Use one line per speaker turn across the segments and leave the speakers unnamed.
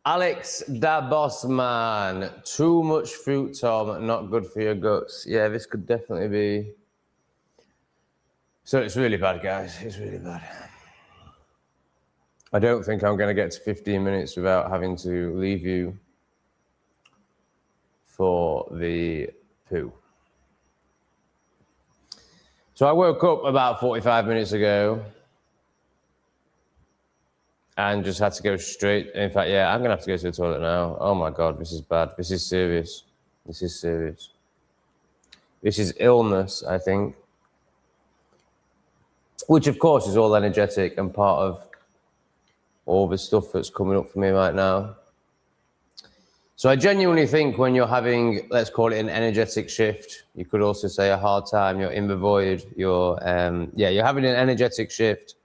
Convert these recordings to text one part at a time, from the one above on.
Alex da Bossman, too much fruit, Tom, not good for your guts. Yeah, this could definitely be. So it's really bad, guys. It's really bad. I don't think I'm going to get to 15 minutes without having to leave you for the poo. So I woke up about 45 minutes ago and just had to go straight. In fact, yeah, I'm going to have to go to the toilet now. Oh my God, this is bad. This is serious. This is serious. This is illness, I think. Which, of course, is all energetic and part of all the stuff that's coming up for me right now. So I genuinely think when you're having, let's call it an energetic shift, you could also say a hard time, you're in the void, you're having an energetic shift.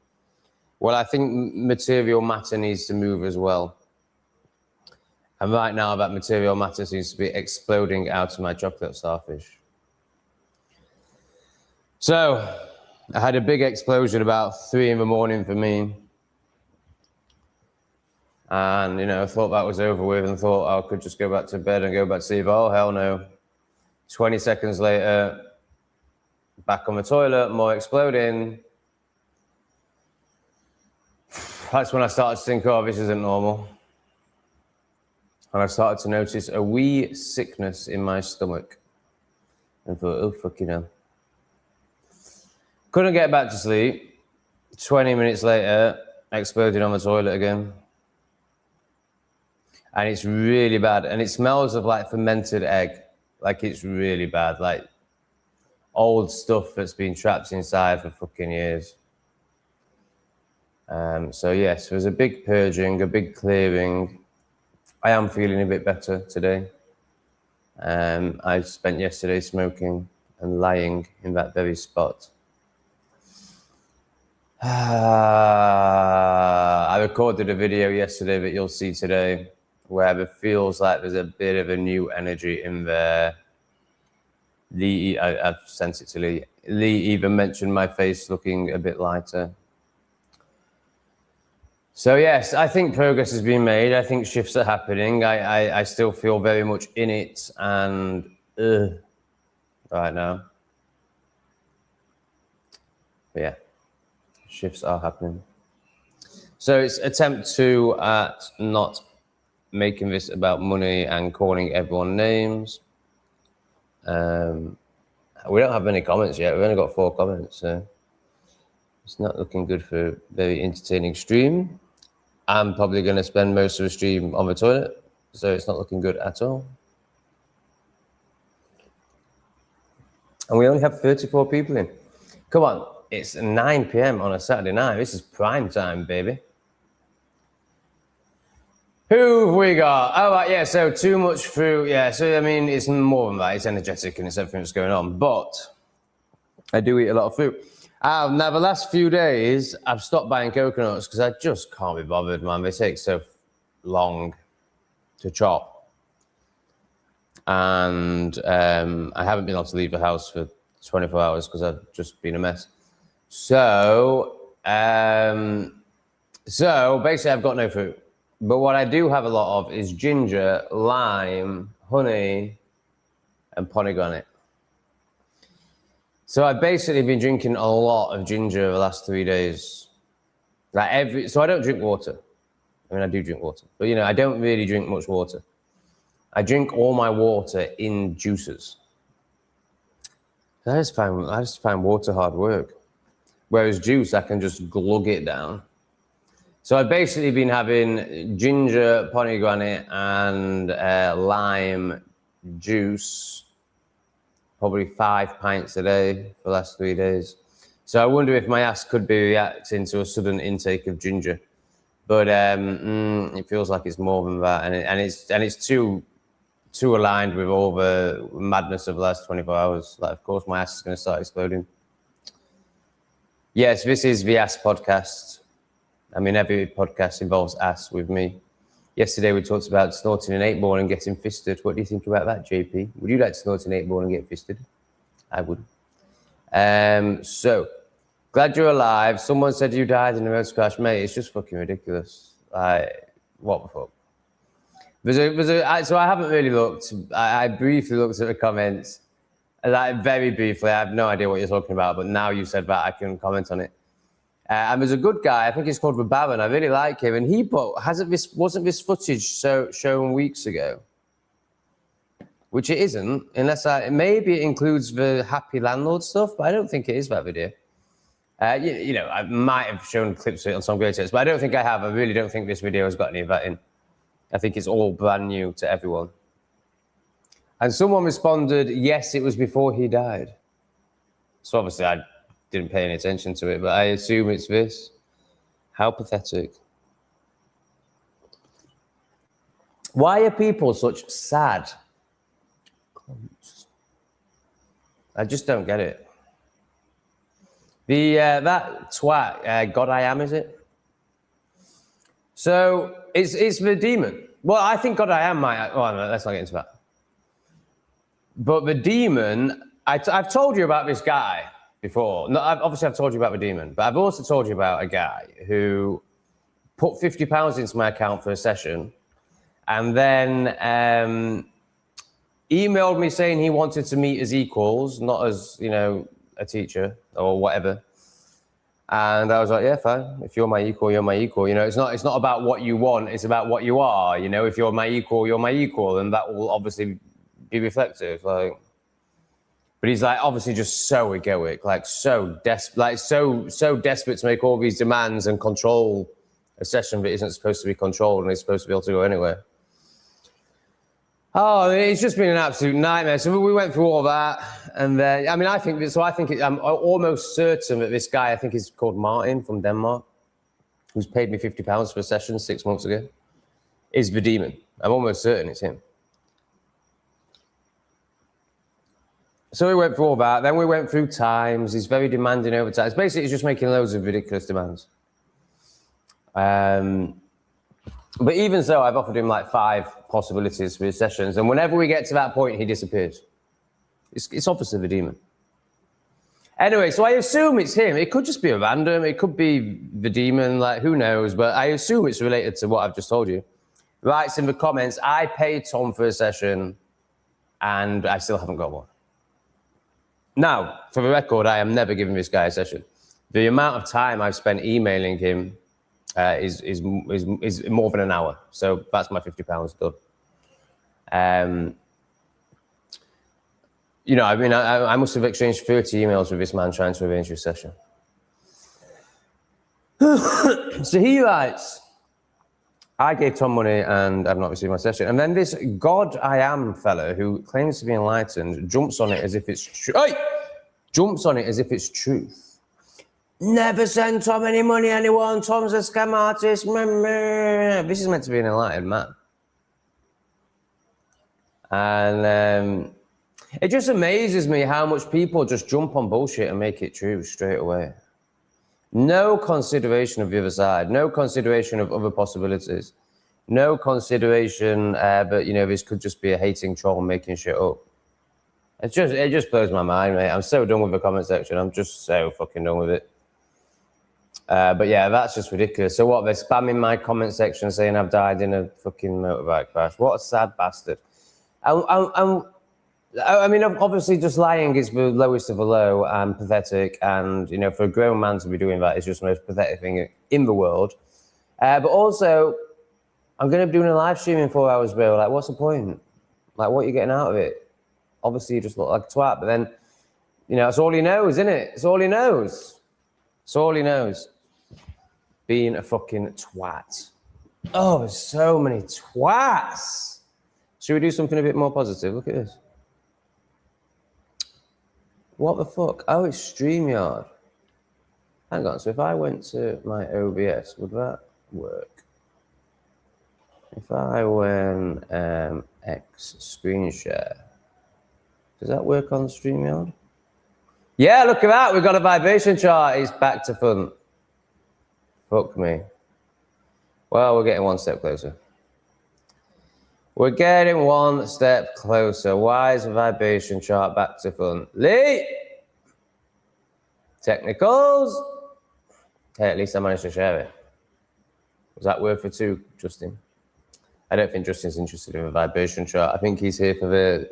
Well, I think material matter needs to move as well. And right now that material matter seems to be exploding out of my chocolate starfish. So I had a big explosion about 3 in the morning for me. And, you know, I thought that was over with and thought I could just go back to bed and go back to sleep. Oh, hell no. 20 seconds later, back on the toilet, more exploding. That's when I started to think, oh, this isn't normal. And I started to notice a wee sickness in my stomach. And thought, oh, fucking hell. Couldn't get back to sleep. 20 minutes later, exploded on the toilet again. And it's really bad. And it smells of like fermented egg. Like it's really bad. Like old stuff that's been trapped inside for fucking years. So yes, there's a big purging, a big clearing. I am feeling a bit better today. I spent yesterday smoking and lying in that very spot. I recorded a video yesterday that you'll see today where it feels like there's a bit of a new energy in there. Lee, I've sent it to Lee. Lee even mentioned my face looking a bit lighter. So yes, I think progress has been made. I think shifts are happening. I still feel very much in it and right now. But yeah, shifts are happening. So it's attempt 2 at not making this about money and calling everyone names. We don't have many comments yet. We've only got 4 comments, so it's not looking good for a very entertaining stream. I'm probably going to spend most of the stream on the toilet, so it's not looking good at all. And we only have 34 people in. Come on, it's 9 p.m. on a Saturday night. This is prime time, baby. Who have we got? Oh, right, yeah, so too much fruit. Yeah, so, I mean, it's more than that. It's energetic and it's everything that's going on. But I do eat a lot of fruit. Now, the last few days, I've stopped buying coconuts because I just can't be bothered, man. They take so long to chop. And I haven't been able to leave the house for 24 hours because I've just been a mess. So basically, I've got no fruit. But what I do have a lot of is ginger, lime, honey, and pomegranate. So I've basically been drinking a lot of ginger the last 3 days. So I don't drink water. I mean, I do drink water. But, you know, I don't really drink much water. I drink all my water in juices. I just find water hard work. Whereas juice, I can just glug it down. So I've basically been having ginger, pomegranate, and lime juice, probably 5 pints a day for the last 3 days. So I wonder if my ass could be reacting to a sudden intake of ginger. But it feels like it's more than that, and it's too aligned with all the madness of the last 24 hours. Like, of course, my ass is going to start exploding. Yes, this is the ass podcast. I mean, every podcast involves ass with me. Yesterday, we talked about snorting an 8-ball and getting fisted. What do you think about that, JP? Would you like to snort an 8-ball and get fisted? I would. So Glad you're alive. Someone said you died in a motor crash. Mate, it's just fucking ridiculous. Like, what the fuck? So I haven't really looked. I briefly looked at the comments. Like, very briefly. I have no idea what you're talking about, but now you said that, I can comment on it. And there's a good guy, I think he's called Baron. I really like him. And he put, wasn't this footage shown weeks ago? Which it isn't, unless maybe it includes the happy landlord stuff, but I don't think it is that video. You know, I might have shown clips of it on some great tips, but I don't think I have. I really don't think this video has got any of that in. I think it's all brand new to everyone. And someone responded, yes, it was before he died. So obviously I didn't pay any attention to it, but I assume it's this. How pathetic. Why are people such sad? I just don't get it. That twat, God I Am, is it? So it's the demon. Well, I think God I Am might. Oh no, let's not get into that. But the demon, I've told you about this guy before. No, obviously I've told you about the demon, but I've also told you about a guy who put £50 into my account for a session, and then emailed me saying he wanted to meet as equals, not as, you know, a teacher or whatever. And I was like, yeah, fine. If you're my equal, you're my equal. You know, it's not about what you want, it's about what you are. You know, if you're my equal, you're my equal, and that will obviously be reflective. Like, but he's like obviously just so egoic, like so desperate to make all these demands and control a session that isn't supposed to be controlled and is supposed to be able to go anywhere. Oh, it's just been an absolute nightmare. So we went through all that, and then I mean, I'm almost certain that this guy, I think he's called Martin from Denmark, who's paid me £50 for a session 6 months ago, is the demon. I'm almost certain it's him. So we went through all that. Then we went through times. He's very demanding over times. Basically, he's just making loads of ridiculous demands. But even so, I've offered him like 5 possibilities for his sessions. And whenever we get to that point, he disappears. It's obviously the demon. Anyway, so I assume it's him. It could just be a random. It could be the demon, like who knows. But I assume it's related to what I've just told you. Writes in the comments, I paid Tom for a session and I still haven't got one. Now, for the record, I am never giving this guy a session. The amount of time I've spent emailing him is more than an hour. So that's my £50 done. You know, I mean, I must have exchanged 30 emails with this man trying to arrange a session. So he writes, I gave Tom money and I've not received my session. And then this God I Am fella who claims to be enlightened jumps on it as if it's true. Jumps on it as if it's truth. Never send Tom any money, anyone. Tom's a scam artist. This is meant to be an enlightened man. And it just amazes me how much people just jump on bullshit and make it true straight away. No consideration of the other side. No consideration of other possibilities. No consideration that, you know, this could just be a hating troll making shit up. It just blows my mind, mate. I'm so done with the comment section. I'm just so fucking done with it. But yeah, that's just ridiculous. So what, they're spamming my comment section saying I've died in a fucking motorbike crash. What a sad bastard. I mean, obviously just lying is the lowest of the low and pathetic. And, you know, for a grown man to be doing that is just the most pathetic thing in the world. But also, I'm going to be doing a live stream in 4 hours, bro. Like, what's the point? Like, what are you getting out of it? Obviously, you just look like a twat. But then, you know, that's all he knows, isn't it? It's all he knows. It's all he knows. Being a fucking twat. Oh, there's so many twats. Should we do something a bit more positive? Look at this. What the fuck? Oh, it's StreamYard. Hang on, so if I went to my OBS, would that work? If I went X screen share, does that work on StreamYard? Yeah, look at that. We've got a vibration chart. It's back to front. Fuck me. Well, we're getting one step closer. We're getting one step closer. Why is the vibration chart back to front? Lee! Technicals. Hey, at least I managed to share it. Was that word for two, Justin? I don't think Justin's interested in a vibration chart. I think he's here for the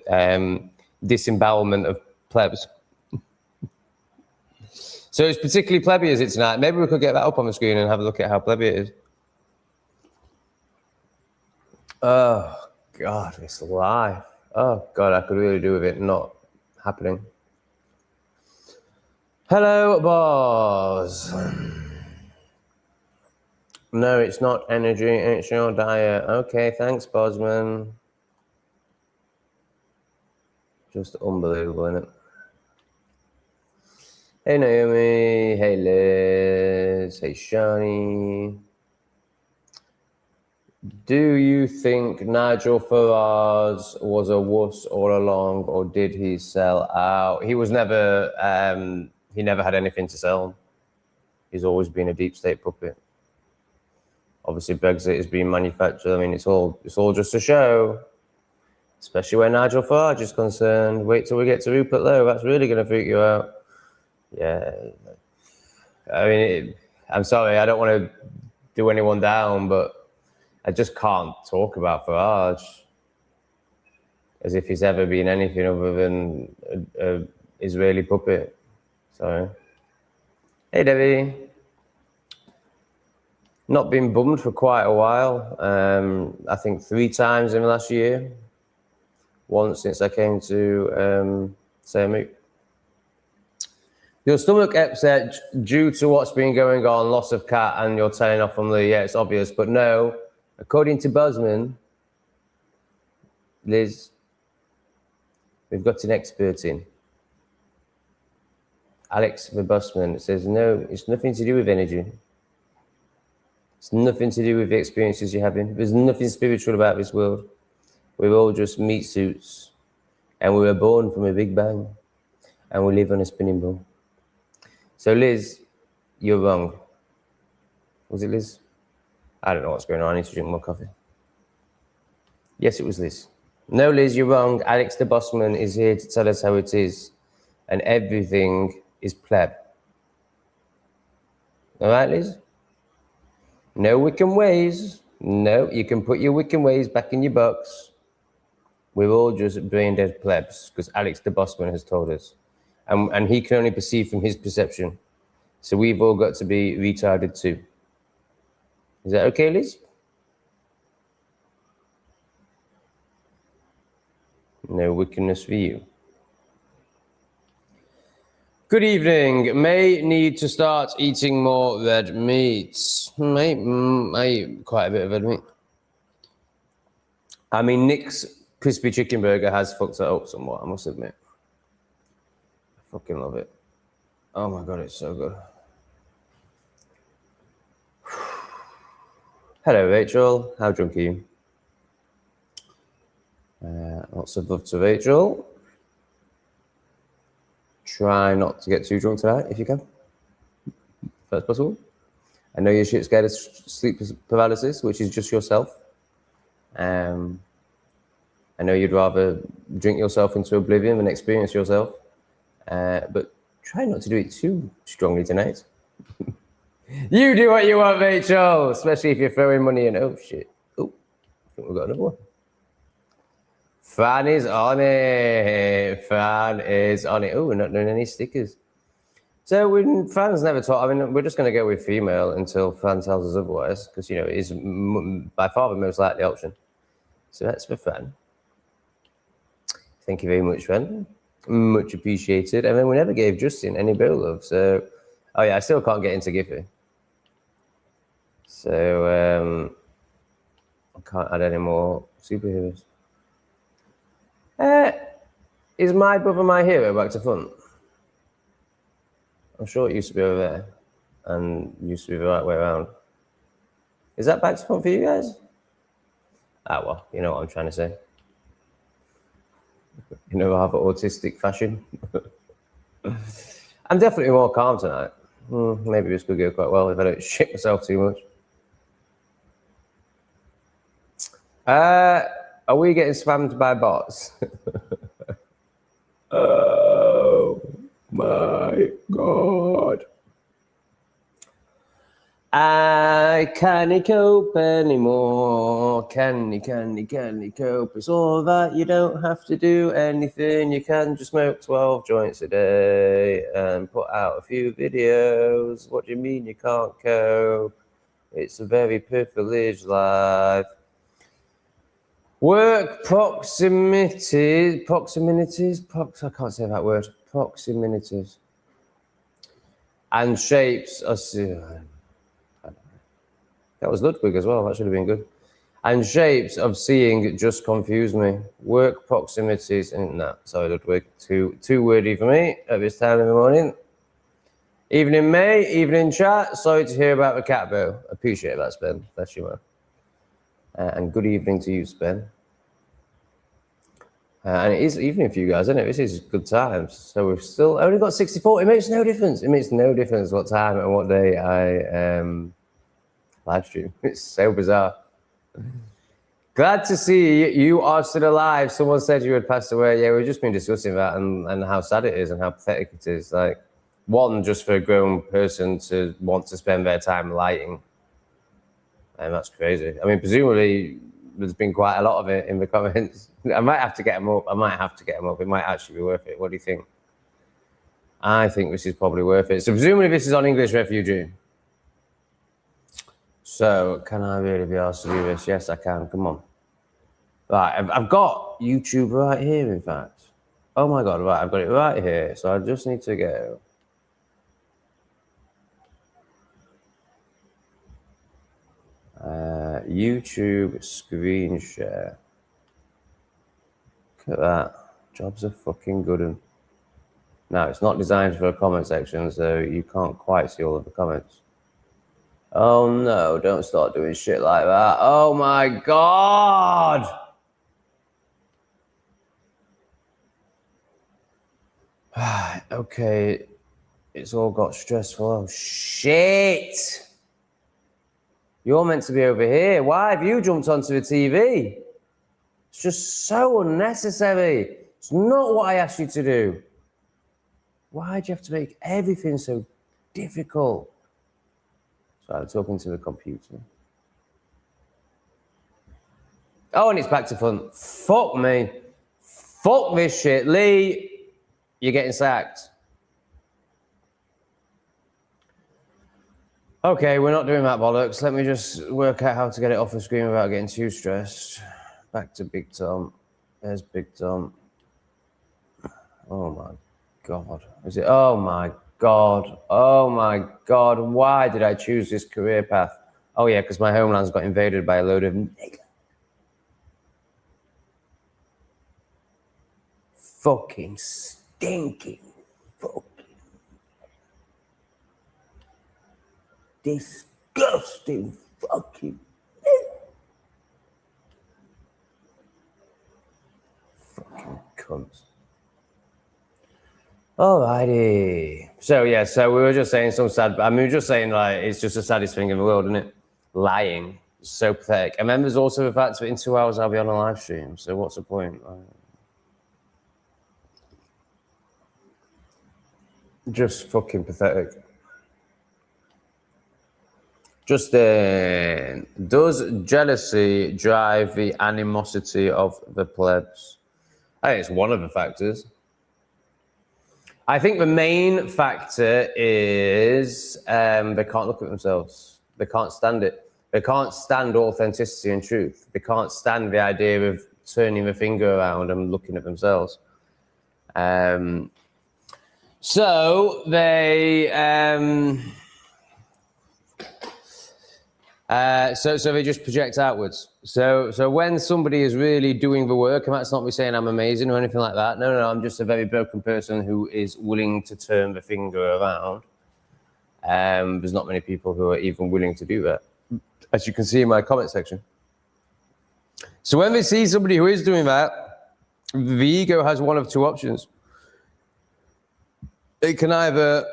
disembowelment of plebs. So it's particularly plebby, is it, tonight? Maybe we could get that up on the screen and have a look at how plebby it is. Oh, God, it's life. Oh, God, I could really do with it not happening. Hello, boss. No, it's not energy, it's your diet. Okay, thanks, Bosman. Just unbelievable, isn't it? Hey, Naomi. Hey, Liz. Hey, Shani. Do you think Nigel Farage was a wuss all along, or did he sell out? He was never, he never had anything to sell. He's always been a deep state puppet. Obviously, Brexit is being manufactured. I mean, it's all just a show, especially where Nigel Farage is concerned. Wait till we get to Rupert Lowe. That's really going to freak you out. Yeah. I mean, I'm sorry. I don't want to do anyone down, but I just can't talk about Farage as if he's ever been anything other than an Israeli puppet. Sorry. Hey, Debbie. Not been bummed for quite a while. I think 3 times in the last year. Once since I came to Samuk. Your stomach upset due to what's been going on, loss of cat, and you're telling off from Lee. Yeah, it's obvious. But no, according to Bosman, Liz, we've got an expert in. Alex the Busman says, no, it's nothing to do with energy. It's nothing to do with the experiences you're having. There's nothing spiritual about this world. We're all just meat suits. And we were born from a big bang. And we live on a spinning ball. So, Liz, you're wrong. Was it Liz? I don't know what's going on. I need to drink more coffee. Yes, it was Liz. No, Liz, you're wrong. Alex the Bossman is here to tell us how it is. And everything is pleb. All right, Liz? No Wiccan ways. No, you can put your Wiccan ways back in your box. We're all just brain dead plebs because Alex the Bossman has told us. And he can only perceive from his perception. So we've all got to be retarded too. Is that okay, Liz? No wickedness for you. Good evening. May need to start eating more red meats. I eat quite a bit of red meat. I mean, Nick's crispy chicken burger has fucked it up somewhat, I must admit. I fucking love it. Oh my God, it's so good. Hello, Rachel. How drunk are you? Lots of love to Rachel. Try not to get too drunk tonight, if you can. If that's possible. I know you're shit scared of sleep paralysis, which is just yourself. I know you'd rather drink yourself into oblivion than experience yourself. But try not to do it too strongly tonight. You do what you want, Rachel, especially if you're throwing money in. Oh, shit. Oh, I think we've got another one. Fran is on it. Fran is on it. Oh, we're not doing any stickers. So when Fran's never taught, I mean, we're just going to go with female until Fran tells us otherwise, because, you know, it is by far the most likely option. So that's for Fran. Thank you very much, Fran. Much appreciated. And then we never gave Justin any bill love. So, oh yeah, I still can't get into Giphy. So, I can't add any more superheroes. Is my brother my hero back to front? I'm sure it used to be over there and used to be the right way around. Is that back to front for you guys? Ah, well, you know what I'm trying to say. You know, I have an autistic fashion. I'm definitely more calm tonight. Maybe this could go quite well if I don't shit myself too much. Are we getting spammed by bots? Oh my God. I can't cope anymore. Can you cope? It's all that you don't have to do anything. You can just smoke 12 joints a day and put out a few videos. What do you mean you can't cope? It's a very privileged life. Work proximities. I can't say that word. Proximities. And shapes. That was Ludwig as well. That should have been good. And shapes of seeing just confuse me. Work proximities and no, sorry, Ludwig. Too wordy for me at this time in the morning. Evening, May. Evening, chat. Sorry to hear about the cat, bro. Appreciate that, Spen. Bless you, man. And good evening to you, Spen. And it is evening for you guys, isn't it? This is good times. So we've still only got 64. It makes no difference. It makes no difference what time and what day I live stream. It's so bizarre. Glad to see you are still alive. Someone said you had passed away. Yeah, we've just been discussing that and how sad it is and how pathetic it is. Like, one, just for a grown person to want to spend their time lighting. And that's crazy. I mean, presumably there's been quite a lot of it in the comments. I might have to get them up. It might actually be worth it. What do you think? I think this is probably worth it. So presumably this is on English Refugee. So can I really be asked to do this? Yes, I can. Come on. Right, I've got YouTube right here, in fact. Oh my God, right, I've got it right here. So I just need to go. YouTube screen share. Look at that. Jobs are fucking good. And now it's not designed for a comment section, so you can't quite see all of the comments. Oh no, don't start doing shit like that. Oh my God. Okay, it's all got stressful. Oh shit. You're meant to be over here. Why have you jumped onto the TV? It's just so unnecessary. It's not what I asked you to do. Why do you have to make everything so difficult? So I'm talking to the computer. Oh, and it's back to front. Fuck me. Fuck this shit. Lee, you're getting sacked. Okay, we're not doing that bollocks. Let me just work out how to get it off the screen without getting too stressed. Back to Big Tom. There's Big Tom. Oh my God. Is it? Oh my God. Oh my God. Why did I choose this career path? Oh yeah, because my homeland's got invaded by a load of fucking stinking, fucking disgusting fucking cunts. Alrighty. So yeah, so we were just saying some sad, I mean, we were just saying like, it's just the saddest thing in the world, isn't it? Lying. So pathetic. And then there's also the fact that in 2 hours I'll be on a live stream. So what's the point? Just fucking pathetic. Justin, does jealousy drive the animosity of the plebs? I think it's one of the factors. I think the main factor is they can't look at themselves. They can't stand it. They can't stand authenticity and truth. They can't stand the idea of turning the finger around and looking at themselves. So they so they just project outwards. So when somebody is really doing the work, and that's not me saying I'm amazing or anything like that. No, I'm just a very broken person who is willing to turn the finger around. There's not many people who are even willing to do that, as you can see in my comment section. So when they see somebody who is doing that, the ego has one of two options. It can either,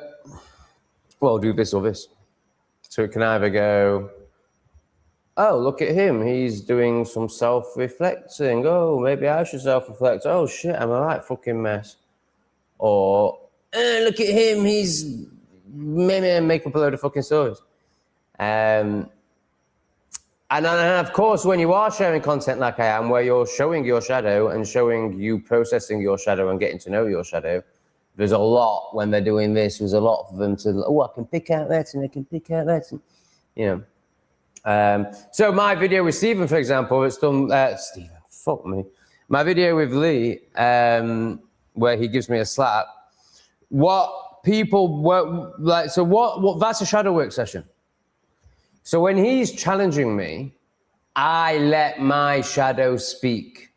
well, do this or this. So it can either go, oh, look at him. He's doing some self-reflecting. Oh, maybe I should self-reflect. Oh, shit, I'm a right fucking mess. Or, look at him. He's make up a load of fucking stories. And of course, when you are sharing content like I am, where you're showing your shadow and showing you processing your shadow and getting to know your shadow, there's a lot when they're doing this. There's a lot for them to, oh, I can pick out that and I can pick out that, and, you know. So my video with Stephen, for example, it's done. Stephen, fuck me. My video with Lee, where he gives me a slap. What people work like? So what? That's a shadow work session. So when he's challenging me, I let my shadow speak.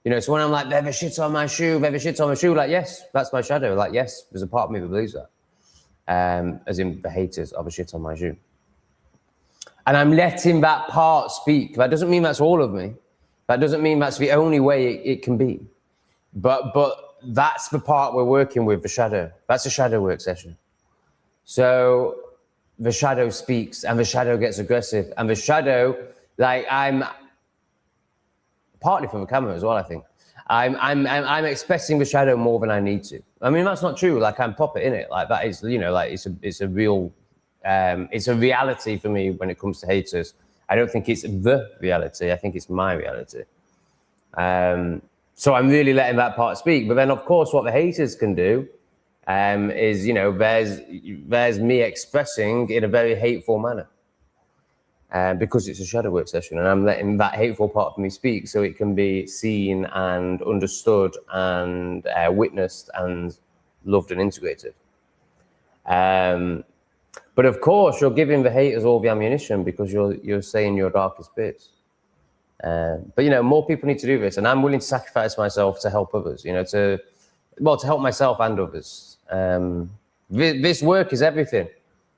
You know, so when I'm like, "There's a shit on my shoe, there's a shit on my shoe," like, yes, that's my shadow. Like, yes, there's a part of me that believes that. As in the haters of a shit on my shoe. And I'm letting that part speak. That doesn't mean that's all of me. That doesn't mean that's the only way it can be. But that's the part we're working with, the shadow. That's a shadow work session. So the shadow speaks and the shadow gets aggressive. And the shadow, like, I'm partly for the camera as well, I think. I'm expressing the shadow more than I need to. I mean, that's not true. Like, I'm proper in it. Like, that is, you know, like, it's a real, it's a reality for me when it comes to haters. I don't think it's the reality. I think it's my reality. So I'm really letting that part speak. But then, of course, what the haters can do is, you know, there's me expressing in a very hateful manner. Because it's a shadow work session and I'm letting that hateful part of me speak so it can be seen and understood and witnessed and loved and integrated. But of course, you're giving the haters all the ammunition because you're saying your darkest bits. But, you know, more people need to do this, and I'm willing to sacrifice myself to help others, you know, to help myself and others. This work is everything.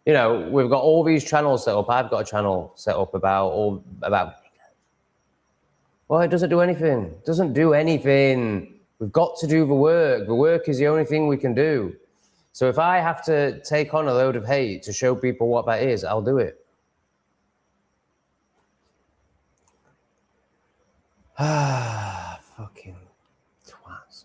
You know, we've got all these channels set up. I've got a channel set up about. Well, it doesn't do anything. It doesn't do anything. We've got to do the work. The work is the only thing we can do. So if I have to take on a load of hate to show people what that is, I'll do it. Fucking twats.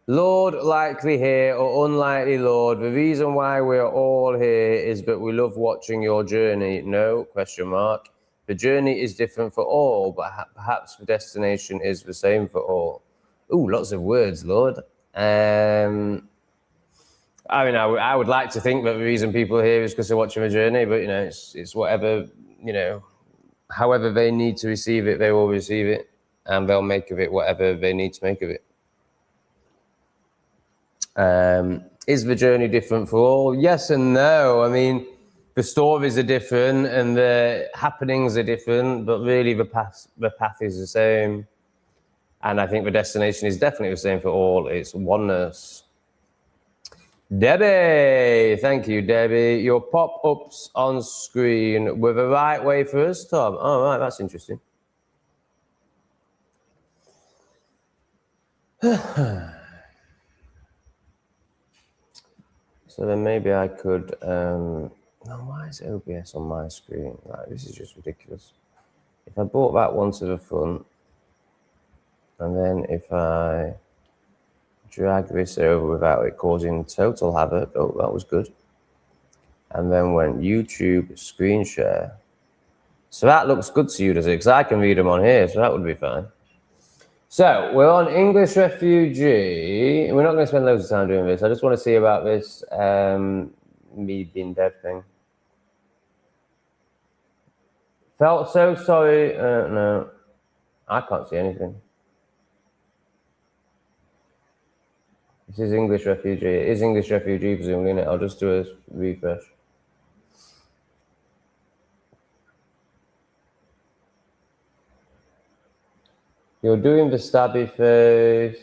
Lord, likely here or unlikely Lord, the reason why we're all here is that we love watching your journey. No, question mark. The journey is different for all, but perhaps the destination is the same for all. Ooh, lots of words, Lord. I mean, I would like to think that the reason people are here is because they're watching the journey, but, you know, it's whatever, you know, however they need to receive it, they will receive it, and they'll make of it whatever they need to make of it. Is the journey different for all? Yes and no. I mean, the stories are different and the happenings are different, but really the path is the same. And I think the destination is definitely the same for all. It's oneness. Debbie, thank you, Debbie. Your pop-ups on screen were the right way for us, Tom. Oh, right, that's interesting. So then maybe I could, no, why is OBS on my screen? Like, this is just ridiculous. If I brought that one to the front, and then if I drag this over without it causing total havoc, oh, that was good. And then went YouTube screen share. So that looks good to you, does it? Because I can read them on here, so that would be fine. So we're on English refugee. We're not going to spend loads of time doing this. I just want to see about this me being dead thing. Felt so sorry. No, I can't see anything. This is English refugee. It is English refugee, presumably, isn't it? I'll just do a refresh. You're doing the stabby face.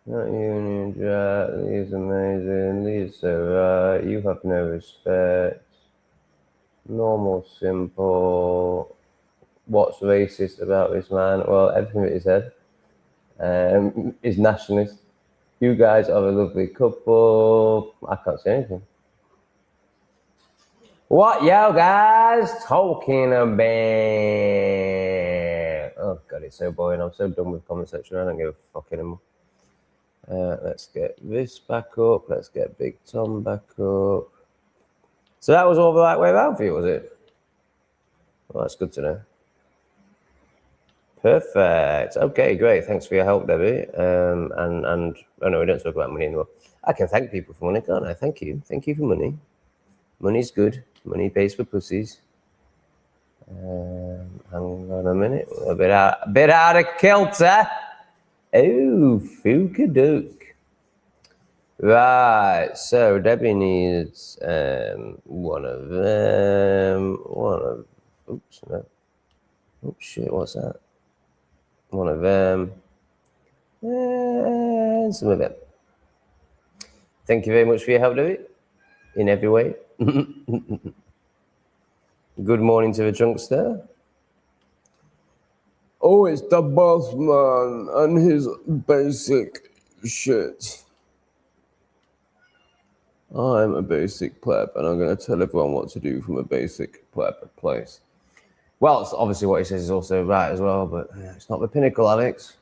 Not Union Jack. Lee is amazing. Lee is so right. You have no respect. Normal, simple. What's racist about this man? Well, everything that he said is nationalist. You guys are a lovely couple. I can't say anything. What y'all guys talking about? Oh God, it's so boring. I'm so done with comment section. I don't give a fuck anymore. Let's get this back up. Let's get Big Tom back up. So that was all the right way around for you, was it? Well, that's good to know. Perfect. Okay, great. Thanks for your help, Debbie. And oh no, we don't talk about money anymore. I can thank people for money, can't I? Thank you. Thank you for money. Money's good. Money pays for pussies. Hang on a minute. A bit out of kilter. Oh, fookadook. Right. So Debbie needs one of them. Oops, no. Oops, shit. What's that? One of them. And some of them. Thank you very much for your help, Debbie. In every way. Good morning to the chunkster. Oh, it's the boss man and his basic shit. I'm a basic pleb, and I'm going to tell everyone what to do from a basic pleb place. Well, it's obviously what he says is also right as well, but it's not the pinnacle, Alex.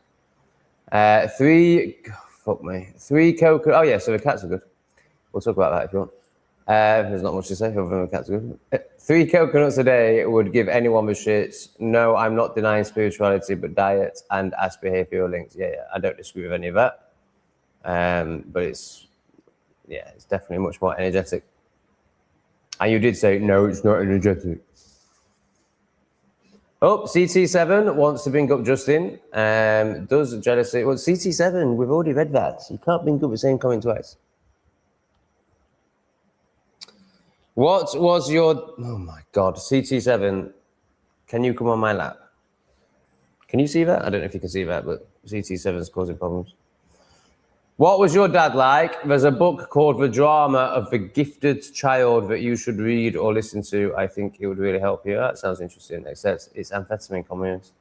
3 cocoa. Oh yeah, so the cats are good. We'll talk about that if you want. There's not much to say other than the cats are good. 3 coconuts a day would give anyone the shits. No, I'm not denying spirituality, but diet and ass behavioral links. Yeah, I don't disagree with any of that. But it's definitely much more energetic. And you did say, no, it's not energetic. Oh, CT7 wants to bring up Justin. Does jealousy. Well, CT7, we've already read that. You can't bring up the same comment twice. What was your... Oh, my God. CT7, can you come on my lap? Can you see that? I don't know if you can see that, but CT7 is causing problems. What was your dad like? There's a book called The Drama of the Gifted Child that you should read or listen to. I think it would really help you. That sounds interesting. It says it's amphetamine communist.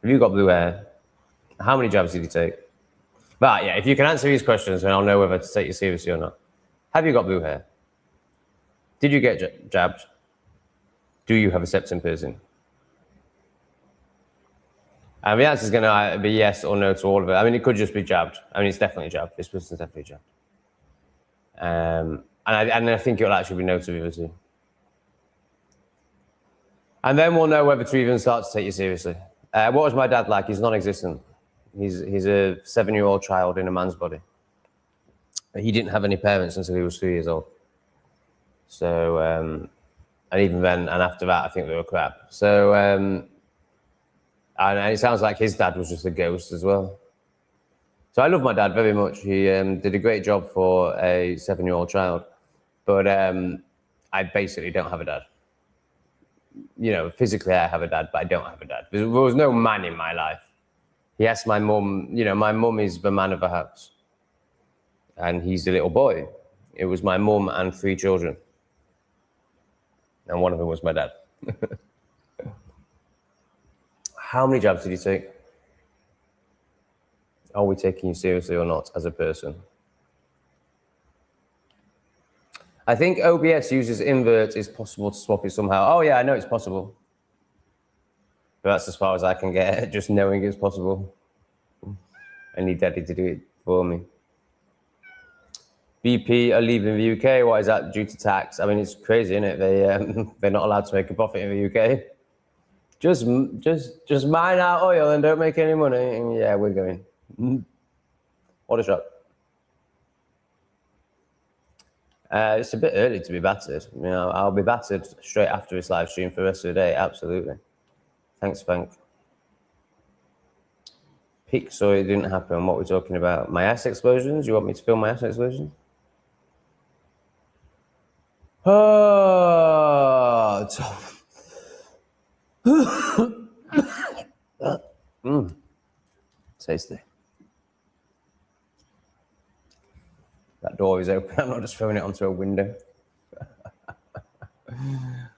Have you got blue hair? How many jabs did you take? But yeah, if you can answer these questions, then I'll know whether to take you seriously or not. Have you got blue hair? Did you get jabbed? Do you have a septum piercing? And the answer is going to be yes or no to all of it. I mean, it could just be jabbed. I mean, it's definitely jabbed. This person's definitely jabbed. And I think it'll actually be no to the other two. And then we'll know whether to even start to take you seriously. What was my dad like? He's non-existent. He's a 7-year-old child in a man's body. He didn't have any parents until he was 3 years old. So, and even then, and after that, I think they were crap. So, and it sounds like his dad was just a ghost as well. So I love my dad very much. He did a great job for a 7-year-old child. But I basically don't have a dad. You know, physically I have a dad, but I don't have a dad. There was no man in my life. Yes, my mum, you know, my mum is the man of the house. And he's the little boy. It was my mum and 3 children. And one of them was my dad. How many jabs did you take? Are we taking you seriously or not as a person? I think OBS uses invert. It's possible to swap it somehow. Oh yeah, I know it's possible. But that's as far as I can get, just knowing it's possible. I need Daddy to do it for me. BP are leaving the UK. Why is that? Due to tax. I mean, it's crazy, isn't it? They're not allowed to make a profit in the UK. Just mine our oil and don't make any money. And yeah, we're going. What a shock. It's a bit early to be battered. You know, I'll be battered straight after this live stream for the rest of the day. Absolutely. Thanks, Frank. Peak, so it didn't happen. What we're talking about? My ass explosions? You want me to film my ass explosions? Oh, tasty. That door is open. I'm not just throwing it onto a window.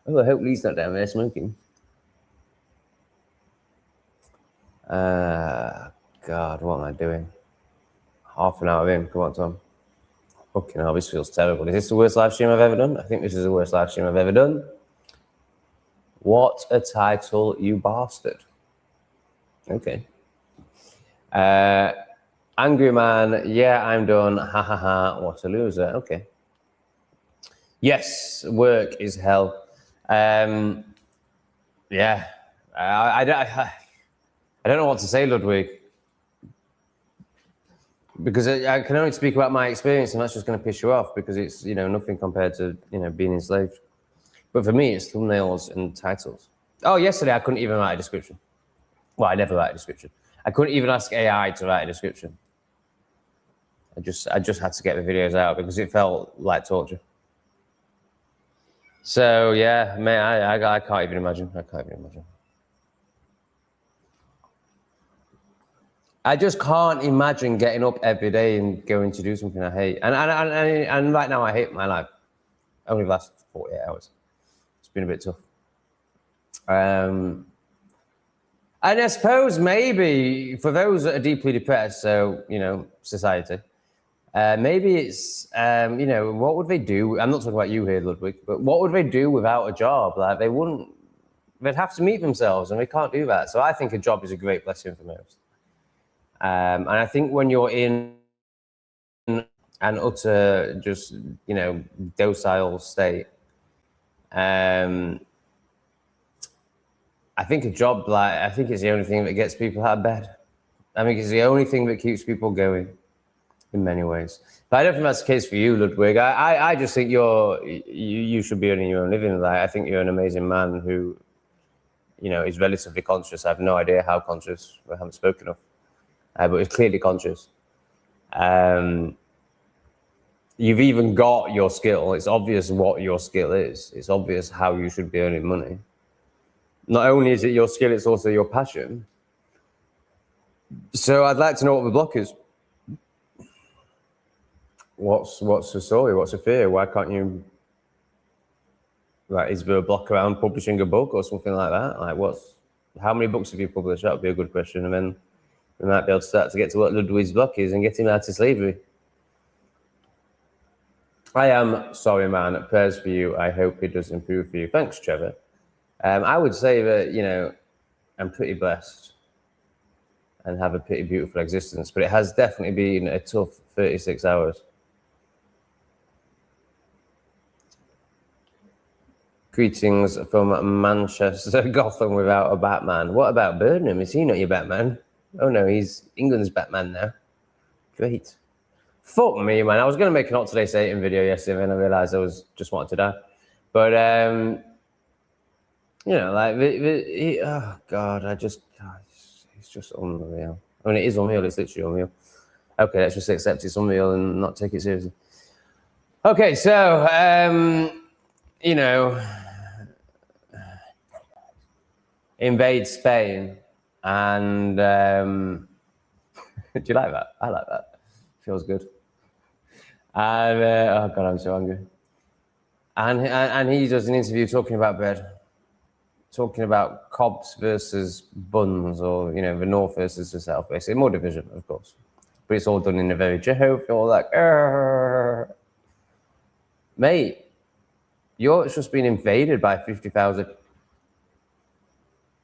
Oh, I hope Lee's not down there smoking. God, what am I doing? Half an hour in. Come on, Tom. Fucking hell, this feels terrible. Is this the worst live stream I've ever done? I think this is the worst live stream I've ever done. What a title, you bastard. Okay. Angry man, yeah, I'm done. Ha ha ha, what a loser. Okay. Yes, work is hell. Yeah, I don't know what to say, Ludwig, because I can only speak about my experience, and that's just going to piss you off because it's, you know, nothing compared to, you know, being enslaved. But for me, it's thumbnails and titles. Oh, yesterday I couldn't even write a description. Well, I never write a description. I couldn't even ask AI to write a description. I just had to get the videos out because it felt like torture. So yeah, mate, I can't even imagine. I can't even imagine. I just can't imagine getting up every day and going to do something I hate. And right now I hate my life. Only the last 48 hours. It's been a bit tough. And I suppose maybe for those that are deeply depressed, so, you know, society, maybe it's, you know, what would they do? I'm not talking about you here, Ludwig, but what would they do without a job? Like, they'd have to meet themselves, and they can't do that. So I think a job is a great blessing for most. And I think when you're in an utter, just, you know, docile state, I think a job, like, I think it's the only thing that gets people out of bed. I think it's the only thing that keeps people going in many ways. But I don't think that's the case for you, Ludwig. I just think you should be earning your own living. Like, I think you're an amazing man who, you know, is relatively conscious. I have no idea how conscious. I haven't spoken of, but it's clearly conscious. You've even got your skill. It's obvious what your skill is. It's obvious how you should be earning money. Not only is it your skill, it's also your passion. So I'd like to know what the block is. What's the story? What's the fear? Why can't you? Like, is there a block around publishing a book or something like that? Like, how many books have you published? That would be a good question. And then we might be able to start to get to what Ludwig's block is and get him out of slavery. I am sorry, man. Prayers for you. I hope it does improve for you. Thanks, Trevor. I would say that, you know, I'm pretty blessed and have a pretty beautiful existence, but it has definitely been a tough 36 hours. Greetings from Manchester, Gotham without a Batman. What about Burnham? Is he not your Batman? Oh no, he's England's Batman now. Great. Fuck me, man. I was going to make an Hot Today Satan video yesterday and I realized I was just wanted to die. But, you know, like, oh God, it's just unreal. I mean, it is unreal. It's literally unreal. Okay, let's just accept it's unreal and not take it seriously. Okay, so, you know, invade Spain and do you like that? I like that. Feels good. And oh God, I'm so hungry. And he does an interview talking about bread, talking about cobs versus buns, or, you know, the north versus the south, basically. More division, of course, but it's all done in a very Jehovah, all like, mate, Europe's just been invaded by 50,000.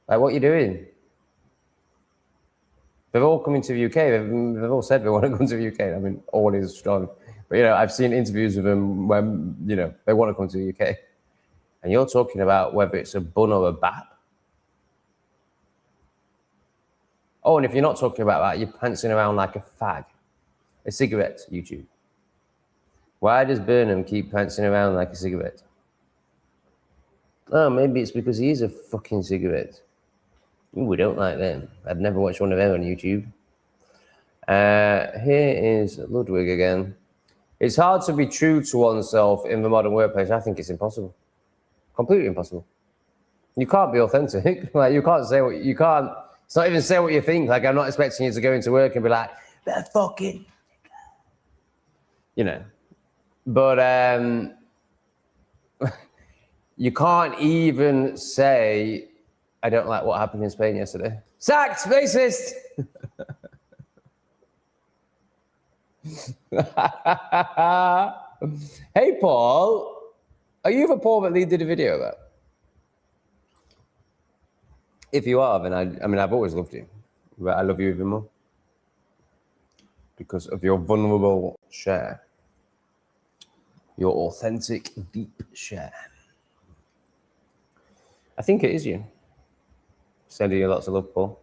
Like, what are you doing? They're all coming to the UK. They've all said they want to come to the UK. I mean, all is strong. But, you know, I've seen interviews with them when, you know, they want to come to the UK. And you're talking about whether it's a bun or a bat. Oh, and if you're not talking about that, you're prancing around like a fag. A cigarette, YouTube. Why does Burnham keep prancing around like a cigarette? Oh, maybe it's because he is a fucking cigarette. Ooh, we don't like them. I'd never watch one of them on YouTube. Here is Ludwig again. It's hard to be true to oneself in the modern workplace. I think it's impossible. Completely impossible. You can't be authentic. Like, you can't say what you can't. It's not even say what you think. Like, I'm not expecting you to go into work and be like, "They're fucking," you know. But you can't even say, "I don't like what happened in Spain yesterday." Sacked, racist. Hey, Paul, are you the Paul that Lee did a video about? If you are, then I mean, I've always loved you, but I love you even more because of your vulnerable share. Your authentic deep share. I think it is you. Sending you lots of love, Paul.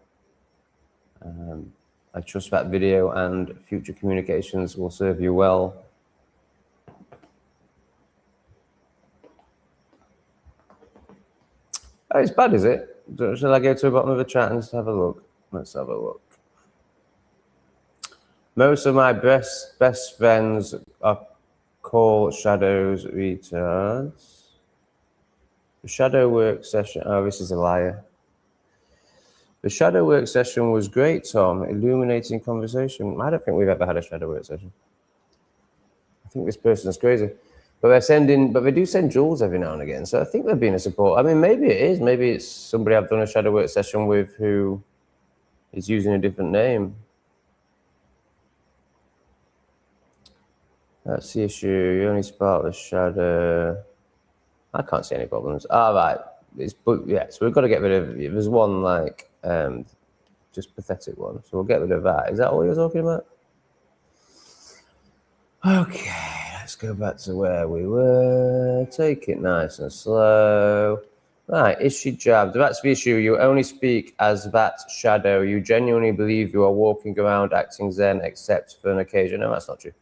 I trust that video and future communications will serve you well. Oh, it's bad, is it? Shall I go to the bottom of the chat and just have a look? Let's have a look. Most of my best friends are called shadows retards. The shadow work session. Oh, this is a liar. The shadow work session was great, Tom. Illuminating conversation. I don't think we've ever had a shadow work session. I think this person's crazy. But they do send jewels every now and again. So I think they're being a support. I mean, maybe it is. Maybe it's somebody I've done a shadow work session with who is using a different name. That's the issue. You only spark the shadow. I can't see any problems. All right. Yeah, so we've got to get rid of. There's one like just pathetic one. So we'll get rid of that. Is that all you're talking about? Okay, let's go back to where we were. Take it nice and slow. Right, is she jabbed? That's the issue. You only speak as that shadow. You genuinely believe you are walking around acting zen, except for an occasion. No, that's not true.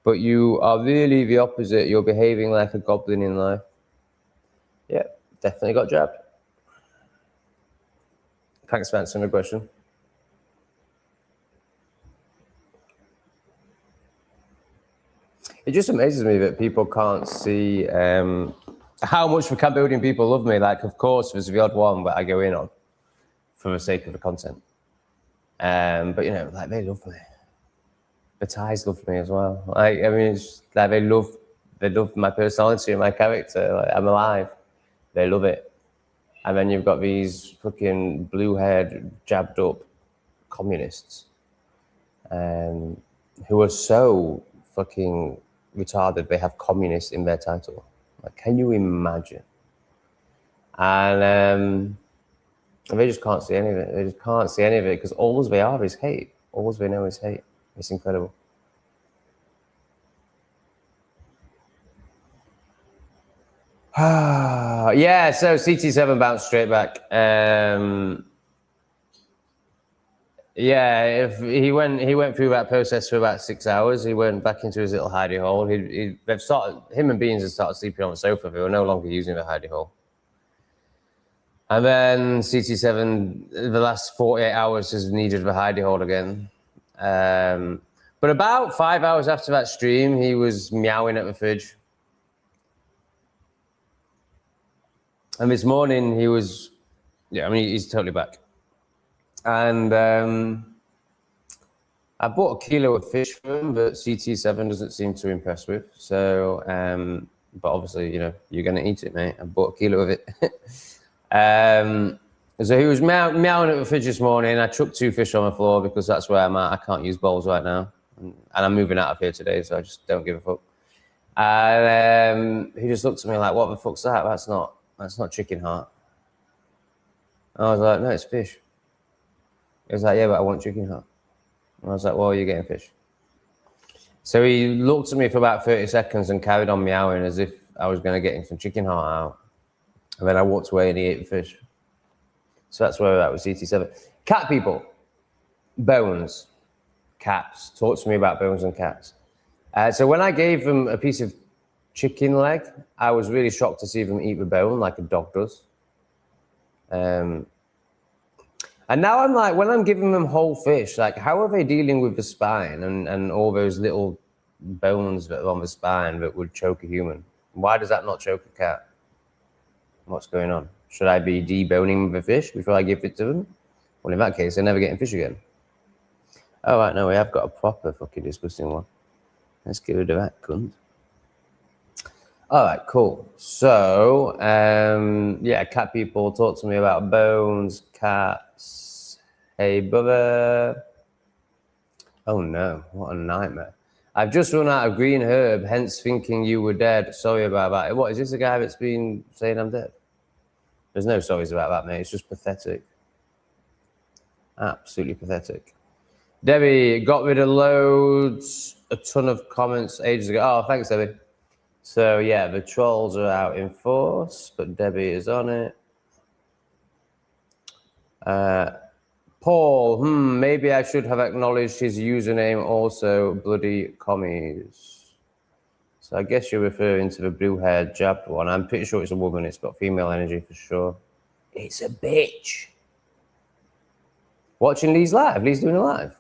But you are really the opposite. You're behaving like a goblin in life. Yeah, definitely got jabbed. Thanks for answering the question. It just amazes me that people can't see how much the Cambodian people love me. Like, of course, there's the odd one that I go in on for the sake of the content. But, you know, like, they love me. The Thais love me as well. Like, I mean, it's like they love my personality and my character. Like, I'm alive. They love it. And then you've got these fucking blue-haired, jabbed-up communists who are so fucking retarded. They have communist in their title. Like, can you imagine? And they just can't see any of it. They just can't see any of it because all they are is hate. All they know is hate. It's incredible. Yeah, so CT7 bounced straight back. Yeah, if he went through that process for about 6 hours. He went back into his little hidey hole. Him and Beans had started sleeping on the sofa. They were no longer using the hidey hole. And then CT7, the last 48 hours, has needed the hidey hole again. But about 5 hours after that stream, he was meowing at the fridge. And this morning he was, yeah, I mean, he's totally back. And I bought a kilo of fish for him, but CT7 doesn't seem too impressed with. So, but obviously, you know, you're going to eat it, mate. I bought a kilo of it. So he was meowing at the fridge this morning. I chucked 2 fish on the floor because that's where I'm at. I can't use bowls right now. And I'm moving out of here today, so I just don't give a fuck. And he just looked at me like, what the fuck's that? That's not chicken heart. And I was like, no, it's fish. He was like, yeah, but I want chicken heart. And I was like, well, you're getting fish. So he looked at me for about 30 seconds and carried on meowing as if I was going to get him some chicken heart out. And then I walked away and he ate the fish. So that's where we're at with CT7. Cat people. Bones. Cats. Talk to me about bones and cats. So when I gave them a piece of chicken leg, I was really shocked to see them eat the bone like a dog does. And now I'm like, when I'm giving them whole fish, like, how are they dealing with the spine and all those little bones that are on the spine that would choke a human? Why does that not choke a cat? What's going on? Should I be deboning the fish before I give it to them? Well, in that case, they're never getting fish again. Oh, right, no, we have got a proper fucking disgusting one. Let's get rid of that cunt. All right, cool. So, yeah, cat people, talk to me about bones, cats. Hey, brother. Oh, no, what a nightmare. I've just run out of green herb, hence thinking you were dead. Sorry about that. What, is this a guy that's been saying I'm dead? There's no sorries about that, mate. It's just pathetic. Absolutely pathetic. Debbie, got rid of a ton of comments ages ago. Oh, thanks, Debbie. So yeah, the trolls are out in force, but Debbie is on it. Paul, maybe I should have acknowledged his username also, bloody commies. So I guess you're referring to the blue-haired jabbed one. I'm pretty sure it's a woman. It's got female energy for sure. It's a bitch. Watching Lee's live. Lee's doing a live.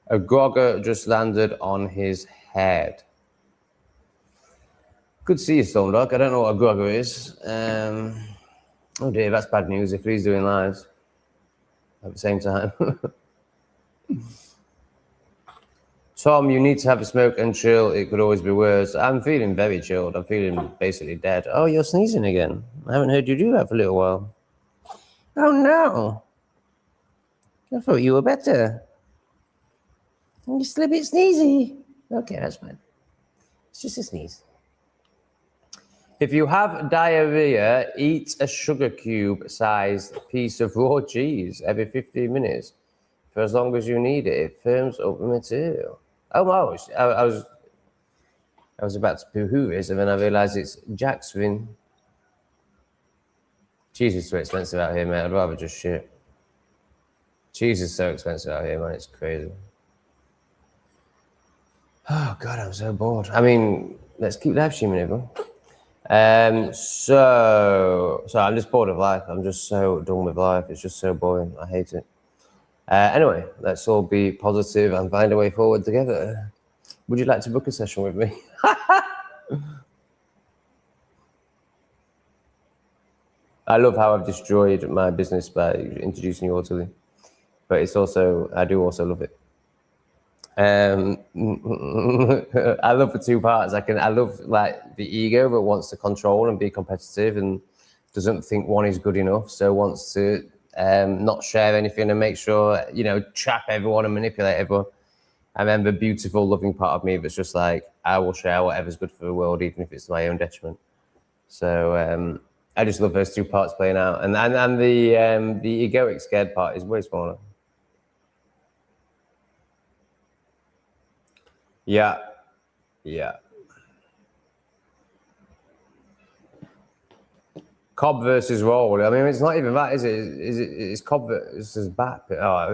A grogger just landed on his head. Good to see you, Stormdog. I don't know what a grogger is. Oh dear, that's bad news if Lee's doing lives at the same time. Tom, you need to have a smoke and chill. It could always be worse. I'm feeling very chilled. I'm feeling basically dead. Oh, you're sneezing again. I haven't heard you do that for a little while. Oh, no. I thought you were better. You're still a bit sneezy. Okay, that's fine. It's just a sneeze. If you have diarrhea, eat a sugar cube-sized piece of raw cheese every 15 minutes for as long as you need it. It firms up the material. Oh, wow. I was about to poo-hoo this, and then I realised it's Jack's ring. Cheese is too expensive out here, mate. I'd rather just shit. Cheese is so expensive out here, man. It's crazy. Oh, God, I'm so bored. I mean, let's keep live streaming, everyone. So I'm just bored of life. I'm just so done with life. It's just so boring. I hate it. Anyway, let's all be positive and find a way forward together. Would you like to book a session with me? I love how I've destroyed my business by introducing you all to Lee. But it's also, I do also love it. I love the two parts. I love like the ego that wants to control and be competitive and doesn't think one is good enough, so wants to not share anything and make sure, you know, trap everyone and manipulate everyone. And then the beautiful, loving part of me that's just like, I will share whatever's good for the world, even if it's to my own detriment. So I just love those two parts playing out, and the egoic scared part is way smaller. Yeah. Cobb versus Roll. I mean, it's not even that, is it? It's Cobb versus Bat. I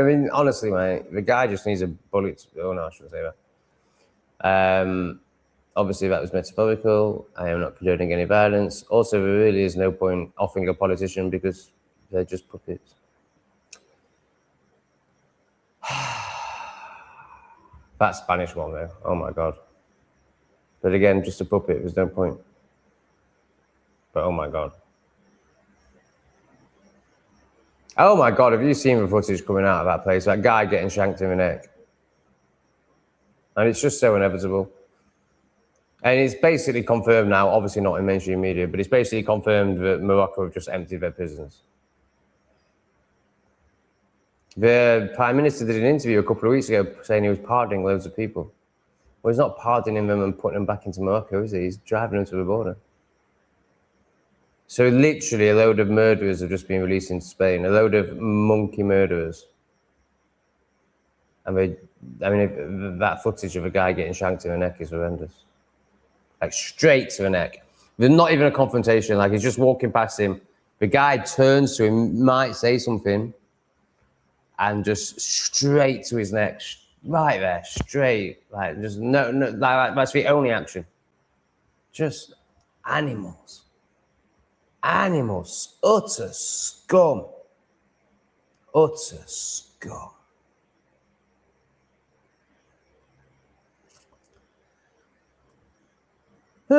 mean, honestly, mate, the guy just needs a bullet. Oh no, I shouldn't say that. Obviously, that was metaphorical. I am not condoning any violence. Also, there really is no point offing a politician because they're just puppets. That Spanish one, though. Oh my God. But again, just a puppet. There's no point. But oh my God. Oh my God, have you seen the footage coming out of that place? That guy getting shanked in the neck. And it's just so inevitable. And it's basically confirmed now, obviously not in mainstream media, but it's basically confirmed that Morocco have just emptied their prisons. The Prime Minister did an interview a couple of weeks ago saying he was pardoning loads of people. Well, he's not pardoning them and putting them back into Morocco, is he? He's driving them to the border. So literally a load of murderers have just been released into Spain, a load of monkey murderers. I mean, that footage of a guy getting shanked in the neck is horrendous. Like straight to the neck. There's not even a confrontation, like he's just walking past him. The guy turns to him, might say something, and just straight to his neck, right there, straight. Like just no, like that's the only action. Just animals. Animals, utter scum. Utter scum. Yeah,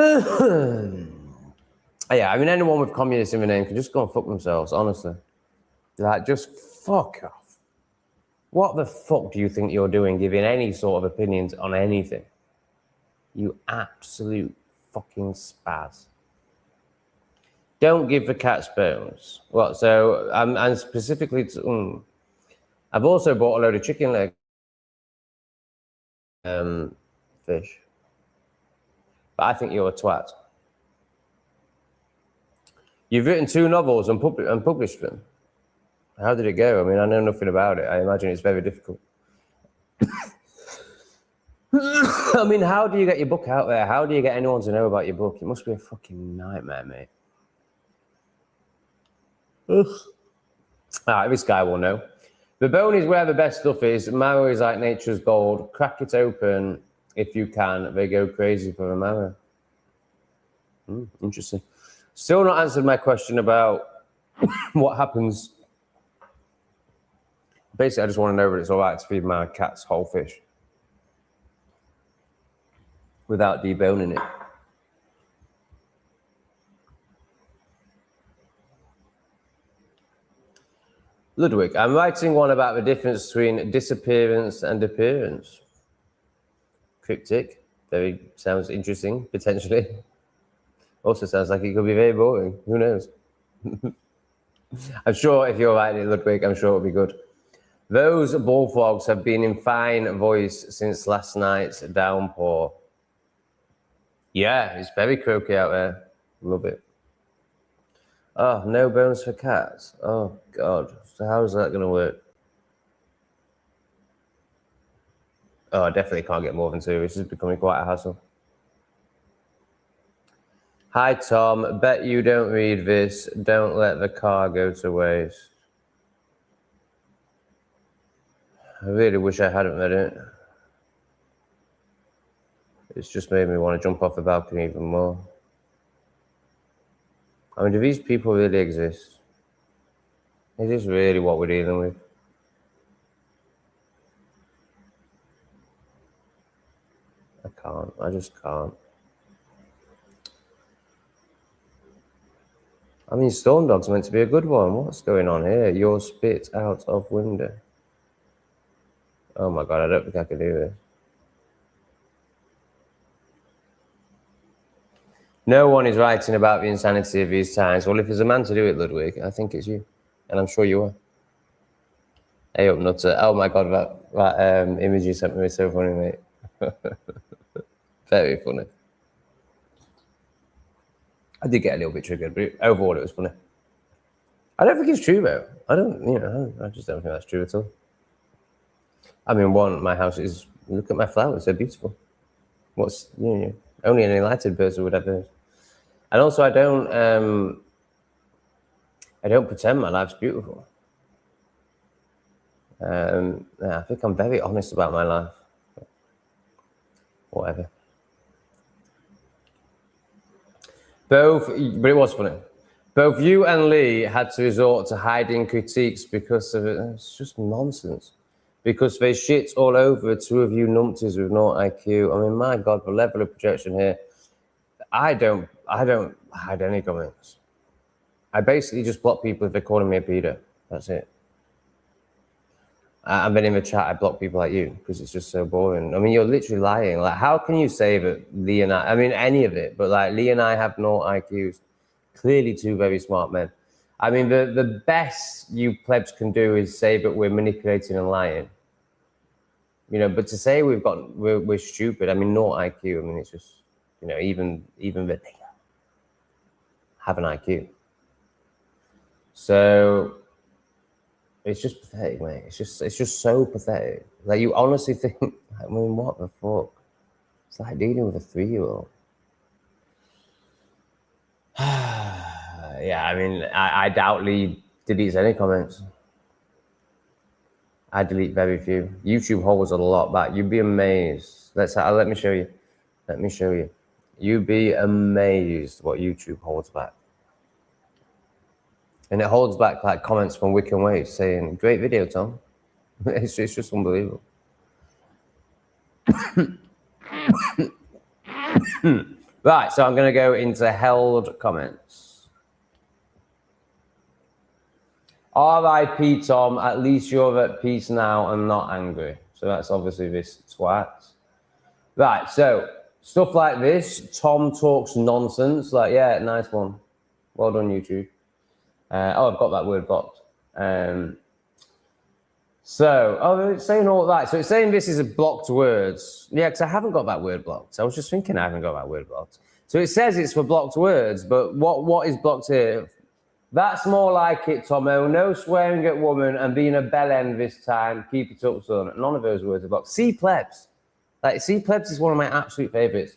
I mean, anyone with communist in the name can just go and fuck themselves, honestly. Like, just fuck off. What the fuck do you think you're doing giving any sort of opinions on anything? You absolute fucking spaz. Don't give the cats bones. Well, so and specifically, I've also bought a load of chicken leg fish. But I think you're a twat. You've written 2 novels and published them. How did it go? I mean, I know nothing about it. I imagine it's very difficult. I mean, how do you get your book out there? How do you get anyone to know about your book? It must be a fucking nightmare, mate. Ugh. All right, this guy will know. The bone is where the best stuff is. Marrow is like nature's gold. Crack it open if you can. They go crazy for the marrow. Interesting. Still not answered my question about what happens. Basically, I just want to know that it's all right to feed my cats whole fish without deboning it. Ludwig, I'm writing one about the difference between disappearance and appearance. Cryptic. Very sounds interesting, potentially. Also sounds like it could be very boring. Who knows? I'm sure if you're writing it, Ludwig, I'm sure it'll be good. Those bullfrogs have been in fine voice since last night's downpour. Yeah, it's very croaky out there. Love it. Oh, no bones for cats. Oh, God. So how is that going to work? Oh, I definitely can't get more than 2. This is becoming quite a hassle. Hi, Tom. Bet you don't read this. Don't let the car go to waste. I really wish I hadn't read it. It's just made me want to jump off the balcony even more. I mean, do these people really exist? Is this really what we're dealing with? I can't. I just can't. I mean, Storm Dog's meant to be a good one. What's going on here? You're spit out of window. Oh my God, I don't think I can do this. No one is writing about the insanity of these times. Well, if there's a man to do it, Ludwig, I think it's you. And I'm sure you are. Hey up, nutter. Oh my God, that image you sent me is so funny, mate. Very funny. I did get a little bit triggered, but overall it was funny. I don't think it's true, though. I just don't think that's true at all. I mean, my house is, look at my flowers, they're beautiful. Only an enlightened person would have those. And also, I don't pretend my life's beautiful. I think I'm very honest about my life. Whatever. But it was funny. Both you and Lee had to resort to hiding critiques because of it. It's just nonsense. Because they shit all over 2 of you numpties with no IQ. I mean, my God, the level of projection here. I don't hide any comments. I basically just block people if they're calling me a pedo. That's it. And then in the chat, I block people like you because it's just so boring. I mean, you're literally lying. Like, how can you say that Lee and I mean, any of it, but like Lee and I have no IQs. Clearly 2 very smart men. I mean, the best you plebs can do is say that we're manipulating and lying. But to say we're stupid, I mean, no IQ. I mean, it's just, even the have an IQ. So it's just pathetic, mate. It's just so pathetic. Like, you honestly think, I mean, what the fuck? It's like dealing with a 3-year-old. Yeah, I mean, I doubt Lee deletes any comments. I delete very few. YouTube holds a lot back. You'd be amazed. Let me show you. Let me show you. You'd be amazed what YouTube holds back. And it holds back like comments from Wiccan Waves saying, "Great video, Tom." It's just unbelievable. Right, so I'm going to go into held comments. R.I.P. Tom, at least you're at peace now and not angry. So that's obviously this twat. Right, so stuff like this, Tom talks nonsense. Like, yeah, nice one. Well done, YouTube. I've got that word blocked. It's saying all that. So it's saying this is a blocked words. Yeah, because I haven't got that word blocked. I was just thinking I haven't got that word blocked. So it says it's for blocked words, but what is blocked here? That's more like it, Tomo. No swearing at woman and being a bellend this time. Keep it up, son. None of those words are blocked. See, plebs. Like, see, plebs is one of my absolute favorites.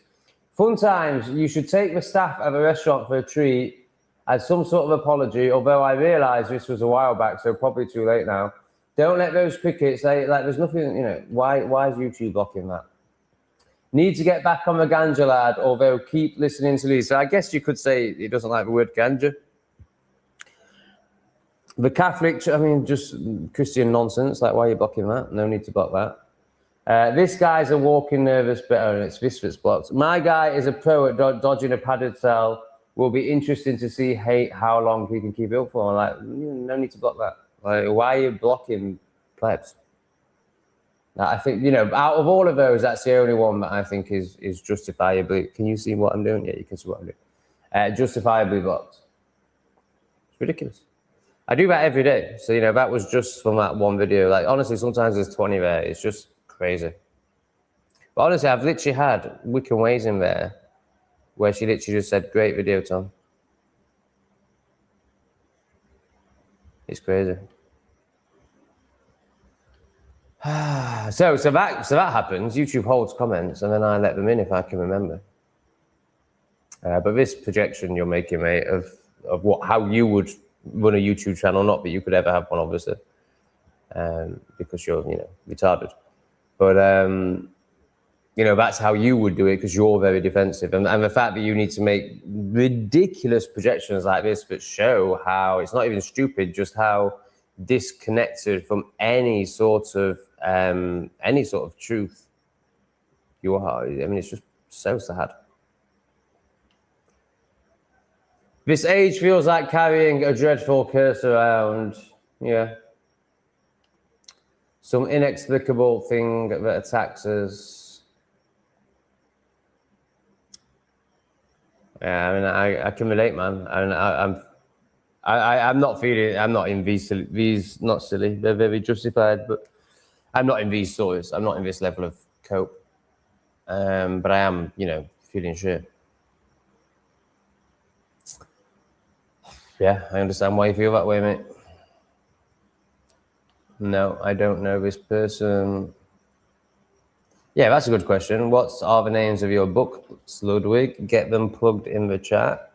Fun times. You should take the staff of a restaurant for a treat as some sort of apology, although I realise this was a while back, so probably too late now. Don't let those crickets, like there's nothing, you know, why is YouTube blocking that? Need to get back on the ganja, lad, although keep listening to these. So I guess you could say he doesn't like the word ganja. The Catholic, I mean, just Christian nonsense. Like, why are you blocking that? No need to block that. This guy's a walking nervous better, and it's this that's blocked. My guy is a pro at dodging a padded cell. Will be interesting to see how long he can keep it up for. Like, no need to block that. Like, why are you blocking plebs? I think, you know, out of all of those, that's the only one that I think is justifiably. Can you see what I'm doing? Yeah, you can see what I'm doing. Justifiably blocked. It's ridiculous. I do that every day. So, you know, that was just from that one video. Like, honestly, sometimes there's 20 there. It's just crazy. But honestly, I've literally had Wiccan Ways in there where she literally just said, great video, Tom. It's crazy. So that happens. YouTube holds comments, and then I let them in if I can remember. But this projection you're making, mate, of how you would run a YouTube channel, not that you could ever have one, obviously, because you're, you know, retarded. But you know, that's how you would do it because you're very defensive, and the fact that you need to make ridiculous projections like this that show how it's not even stupid, just how disconnected from any sort of truth you are. I mean, it's just so sad. This age feels like carrying a dreadful curse around. Yeah. Some inexplicable thing that attacks us. Yeah, I mean, I can relate, man. I'm not feeling. I'm not in these. Not silly. They're very justified, but I'm not in these stories. I'm not in this level of cope. But I am, you know, feeling shit. Yeah, I understand why you feel that way, mate. No, I don't know this person. Yeah, that's a good question. What are the names of your books, Ludwig? Get them plugged in the chat.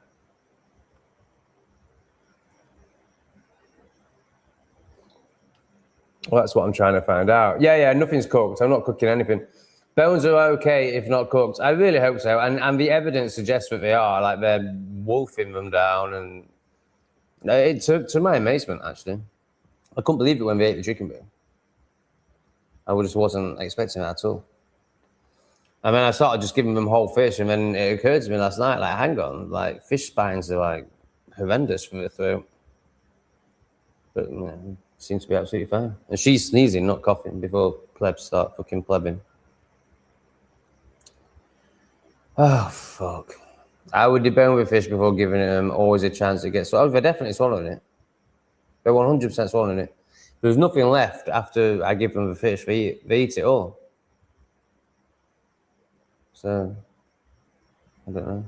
Well, that's what I'm trying to find out. Yeah, nothing's cooked. I'm not cooking anything. Bones are okay if not cooked. I really hope so. And the evidence suggests that they are. Like, they're wolfing them down. And to my amazement, actually, I couldn't believe it when they ate the chicken bone. I just wasn't expecting that at all. I mean, I started just giving them whole fish, and then it occurred to me last night, like, hang on, like, fish spines are, like, horrendous for the throat. But, you know, seems to be absolutely fine. And she's sneezing, not coughing, before plebs start fucking plebbing. Oh, fuck. I would debone with fish before giving them always a chance to get swallowed. They're definitely swallowing it. They're 100% swallowing it. There's nothing left after I give them the fish. They eat it all. So, I don't know.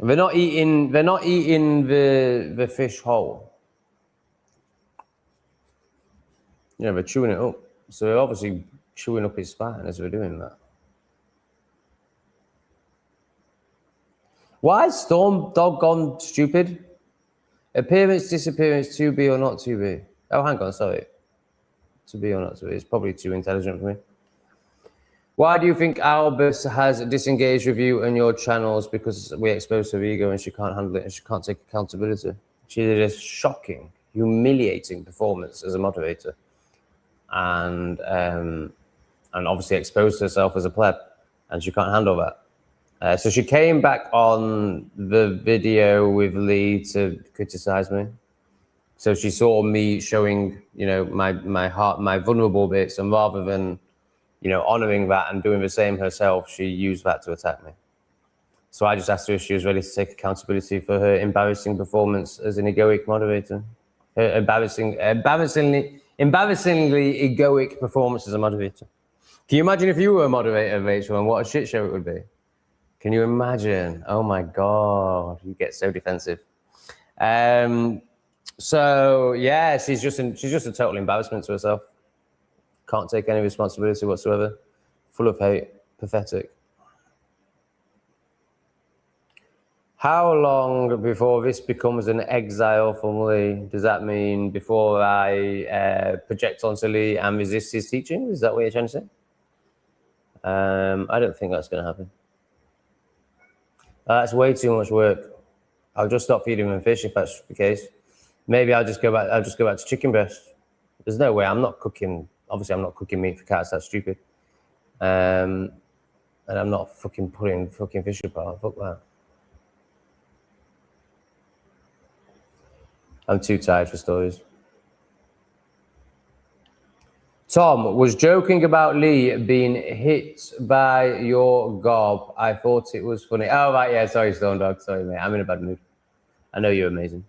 They're not eating the fish whole. You know, they're chewing it up. So they're obviously chewing up his spine as they're doing that. Why is Storm Dog gone stupid? Appearance, disappearance, 2B or not 2B? Oh, hang on, sorry. 2B or not 2B? It's probably too intelligent for me. Why do you think Albus has disengaged with you and your channels? Because we exposed her ego and she can't handle it and she can't take accountability. She did a shocking, humiliating performance as a moderator. And obviously exposed herself as a pleb, and she can't handle that. So she came back on the video with Lee to criticize me. So she saw me showing, you know, my heart, my vulnerable bits, and rather than, you know, honoring that and doing the same herself, she used that to attack me. So I just asked her if she was ready to take accountability for her embarrassing performance as an egoic moderator. Her embarrassingly egoic performance as a moderator. Can you imagine if you were a moderator, Rachel, and what a shit show it would be? Can you imagine? Oh my God, you get so defensive. So yeah, she's just a total embarrassment to herself. Can't take any responsibility whatsoever. Full of hate. Pathetic. How long before this becomes an exile from Lee? Does that mean before I project onto Lee and resist his teaching? Is that what you're trying to say? I don't think that's going to happen. That's way too much work. I'll just stop feeding him fish if that's the case. Maybe I'll just go back to chicken breast. There's no way. I'm not cooking. Obviously, I'm not cooking meat for cats. That's stupid. And I'm not fucking putting fucking fish apart. Fuck that. I'm too tired for stories. Tom was joking about Lee being hit by your gob. I thought it was funny. Oh, right, yeah, sorry, Stone Dog. Sorry, mate. I'm in a bad mood. I know you're amazing.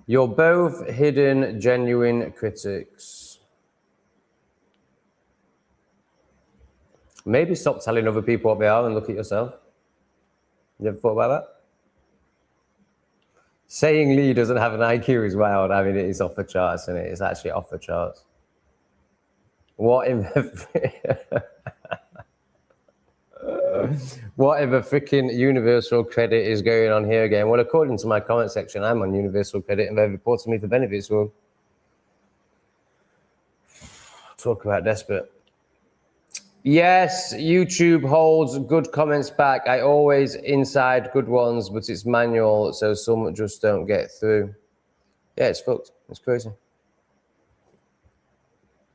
You're both hidden, genuine critics. Maybe stop telling other people what they are and look at yourself. You ever thought about that? Saying Lee doesn't have an IQ is wild. I mean, it is off the charts, and it's actually off the charts. What if whatever freaking universal credit is going on here again? Well, according to my comment section, I'm on universal credit, and they've reported me for benefits. Well, talk about desperate. Yes, YouTube holds good comments back. I always inside good ones, but it's manual, so some just don't get through. Yeah, it's fucked. It's crazy.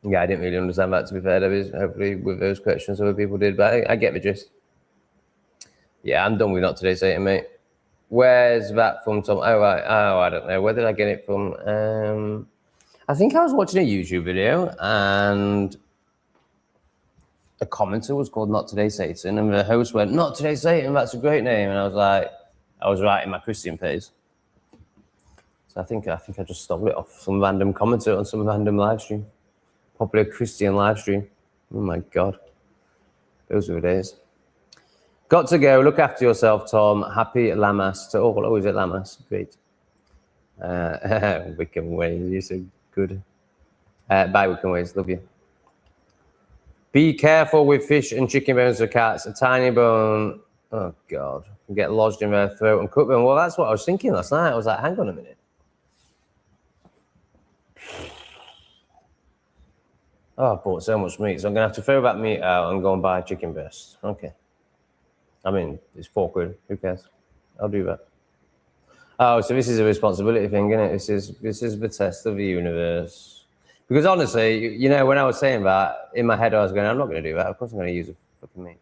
Yeah, I didn't really understand that, to be fair. Hopefully with those questions other people did, but I get the gist. Yeah, I'm done with Not Today Satan, mate. Where's that from, Tom? Oh, right. Oh, I don't know. Where did I get it from? I think I was watching a YouTube video, and a commenter was called Not Today Satan, and the host went, Not Today Satan, that's a great name. And I was like, I was right in my Christian phase. So I think I just stole it off some random commenter on some random live stream. Probably a Christian live stream. Oh my God. Those were the days. Got to go. Look after yourself, Tom. Happy Lammas to all. Oh, is it Lammas? Great. Wickham Ways. You're so good. Bye, Wickham Ways. Love you. Be careful with fish and chicken bones for cats. A tiny bone, oh God, can get lodged in their throat and cut them. Well, that's what I was thinking last night. I was like, hang on a minute. Oh, I bought so much meat, so I'm going to have to throw that meat out and go and buy chicken breast. Okay. I mean, it's £4. Who cares? I'll do that. Oh, so this is a responsibility thing, isn't it? This is the test of the universe. Because honestly, you know, when I was saying that, in my head I was going, I'm not going to do that. Of course I'm going to use a fucking meat.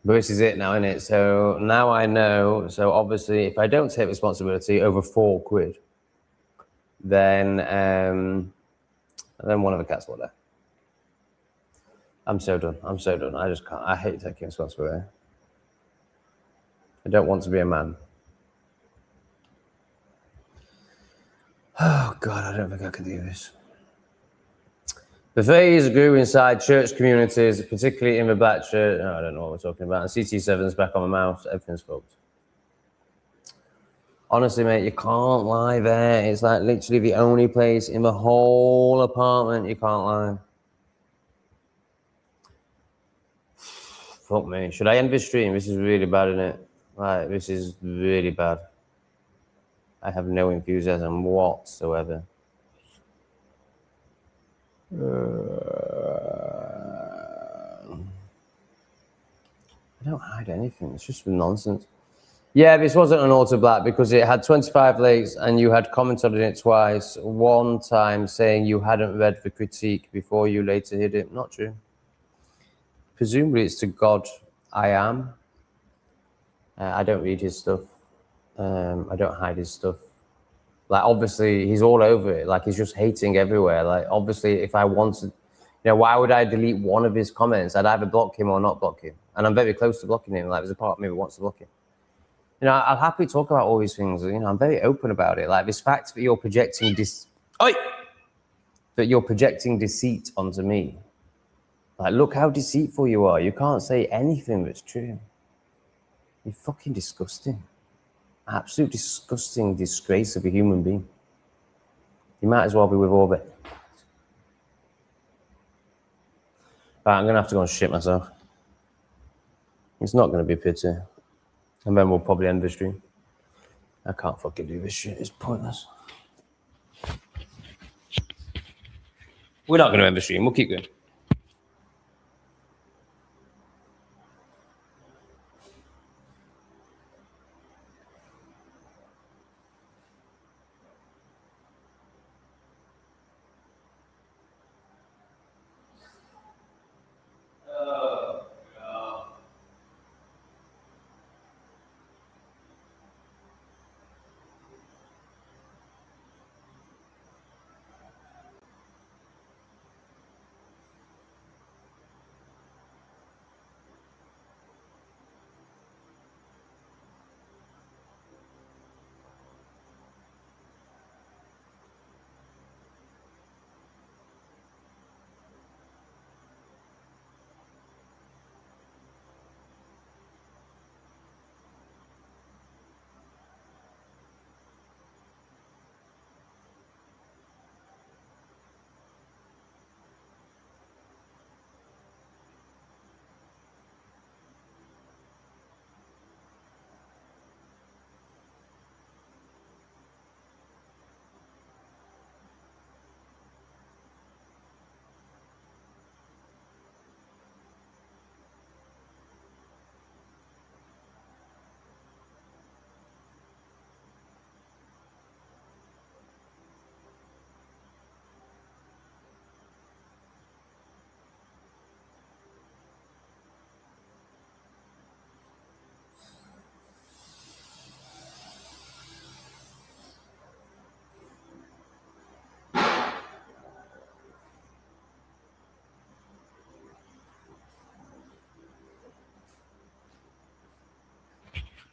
But this is it now, isn't it? So now I know. So obviously, if I don't take responsibility over £4, then one of the cats will die. I'm so done. I'm so done. I just can't. I hate taking responsibility. I don't want to be a man. Oh, God, I don't think I can do this. The phase grew inside church communities, particularly in the black church. Oh, I don't know what we're talking about. And CT7's back on my mouse. Everything's fucked. Honestly, mate, you can't lie there. It's like literally the only place in the whole apartment you can't lie. Fuck me. Should I end this stream? This is really bad, isn't it? Like, this is really bad. I have no enthusiasm whatsoever. I don't hide anything. It's just nonsense. Yeah, this wasn't an auto black because it had 25 likes and you had commented on it twice. One time saying you hadn't read the critique before you later hid it. Not true. Presumably it's to God I am. I don't read his stuff. I don't hide his stuff. Like, obviously, he's all over it. Like, he's just hating everywhere. Like, obviously, if I wanted, you know, why would I delete one of his comments? I'd either block him or not block him. And I'm very close to blocking him. Like, there's a part of me that wants to block him. You know, I'll happily talk about all these things. You know, I'm very open about it. Like, this fact that you're projecting that you're projecting deceit onto me. Like, look how deceitful you are. You can't say anything that's true. You're fucking disgusting. Absolute disgusting disgrace of a human being. You might as well be with Orbit. Right, I'm going to have to go and shit myself. It's not going to be pretty. And then we'll probably end the stream. I can't fucking do this shit. It's pointless. We're not going to end the stream. We'll keep going.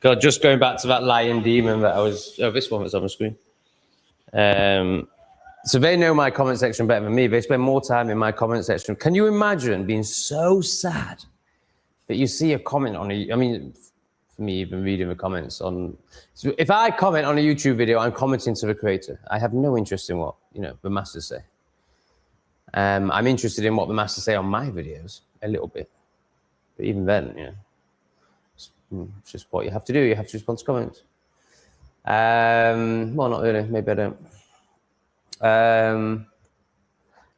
God, just going back to that lion demon that I was... Oh, this one that's on the screen. So they know my comment section better than me. They spend more time in my comment section. Can you imagine being so sad that you see a comment on a... I mean, for me, even reading the comments on... So if I comment on a YouTube video, I'm commenting to the creator. I have no interest in what, the masters say. I'm interested in what the masters say on my videos, a little bit. But even then, it's just what you have to do. You have to respond to comments. Well, not really. Maybe I don't.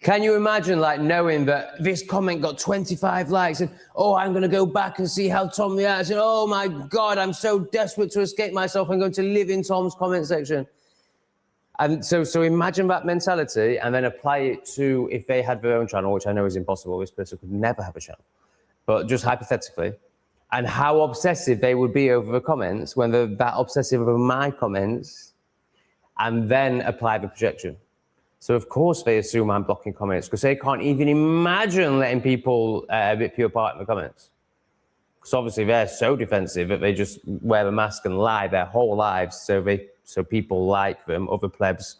Can you imagine, knowing that this comment got 25 likes and, oh, I'm going to go back and see how Tom reacts, and oh my God, I'm so desperate to escape myself. I'm going to live in Tom's comment section. And so imagine that mentality and then apply it to if they had their own channel, which I know is impossible. This person could never have a channel. But just hypothetically, and how obsessive they would be over the comments when they're that obsessive over my comments, and then apply the projection. So of course they assume I'm blocking comments because they can't even imagine letting people rip you apart in the comments. Because obviously they're so defensive that they just wear a mask and lie their whole lives so people like them, other plebs,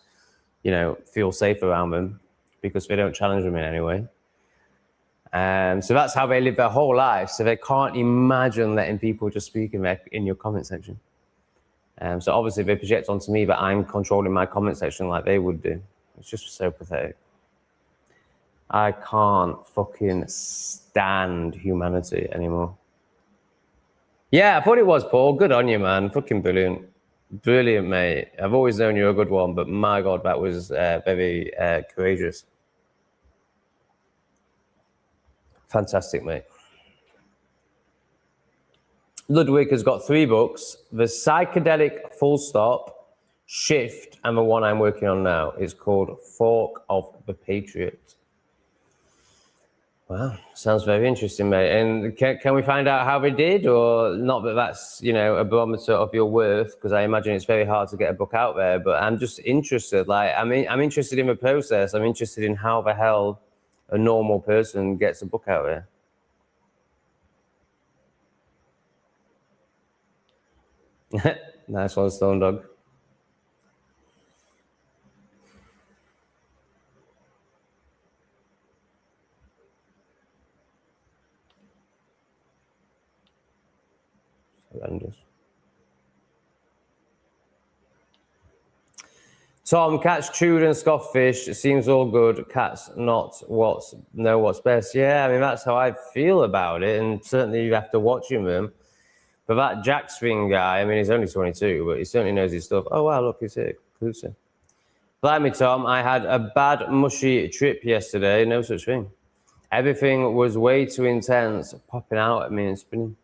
feel safe around them because they don't challenge them in any way. So that's how they live their whole life. So they can't imagine letting people just speak in your comment section. So obviously they project onto me that I'm controlling my comment section like they would do. It's just so pathetic. I can't fucking stand humanity anymore. Yeah, I thought it was, Paul. Good on you, man. Fucking brilliant. Brilliant, mate. I've always known you're a good one, but my God, that was very courageous. Fantastic, mate. Ludwig has got 3 books. The Psychedelic Full Stop, Shift, and the one I'm working on now is called Fork of the Patriot. Wow, sounds very interesting, mate. And can we find out how they did, or not that that's, a barometer of your worth, because I imagine it's very hard to get a book out there, but I'm just interested. I'm interested in the process. I'm interested in how the hell a normal person gets a book out there. Nice one, Stone Dog. Horrendous. Tom, cats chewed and scoffed fish. It seems all good. Cats not know what's best. Yeah, I mean, that's how I feel about it. And certainly you have to watch him. But that Jack Swing guy, I mean, he's only 22, but he certainly knows his stuff. Oh, wow, look, he's here. Closer. Blimey, Tom, I had a bad, mushy trip yesterday. No such thing. Everything was way too intense, popping out at me and spinning.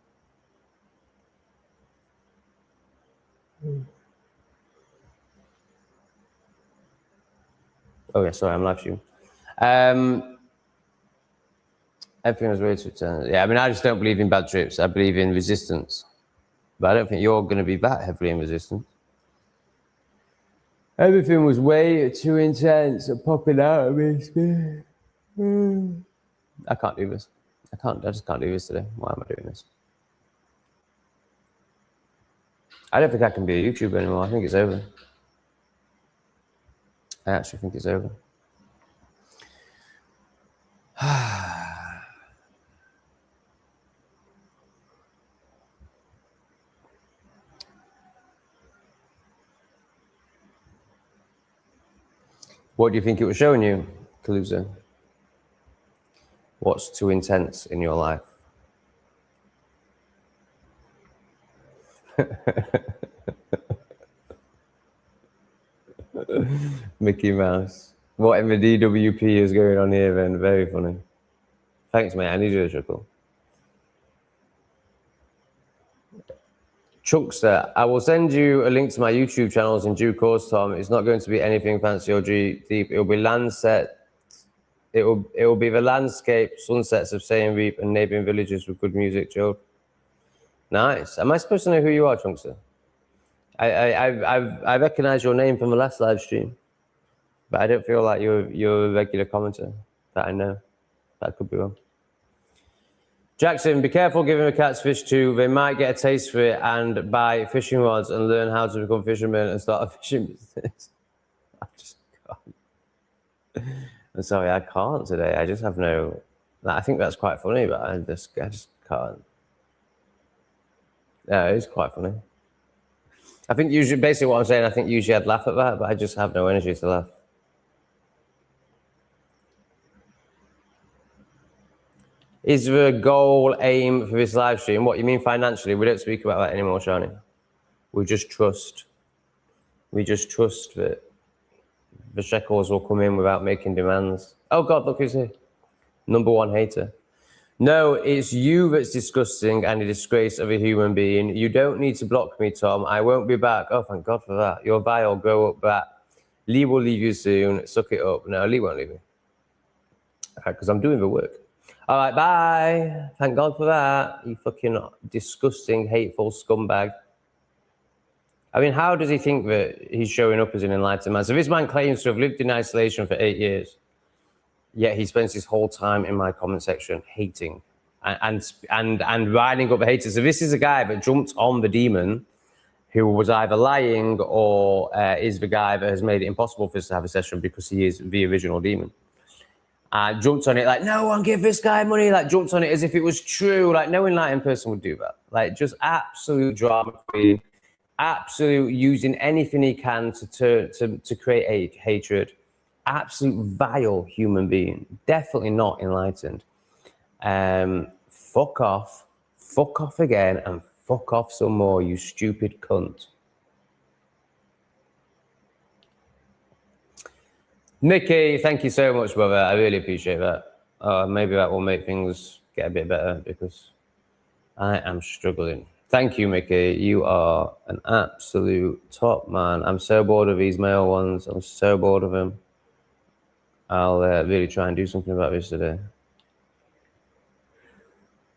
Oh, yeah, sorry, I'm live streaming. Everything was way too intense. Yeah, I mean, I just don't believe in bad trips. I believe in resistance. But I don't think you're going to be that heavily in resistance. Everything was way too intense and popping out at me. I can't do this. I just can't do this today. Why am I doing this? I don't think I can be a YouTuber anymore. I think it's over. I actually think it's over. What do you think it was showing you, Kaluza? What's too intense in your life? Mickey Mouse. What in the DWP is going on here then? Very funny. Thanks, mate. I need you to chuckle. Chunkster, I will send you a link to my YouTube channels in due course, Tom. It's not going to be anything fancy or deep. It'll be landset. It will be the landscape, sunsets of Saying Reap and neighboring villages with good music, Joe. Nice. Am I supposed to know who you are, Chunkster? I recognize your name from the last live stream, but I don't feel like you're a regular commenter that I know. That could be wrong. Jackson, be careful giving the cats fish too. They might get a taste for it and buy fishing rods and learn how to become fishermen and start a fishing business. I just can't. I'm sorry, I can't today. I just have no. I think that's quite funny, but I just can't. Yeah, it is quite funny. I think usually, basically what I'm saying, I think usually I'd laugh at that, but I just have no energy to laugh. Is there a goal, aim for this live stream? What you mean financially? We don't speak about that anymore, Shani. We just trust. We just trust that the shekels will come in without making demands. Oh God, look who's here. Number one hater. No, it's you that's disgusting and a disgrace of a human being. You don't need to block me, Tom. I won't be back. Oh, thank God for that. You're vile. Grow up, bat. Lee will leave you soon. Suck it up. No, Lee won't leave me. Because I'm doing the work. All right, bye. Thank God for that. You fucking disgusting, hateful scumbag. I mean, how does he think that he's showing up as an enlightened man? So this man claims to have lived in isolation for 8 years. Yet he spends his whole time in my comment section hating and riding up the haters. So this is a guy that jumped on the demon who was either lying or is the guy that has made it impossible for us to have a session because he is the original demon. Jumped on it like, no one give this guy money. Like jumped on it as if it was true. Like no enlightened person would do that. Like just absolute drama queen, absolute using anything he can to create hatred. Absolute vile human being, definitely not enlightened. Fuck off again, and fuck off some more, you stupid cunt. Mickey, thank you so much, brother. I really appreciate that. Maybe that will make things get a bit better because I am struggling. Thank you, Mickey. You are an absolute top man. I'm so bored of these male ones. I'm so bored of them. I'll really try and do something about this today.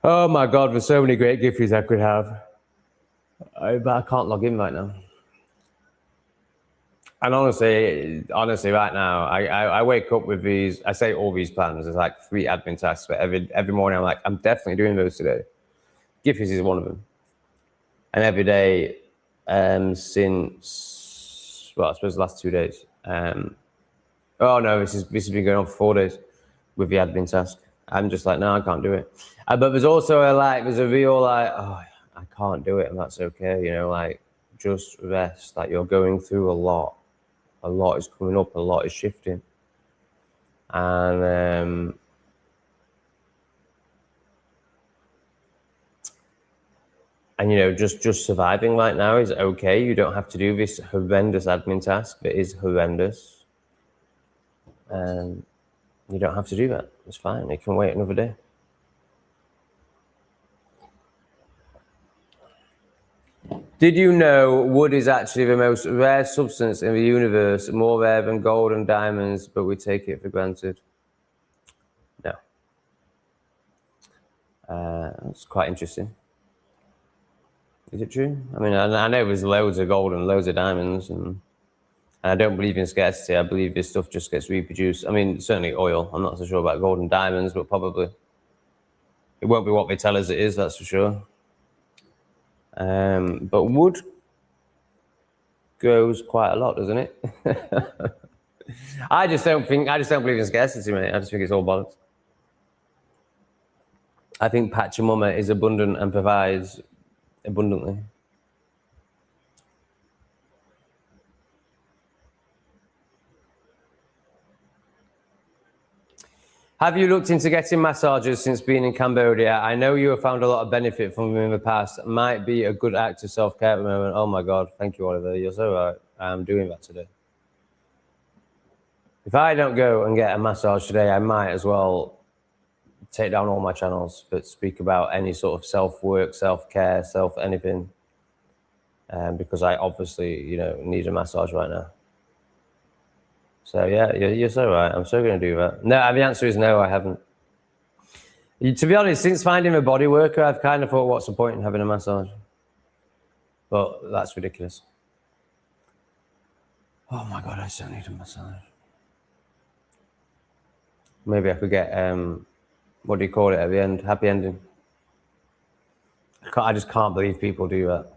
Oh my God, there's so many great gifties I could have. But I can't log in right now. And honestly, right now, I wake up with these, I say all these plans, there's like 3 admin tasks, but every morning I'm like, I'm definitely doing those today. Gifties is one of them. And every day since, well, I suppose the last 2 days, oh no, this has been going on for 4 days with the admin task. I'm just like, no, I can't do it. But there's also there's a real like, oh, I can't do it, and that's okay. You know, like just rest. Like you're going through a lot. A lot is coming up. A lot is shifting. And you know, just surviving right now is okay. You don't have to do this horrendous admin task that is horrendous. And you don't have to do that. It's fine. It can wait another day. Did you know wood is actually the most rare substance in the universe, more rare than gold and diamonds, but we take it for granted? No. That's quite interesting. Is it true? I mean, I know there's loads of gold and loads of diamonds, and I don't believe in scarcity. I believe this stuff just gets reproduced. I mean, certainly oil. I'm not so sure about gold and diamonds, but probably it won't be what they tell us it is, that's for sure. But wood grows quite a lot, doesn't it? I just don't believe in scarcity, mate. I just think it's all bollocks. I think Pachamama is abundant and provides abundantly. Have you looked into getting massages since being in Cambodia? I know you have found a lot of benefit from them in the past. Might be a good act of self-care at the moment. Oh my God, thank you, Oliver. You're so right. I'm doing that today. If I don't go and get a massage today, I might as well take down all my channels that speak about any sort of self-work, self-care, self-anything. Because I obviously, you know, need a massage right now. So yeah, you're so right. I'm so going to do that. No, the answer is no, I haven't. To be honest, since finding a body worker, I've kind of thought, what's the point in having a massage? But that's ridiculous. Oh my God, I still need a massage. Maybe I could get, what do you call it at the end? Happy ending. I just can't believe people do that.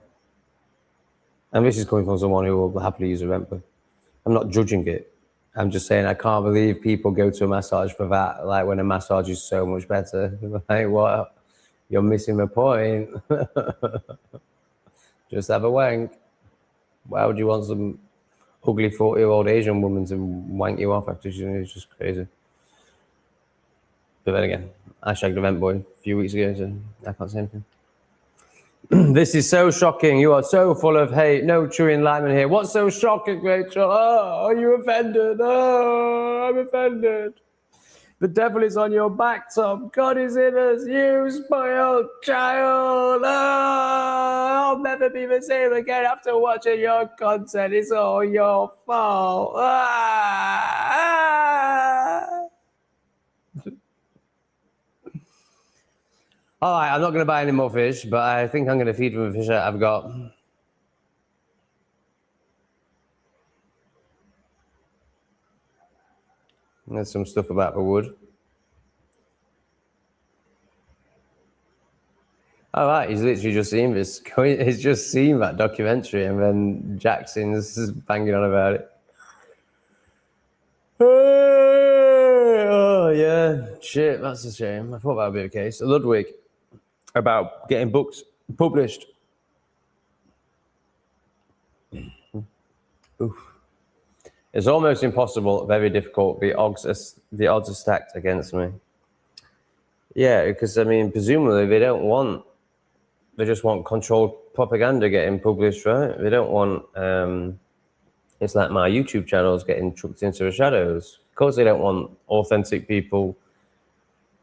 And this is coming from someone who will happily use a rent book. I'm not judging it. I'm just saying I can't believe people go to a massage for that, like when a massage is so much better. Like, what? You're missing the point. Just have a wank. Why would you want some ugly 40-year-old Asian woman to wank you off after she's just crazy? But then again, I shagged a rent boy a few weeks ago, so I can't say anything. This is so shocking. You are so full of hate. No true enlightenment here. What's so shocking, Rachel? Oh, are you offended? Oh, I'm offended. The devil is on your back, Tom. God is in us. You spoiled child. Oh, I'll never be the same again after watching your content. It's all your fault. All right, I'm not going to buy any more fish, but I think I'm going to feed them the fish I've got. There's some stuff about the wood. All right, he's literally just seen this. He's just seen that documentary, and then Jackson's banging on about it. Oh, yeah. Shit, that's a shame. I thought that would be the case. Ludwig, about getting books published. Oof. It's almost impossible, very difficult. The odds are stacked against me. Yeah, because, I mean, presumably they just want controlled propaganda getting published, right? They don't want, it's like my YouTube channels getting chucked into the shadows. Of course they don't want authentic people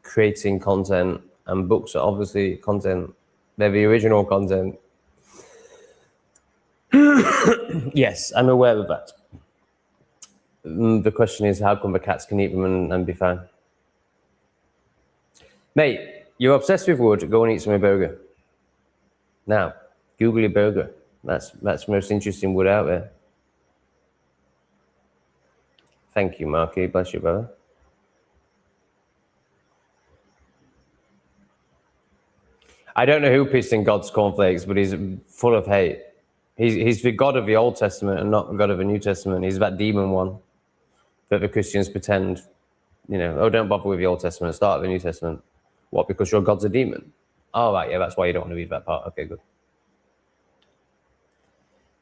creating content, and books are obviously content. They're the original content. Yes, I'm aware of that. The question is, how come the cats can eat them and be fine? Mate, you're obsessed with wood, go and eat some burger. Now, Google your burger. That's the most interesting wood out there. Thank you, Marky. Bless you, brother. I don't know who pissed in God's cornflakes, but he's full of hate. He's the God of the Old Testament and not the God of the New Testament. He's that demon one that the Christians pretend, you know, oh, don't bother with the Old Testament, start with the New Testament. What, because your God's a demon? Oh, right, yeah, that's why you don't want to read that part. Okay, good.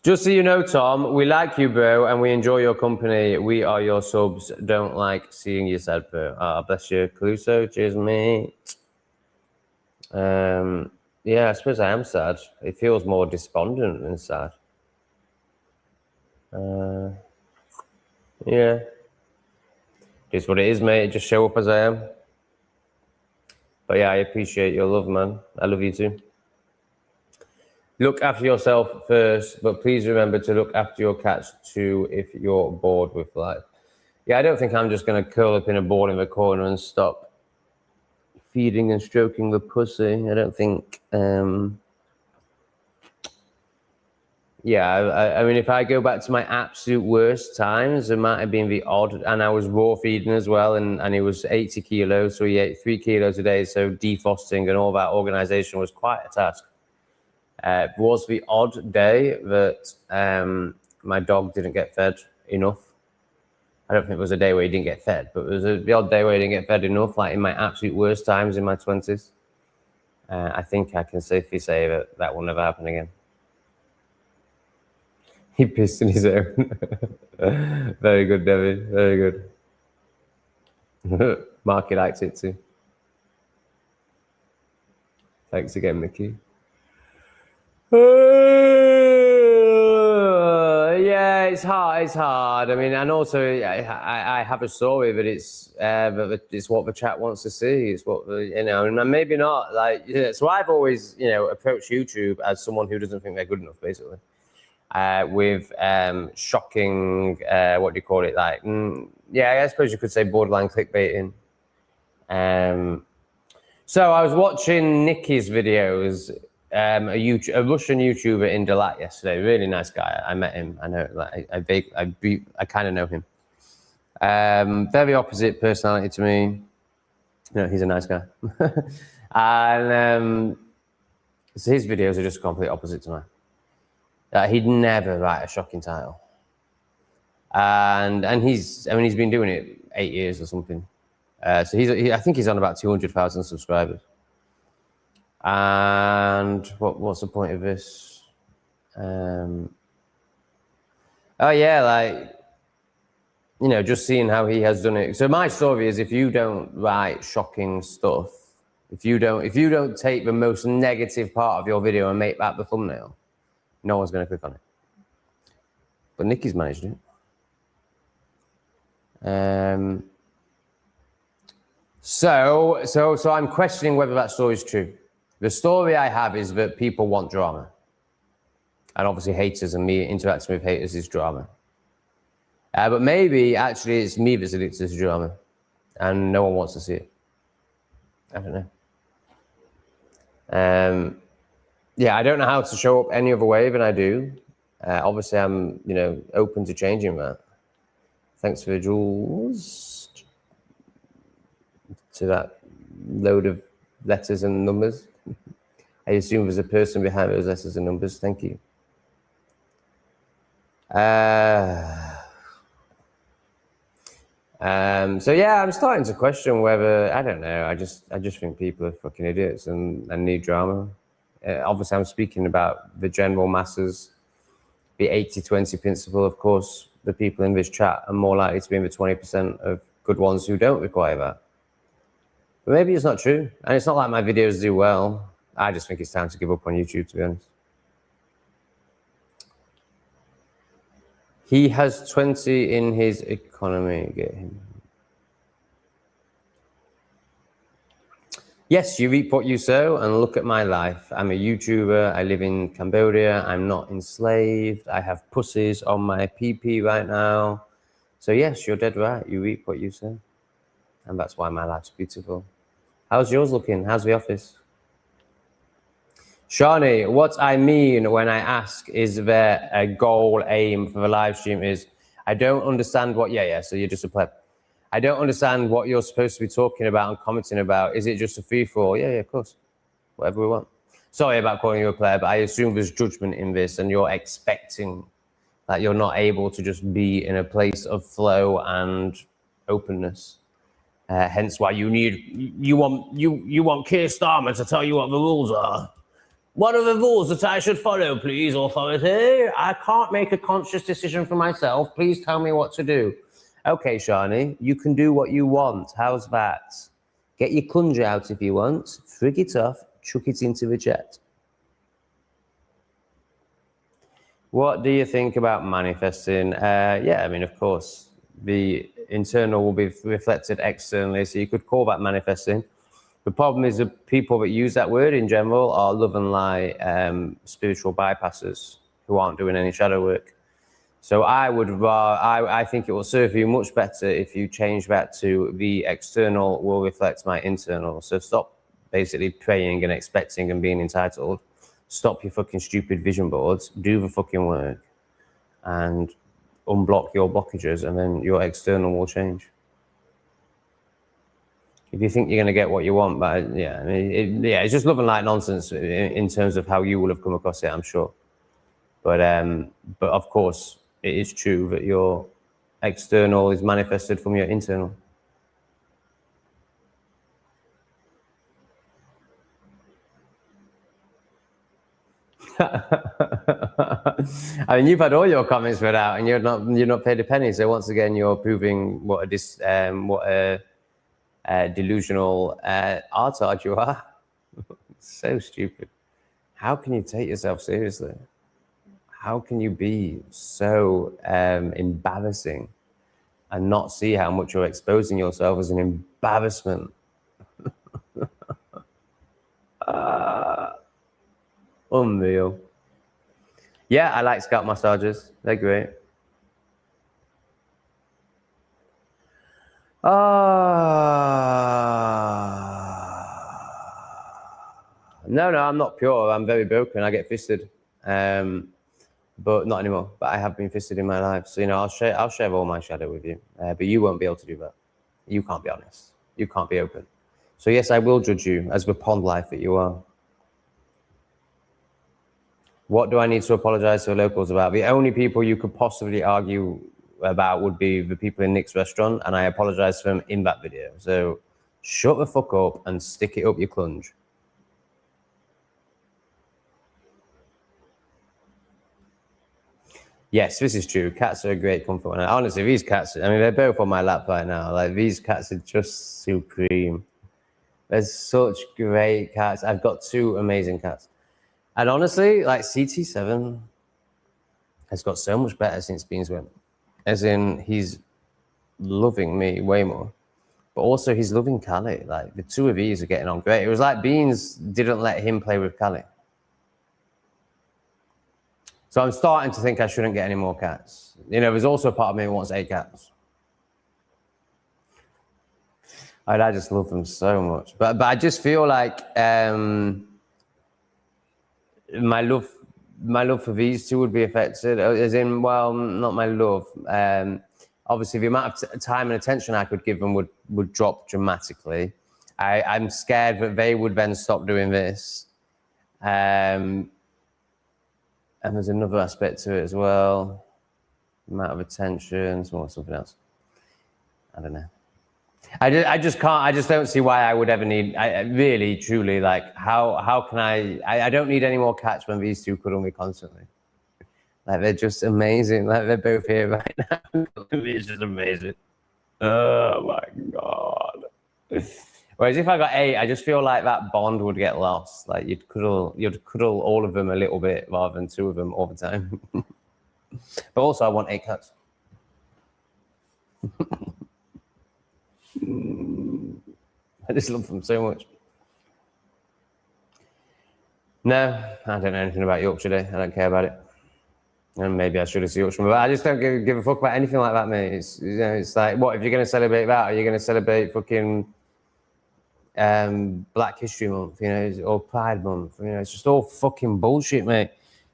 Just so you know, Tom, we like you, bro, and we enjoy your company. We are your subs. Don't like seeing you sad, bro. Bless you, Caluso. Cheers, mate. Yeah, I suppose I am sad. It feels more despondent than sad. Yeah. It's what it is, mate. Just show up as I am. But yeah, I appreciate your love, man. I love you too. Look after yourself first, but please remember to look after your cats too if you're bored with life. Yeah, I don't think I'm just going to curl up in a ball in the corner and stop feeding and stroking the pussy. I don't think... Yeah, I mean, if I go back to my absolute worst times, it might have been the odd, and I was raw feeding as well, and he was 80 kilos, so he ate 3 kilos a day, so defrosting and all that organization was quite a task. It was the odd day that my dog didn't get fed enough. I don't think it was a day where he didn't get fed, but it was the odd day where he didn't get fed enough, like in my absolute worst times in my 20s. I think I can safely say that that will never happen again. He pissed in his own. Very good, David. Very good. Marky likes it too. Thanks again, Mickey. Yeah, it's hard. It's hard. I mean, and also I have a story, but it's what the chat wants to see. It's what and maybe not. Like, so I've always approached YouTube as someone who doesn't think they're good enough, basically. With shocking, what do you call it? Like, yeah, I suppose you could say borderline clickbaiting. So I was watching Nikki's videos, a Russian YouTuber in Dalat yesterday. Really nice guy. I met him. I know, like, I kind of know him. Very opposite personality to me. He's a nice guy. And so his videos are just complete opposite to mine. He'd never write a shocking title, and he's been doing it 8 years or something. So I think he's on about 200,000 subscribers. And what's the point of this? Oh yeah, like just seeing how he has done it. So my story is, if you don't write shocking stuff, if you don't take the most negative part of your video and make that the thumbnail, no one's going to click on it. But Nikki's managed it. So I'm questioning whether that story is true. The story I have is that people want drama. And obviously haters, and me interacting with haters is drama. But maybe actually it's me that's addicted to drama and no one wants to see it. I don't know. Yeah, I don't know how to show up any other way than I do. Obviously, I'm, open to changing that. Thanks for the jewels. To that load of letters and numbers. I assume there's a person behind those letters and numbers. Thank you. So yeah, I'm starting to question whether, I don't know, I just think people are fucking idiots and need drama. Obviously, I'm speaking about the general masses, the 80-20 principle. Of course, the people in this chat are more likely to be in the 20% of good ones who don't require that. But maybe it's not true. And it's not like my videos do well. I just think it's time to give up on YouTube, to be honest. He has 20 in his economy. Get him. Yes, you reap what you sow, and look at my life. I'm a YouTuber. I live in Cambodia. I'm not enslaved. I have pussies on my PP right now. So yes, you're dead right. You reap what you sow. And that's why my life's beautiful. How's yours looking? How's the office? Shani, what I mean when I ask, is there a goal, aim for the live stream, is I don't understand what, so you're just a pleb. I don't understand what you're supposed to be talking about and commenting about. Is it just a free-for-all? Yeah, of course. Whatever we want. Sorry about calling you a player, but I assume there's judgment in this and you're expecting that you're not able to just be in a place of flow and openness. Hence why you want Keir Starmer to tell you what the rules are. What are the rules that I should follow, please, authority? I can't make a conscious decision for myself. Please tell me what to do. Okay, Shani, you can do what you want. How's that? Get your clunge out if you want. Frig it off. Chuck it into the jet. What do you think about manifesting? Yeah, I mean, of course, the internal will be reflected externally, so you could call that manifesting. The problem is the people that use that word in general are love and light spiritual bypassers who aren't doing any shadow work. So I think it will serve you much better if you change that to the external will reflect my internal. So stop basically praying and expecting and being entitled. Stop your fucking stupid vision boards, do the fucking work, and unblock your blockages, and then your external will change. If you think you're going to get what you want, but yeah, I mean, it's just love and light nonsense in terms of how you will have come across it, I'm sure. But of course, it is true that your external is manifested from your internal. I mean, you've had all your comments read out, and you're not paid a penny. So once again, you're proving what a delusional artard you are. So stupid. How can you take yourself seriously? How can you be so embarrassing and not see how much you're exposing yourself as an embarrassment? Unreal. Yeah, I like scalp massages. They're great. No, I'm not pure. I'm very broken. I get fisted, but not anymore. But I have been fisted in my life. So I'll share all my shadow with you. But you won't be able to do that. You can't be honest. You can't be open. So yes, I will judge you as the pond life that you are. What do I need to apologize to the locals about? The only people you could possibly argue about would be the people in Nick's restaurant, and I apologize to them in that video. So shut the fuck up and stick it up your clunge. Yes, this is true. Cats are a great comfort. And honestly, these cats, I mean, they're both on my lap right now. Like, these cats are just supreme. They're such great cats. I've got 2 amazing cats. And honestly, like, CT7 has got so much better since Beans went. As in, he's loving me way more. But also, he's loving Callie. Like, the 2 of these are getting on great. It was like Beans didn't let him play with Callie. So I'm starting to think I shouldn't get any more cats. There's also a part of me who wants 8 cats. I just love them so much. But I just feel like my love for these 2 would be affected. As in, well, not my love. Obviously, the amount of time and attention I could give them would drop dramatically. I'm scared that they would then stop doing this. And there's another aspect to it as well. Amount of attention, something else. I don't know. I just can't. I just don't see why I would ever need. I really, truly, like, how can I don't need any more cats when these 2 cuddle me constantly. Like, they're just amazing. Like, they're both here right now. It's just amazing. Oh my God. Whereas if I got 8, I just feel like that bond would get lost. Like, you'd cuddle all of them a little bit rather than 2 of them all the time. But also, I want 8 cats. I just love them so much. No, I don't know anything about Yorkshire Day. I don't care about it. And maybe I should have seen Yorkshire, but I just don't give a fuck about anything like that, mate. It's like, what if you're going to celebrate that? Are you going to celebrate fucking Black History Month, or Pride Month? It's just all fucking bullshit, mate.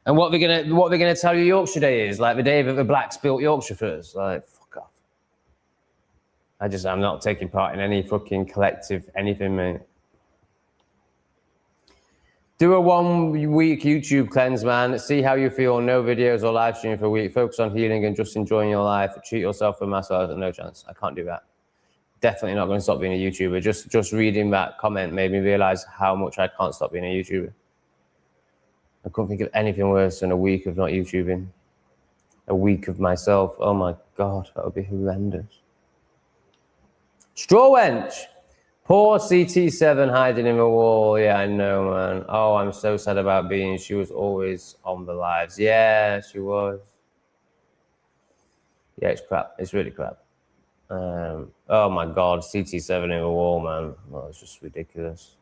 And what they're gonna tell you Yorkshire Day is, like, the day that the blacks built Yorkshire first. Like, fuck off. I'm not taking part in any fucking collective anything, mate. Do a 1-week YouTube cleanse, man. See how you feel. No videos or live streaming for a week. Focus on healing and just enjoying your life. Treat yourself for massage. No chance. I can't do that. Definitely not going to stop being a YouTuber. Just reading that comment made me realize how much I can't stop being a YouTuber. I couldn't think of anything worse than a week of not YouTubing. A week of myself. Oh my God, that would be horrendous. Straw Wench. Poor CT7 hiding in the wall. Yeah, I know, man. Oh, I'm so sad about being. She was always on the lives. Yeah, she was. Yeah, it's crap. It's really crap. Oh my God, CT7 in the wall, man. Oh, it's just ridiculous.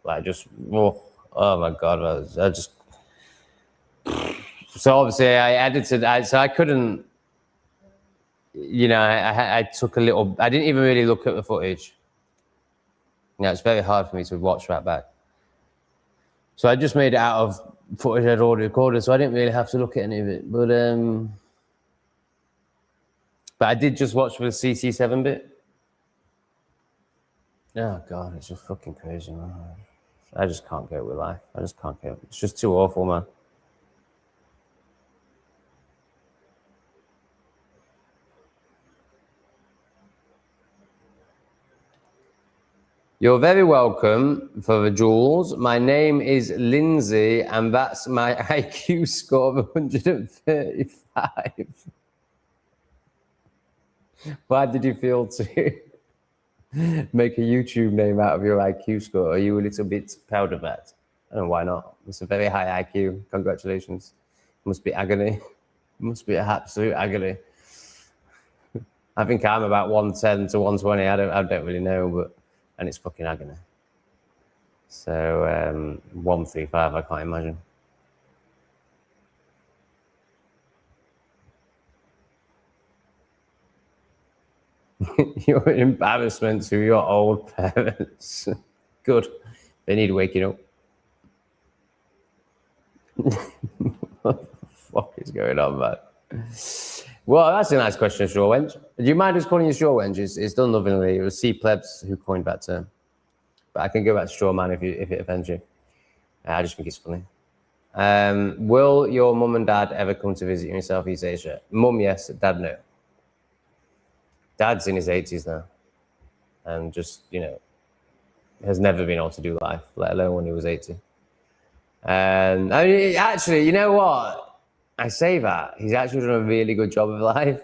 Like, just, oh my God, I just. So obviously, I edited. So I couldn't. You know, I took a little. I didn't even really look at the footage. You know, it's very hard for me to watch that back. So I just made it out of footage I'd already recorded, so I didn't really have to look at any of it. But I did just watch for the CT7 bit. Oh God, it's just fucking crazy, man. I just can't go with life. I just can't go. It's just too awful, man. You're very welcome for the jewels. My name is Lindsay, and that's my IQ score of 135. Why did you feel to make a YouTube name out of your IQ score? Are you a little bit proud of that? And why not? It's a very high IQ. Congratulations. Must be agony. Must be absolute agony. I think I'm about 110 to 120. I don't really know, but and it's fucking agony. So 135, I can't imagine. You're an embarrassment to your old parents. Good. They need waking up. What the fuck is going on, man? Well, that's a nice question, Straw Wench. Do you mind just calling you Straw Wench? It's done lovingly. It was C Plebs who coined that term. But I can go back to Straw Man if it offends you. I just think it's funny. Will your mum and dad ever come to visit you in Southeast Asia? Mum, yes. Dad, no. Dad's in his 80s now. And just, you know, has never been able to do life, let alone when he was 80. And I mean, actually, you know what? I say that. He's actually done a really good job of life.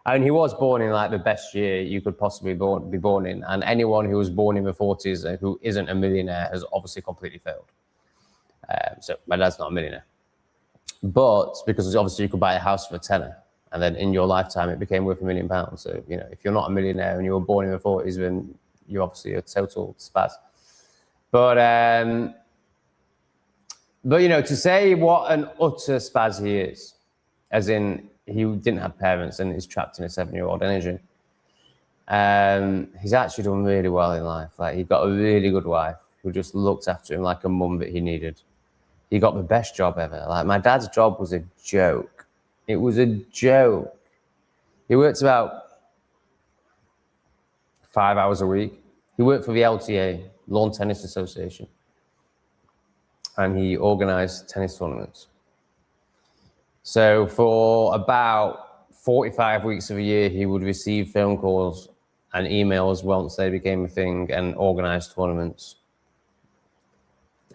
I mean, he was born in like the best year you could possibly be born in. And anyone who was born in the 40s and who isn't a millionaire has obviously completely failed. So my dad's not a millionaire. But because obviously you could buy a house for a tenner. And then in your lifetime, it became worth £1 million. So, you know, if you're not a millionaire and you were born in the 40s, then you're obviously a total spaz. But, you know, to say what an utter spaz he is, as in he didn't have parents and is trapped in a 7-year-old energy, he's actually done really well in life. Like, he got a really good wife who just looked after him like a mum that he needed. He got the best job ever. Like, my dad's job was a joke. It was a joke. He worked about 5 hours a week. He worked for the LTA, Lawn Tennis Association. And he organized tennis tournaments. So for about 45 weeks of a year, he would receive phone calls and emails once they became a thing and organize tournaments.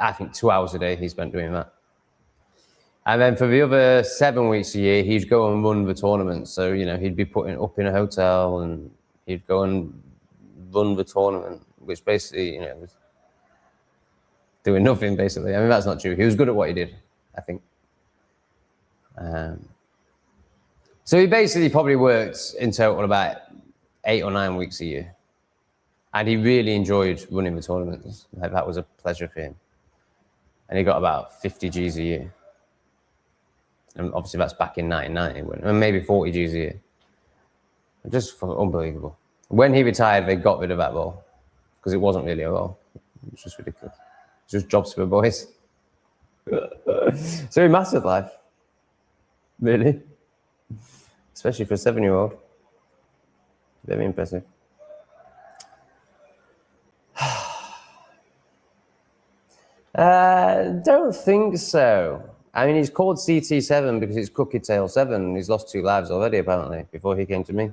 I think 2 hours a day he spent doing that. And then for the other 7 weeks a year, he'd go and run the tournaments. So, you know, he'd be putting up in a hotel and he'd go and run the tournament, which basically, you know, was doing nothing, basically. I mean, that's not true. He was good at what he did, I think. So he basically probably worked in total about 8 or 9 weeks a year. And he really enjoyed running the tournaments. Like, that was a pleasure for him. And he got about 50 G's a year. And obviously that's back in 1990, and maybe 40 G's a year. Just unbelievable. When he retired, they got rid of that role because it wasn't really a role. It was just ridiculous. It's just jobs for the boys. So he mastered life. Really. Especially for a 7-year-old. Very impressive. Don't think so. I mean, he's called CT7 because it's Cookie Tail 7. He's lost 2 lives already, apparently, before he came to me.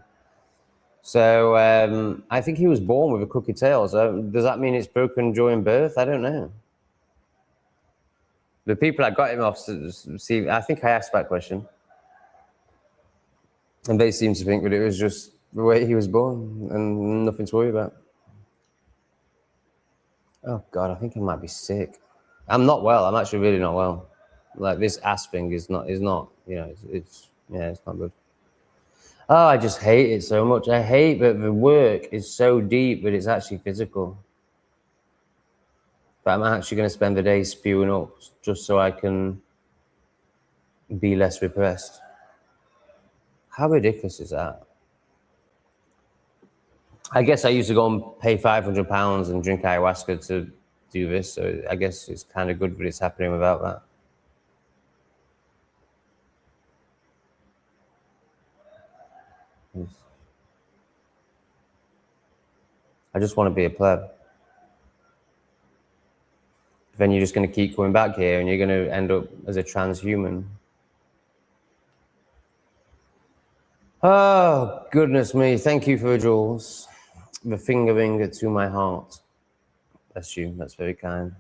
So I think he was born with a cookie tail. So does that mean it's broken during birth? I don't know. The people that got him off, see, I think I asked that question. And they seem to think that it was just the way he was born and nothing to worry about. Oh, God, I think I might be sick. I'm not well. I'm actually really not well. Like, this ass thing is not, you know, it's not good. Oh, I just hate it so much. I hate that the work is so deep that it's actually physical. But I'm actually going to spend the day spewing up just so I can be less repressed. How ridiculous is that? I guess I used to go and pay £500 and drink ayahuasca to do this, so I guess it's kind of good that it's happening without that. I just want to be a pleb. Then you're just going to keep coming back here and you're going to end up as a transhuman. Oh, goodness me. Thank you for the jewels. The fingering to my heart. Bless you. That's very kind.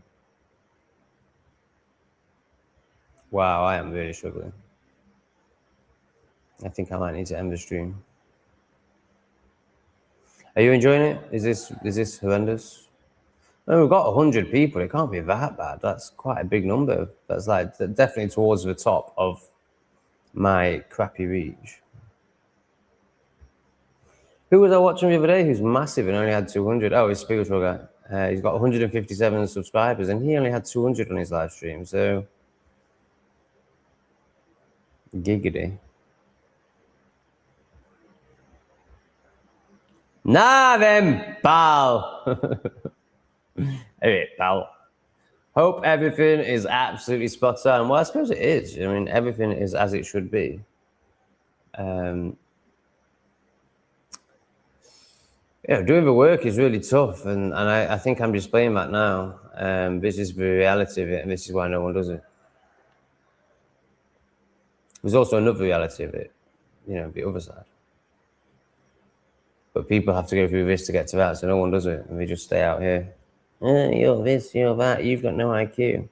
Wow, I am really struggling. I think I might need to end the stream. Are you enjoying it? Is this horrendous? No, we've got 100 people. It can't be that bad. That's quite a big number. That's like definitely towards the top of my crappy reach. Who was I watching the other day who's massive and only had 200? Oh, he's a spiritual guy. He's got 157 subscribers and he only had 200 on his live stream. So, giggity. Nah, then, pal. Hey, pal. Hope everything is absolutely spot on. Well, I suppose it is. I mean, everything is as it should be. Yeah, doing the work is really tough, and I think I'm displaying that now. This is the reality of it, and this is why no one does it. There's also another reality of it, you know, the other side. But people have to go through this to get to that, so no one does it, and they just stay out here. You're this, you're that, you've got no IQ.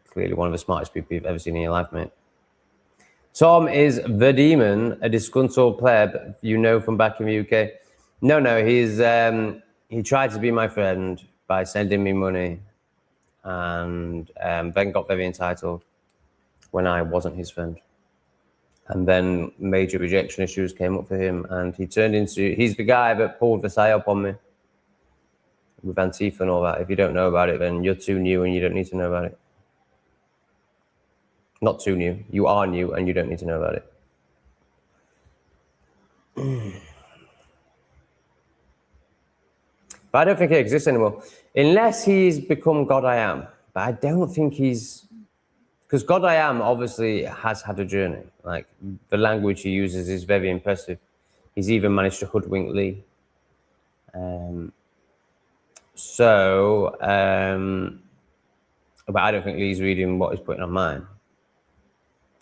Clearly one of the smartest people you've ever seen in your life, mate. Tom is the demon, a disgruntled pleb you know from back in the UK. No, he tried to be my friend by sending me money and then got very entitled when I wasn't his friend. And then major rejection issues came up for him and he's the guy that pulled the psyop on me with Antifa and all that. If you don't know about it, then you're too new and you don't need to know about it. Not too new. You are new and you don't need to know about it. But I don't think it exists anymore. Unless he's become God I Am. But I don't think he's... Because God I Am obviously has had a journey. Like, the language he uses is very impressive. He's even managed to hoodwink Lee. But I don't think Lee's reading what he's putting on mine.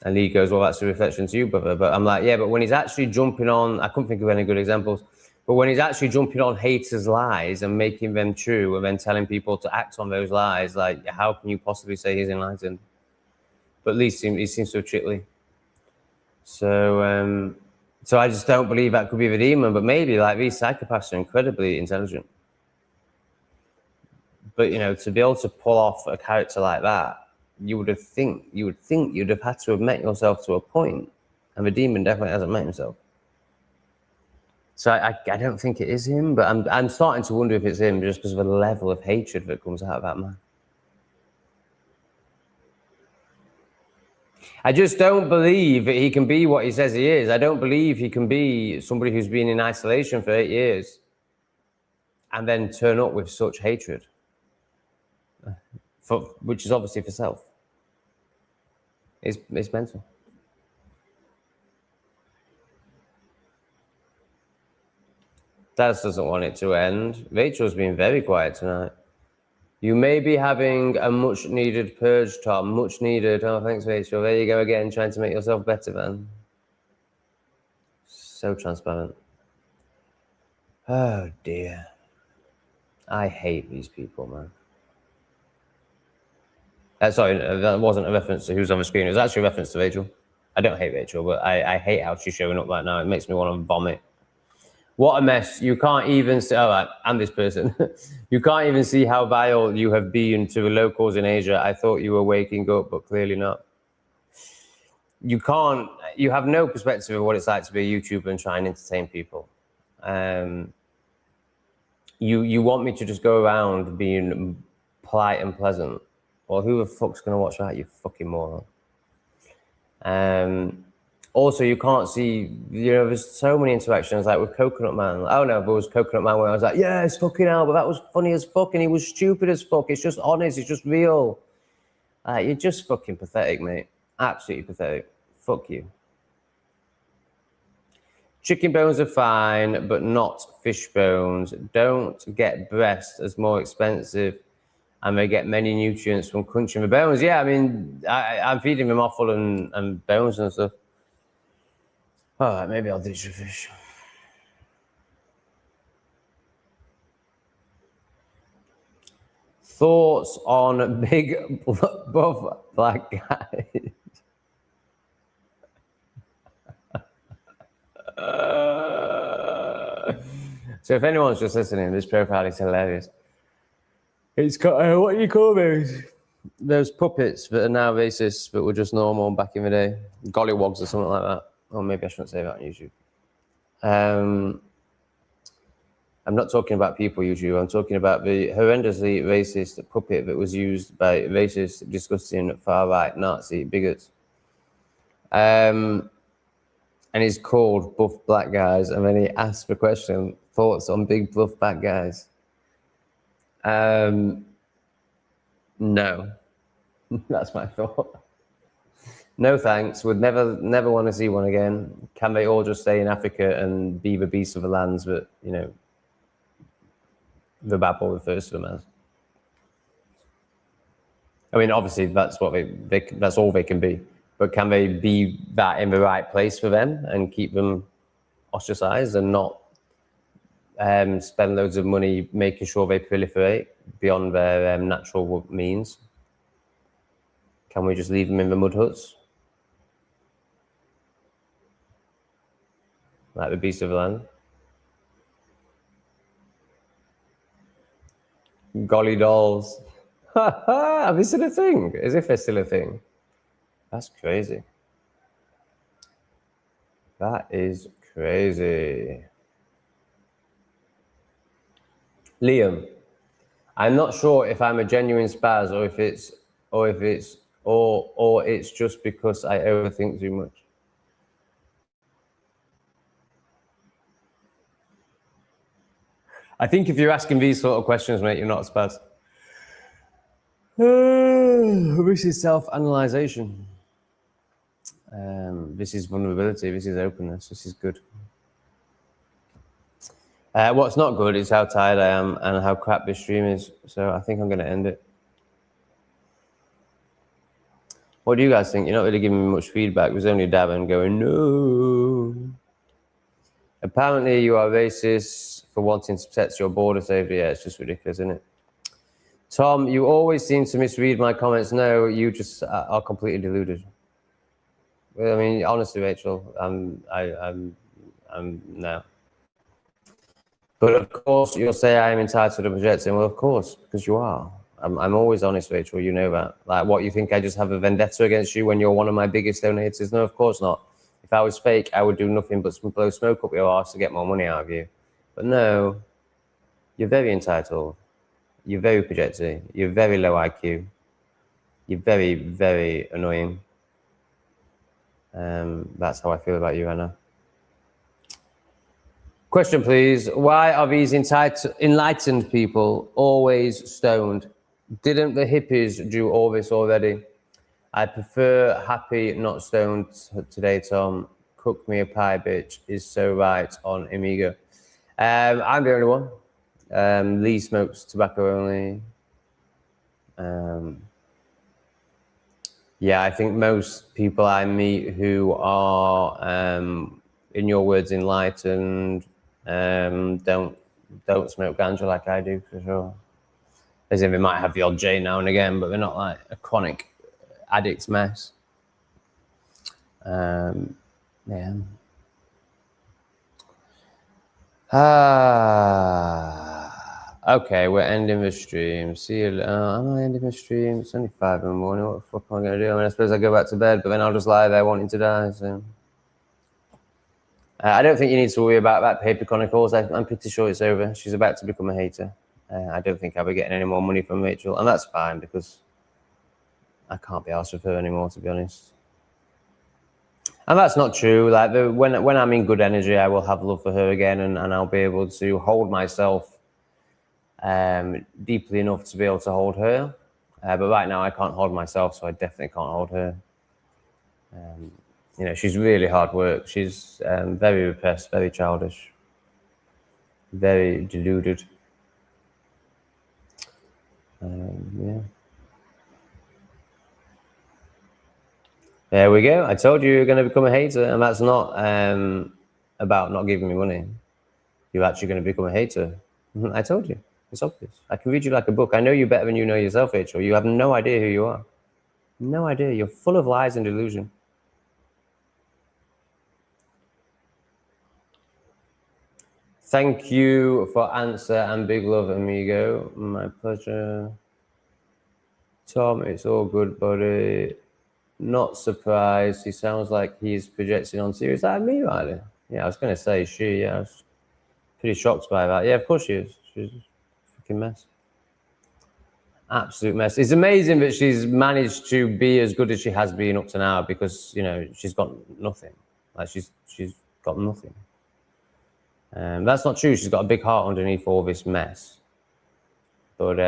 And Lee goes, well, that's a reflection to you, brother. But I'm like, yeah, but when he's actually jumping on, I couldn't think of any good examples, but when he's actually jumping on haters' lies and making them true and then telling people to act on those lies, like, how can you possibly say he's enlightened? But Lee he seems so trickly. So I just don't believe that could be the demon, but maybe like these psychopaths are incredibly intelligent. But, you know, to be able to pull off a character like that, you would think you'd have had to have met yourself to a point, and the demon definitely hasn't met himself. So I don't think it is him, but I'm starting to wonder if it's him just because of the level of hatred that comes out of that man. I just don't believe that he can be what he says he is. I don't believe he can be somebody who's been in isolation for 8 years and then turn up with such hatred, which is obviously for self. It's mental. Daz doesn't want it to end. Rachel's been very quiet tonight. You may be having a much needed purge, Tom. Much needed. Oh, thanks, Rachel. There you go again, trying to make yourself better, man. So transparent. Oh, dear. I hate these people, man. Sorry, that wasn't a reference to who's on the screen. It was actually a reference to Rachel. I don't hate Rachel, but I hate how she's showing up right now. It makes me want to vomit. What a mess. You can't even see, all right, I'm this person. You can't even see how vile you have been to the locals in Asia. I thought you were waking up, but clearly not. You can't, you have no perspective of what it's like to be a YouTuber and try and entertain people. You want me to just go around being polite and pleasant. Well, who the fuck's going to watch that, you fucking moron? Also, you can't see, you know, there's so many interactions, like with Coconut Man. Oh no, there was Coconut Man where I was like, yeah, it's fucking hell, but that was funny as fuck, and he was stupid as fuck. It's just honest, it's just real. You're just fucking pathetic, mate. Absolutely pathetic. Fuck you. Chicken bones are fine, but not fish bones. Don't get breast as more expensive, and they get many nutrients from crunching the bones. Yeah, I mean, I'm feeding them offal and bones and stuff. All right, maybe I'll ditch the fish. Thoughts on big buff black guys? So if anyone's just listening, this profile is hilarious. It's got, what do you call those? Those puppets that are now racist, but were just normal back in the day. Gollywogs or something like that. Or maybe I shouldn't say that on YouTube. I'm not talking about people, YouTube. I'm talking about the horrendously racist puppet that was used by racist, disgusting, far-right Nazi bigots. And he's called Buff Black Guys, and then he asked the question, thoughts on big buff black guys? No. That's my thought. No thanks, would never want to see one again. Can they all just stay in Africa and be the beasts of the lands that, you know, the Bible refers to them as? I mean, obviously that's what that's all they can be. But can they be that in the right place for them and keep them ostracized and not spend loads of money making sure they proliferate beyond their natural means? Can we just leave them in the mud huts? Like the beast of the land? Golly dolls. Have they still a thing? As if they're still a thing. That's crazy. That is crazy. Liam, I'm not sure if I'm a genuine spaz or if it's just because I overthink too much. I think if you're asking these sort of questions, mate, you're not a spaz. This is self-analyzation. This is vulnerability. This is openness. This is good. What's not good is how tired I am and how crap this stream is. So I think I'm going to end it. What do you guys think? You're not really giving me much feedback. There's only Davin going, no. Apparently you are racist for wanting to protect your border safety. Yeah, it's just ridiculous, isn't it? Tom, you always seem to misread my comments. No, you just are completely deluded. I mean, honestly, Rachel, I'm no. But of course, you'll say I am entitled to projecting. Well, of course, because you are. I'm always honest, Rachel. You know that. Like, what, you think I just have a vendetta against you when you're one of my biggest donators? No, of course not. If I was fake, I would do nothing but blow smoke up your ass to get more money out of you. But no, you're very entitled. You're very projecting. You're very low IQ. You're very, very annoying. That's how I feel about you, Anna. Question, please. Why are these enlightened people always stoned? Didn't the hippies do all this already? I prefer happy, not stoned today, Tom. Cook me a pie, bitch, is so right on Amiga. I'm the only one. Lee smokes tobacco only. Yeah, I think most people I meet who are, in your words, enlightened, don't smoke ganja like I do, for sure. As if it might have the odd J now and again, but they're not like a chronic addict's mess. Yeah. Okay, we're ending the stream. See you. Am I ending the stream? It's only 5 in the morning. What the fuck am I going to do? I mean, I suppose I go back to bed, but then I'll just lie there wanting to die. So I don't think you need to worry about that Paper Chronicles. I'm pretty sure it's over. She's about to become a hater. I don't think I'll be getting any more money from Rachel, and that's fine because I can't be arsed with her anymore, to be honest. And that's not true. Like when I'm in good energy, I will have love for her again, and I'll be able to hold myself deeply enough to be able to hold her. But right now, I can't hold myself, so I definitely can't hold her. You know, she's really hard work. She's very repressed, very childish, very deluded. Yeah. There we go. I told you you're going to become a hater, and that's not about not giving me money. You're actually going to become a hater. I told you. It's obvious. I can read you like a book. I know you better than you know yourself, Rachel. You have no idea who you are. No idea. You're full of lies and delusion. Thank you for answer and big love, amigo. My pleasure. Tom, it's all good, buddy. Not surprised. He sounds like he's projecting onto you. Is that me, Riley? Yeah, I was going to say she. Yeah, I was pretty shocked by that. Yeah, of course she is. She's a fucking mess. Absolute mess. It's amazing that she's managed to be as good as she has been up to now because, you know, she's got nothing. Like, she's got nothing. That's not true. She's got a big heart underneath all this mess. But,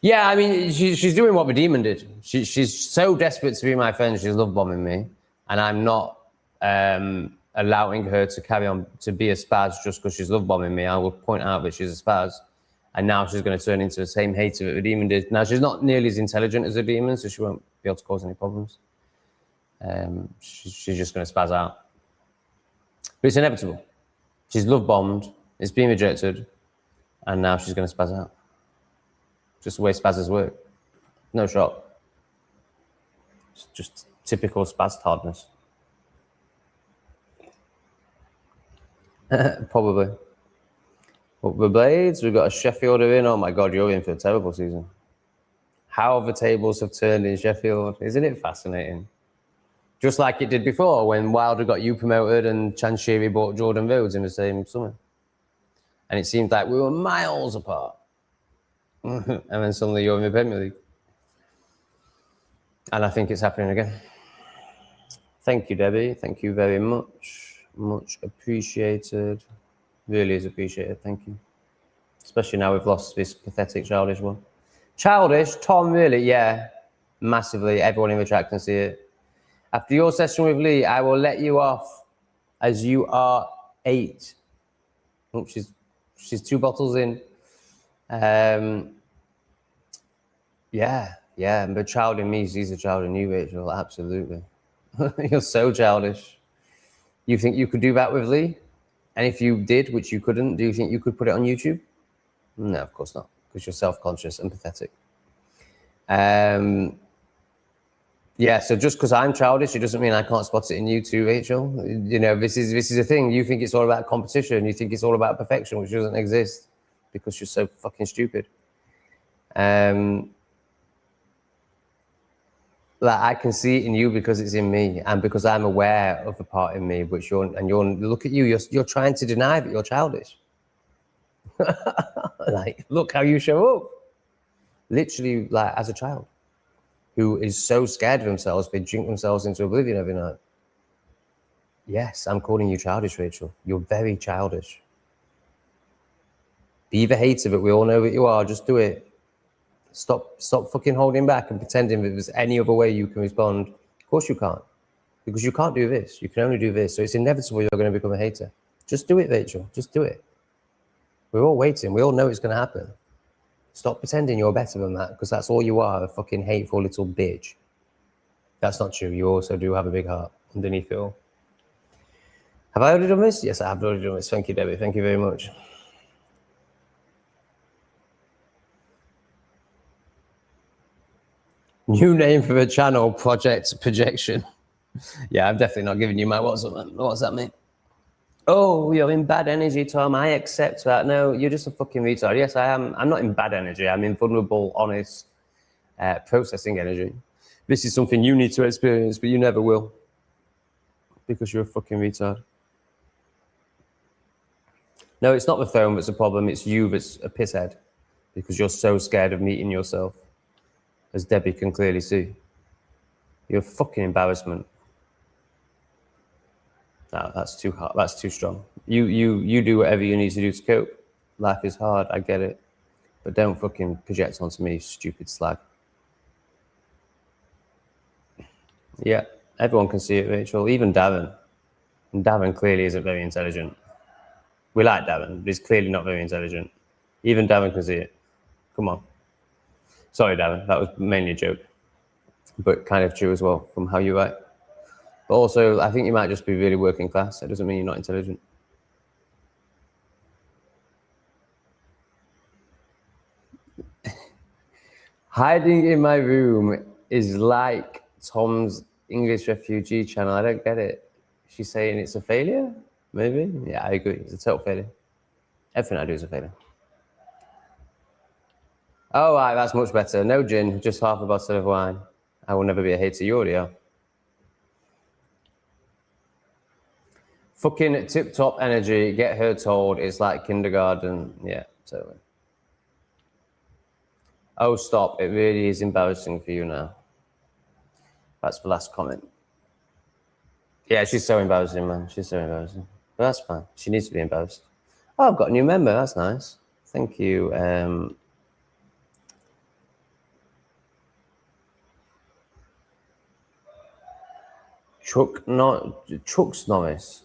yeah, I mean, she's doing what the demon did. She's so desperate to be my friend, she's love bombing me. And I'm not allowing her to carry on to be a spaz just because she's love bombing me. I will point out that she's a spaz. And now she's going to turn into the same hater that the demon did. Now, she's not nearly as intelligent as the demon, so she won't be able to cause any problems. She's just going to spaz out. But it's inevitable. She's love bombed, it's been rejected, and now she's going to spaz out. Just the way spazzes work. No shock. It's just typical spaz hardness. Probably. But the Blades, we've got a Sheffield in. Oh my God, you're in for a terrible season. How the tables have turned in Sheffield. Isn't it fascinating? Just like it did before when Wilder got you promoted and Chanshiri bought Jordan Rhodes in the same summer. And it seemed like we were miles apart. And then suddenly you're in the Premier League. And I think it's happening again. Thank you, Debbie. Thank you very much. Much appreciated. Really is appreciated. Thank you. Especially now we've lost this pathetic childish one. Childish? Tom, really? Yeah. Massively. Everyone in the chat can see it. After your session with Lee, I will let you off as you are 8. Oh, she's 2 bottles in. Yeah. The child in me sees a child in you, Rachel. Absolutely. You're so childish. You think you could do that with Lee? And if you did, which you couldn't, do you think you could put it on YouTube? No, of course not, because you're self-conscious and pathetic. Yeah, so just because I'm childish, it doesn't mean I can't spot it in you too, Rachel. You know, this is a thing. You think it's all about competition. You think it's all about perfection, which doesn't exist because you're so fucking stupid. Like, I can see it in you because it's in me, and because I'm aware of the part in me which you're look at you. You're trying to deny that you're childish. Like, look how you show up. Literally, like as a child, who is so scared of themselves they drink themselves into oblivion every night. Yes, I'm calling you childish, Rachel. You're very childish. Be the hater, but we all know that you are. Just do it. Stop fucking holding back and pretending that there's any other way you can respond. Of course you can't. Because you can't do this. You can only do this. So it's inevitable you're going to become a hater. Just do it, Rachel. Just do it. We're all waiting. We all know it's going to happen. Stop pretending you're better than that, because that's all you are, a fucking hateful little bitch. That's not true. You also do have a big heart underneath it all. Have I already done this? Yes, I have already done this. Thank you, Debbie. Thank you very much. New name for the channel, Project Projection. Yeah, I'm definitely not giving you my WhatsApp, man. What's that mean? Oh, you're in bad energy, Tom. I accept that. No, you're just a fucking retard. Yes, I am. I'm not in bad energy. I'm in vulnerable, honest, processing energy. This is something you need to experience, but you never will. Because you're a fucking retard. No, it's not the phone that's a problem. It's you that's a pisshead. Because you're so scared of meeting yourself. As Debbie can clearly see. You're a fucking embarrassment. No, that's too hard. That's too strong. You do whatever you need to do to cope. Life is hard. I get it. But don't fucking project onto me, stupid slag. Yeah, everyone can see it, Rachel. Even Darren. And Darren clearly isn't very intelligent. We like Darren, but he's clearly not very intelligent. Even Darren can see it. Come on. Sorry, Darren. That was mainly a joke. But kind of true as well from how you write. But also, I think you might just be really working class. That doesn't mean you're not intelligent. Hiding in my room is like Tom's English refugee channel. I don't get it. She's saying it's a failure? Maybe? Yeah, I agree. It's a total failure. Everything I do is a failure. Oh, right, that's much better. No gin, just half a bottle of wine. I will never be a hater. You already are. Fucking tip-top energy. Get her told it's like kindergarten. Yeah, totally. Oh, stop. It really is embarrassing for you now. That's the last comment. Yeah, she's so embarrassing, man. She's so embarrassing. But that's fine. She needs to be embarrassed. Oh, I've got a new member. That's nice. Thank you. Chucks Norris.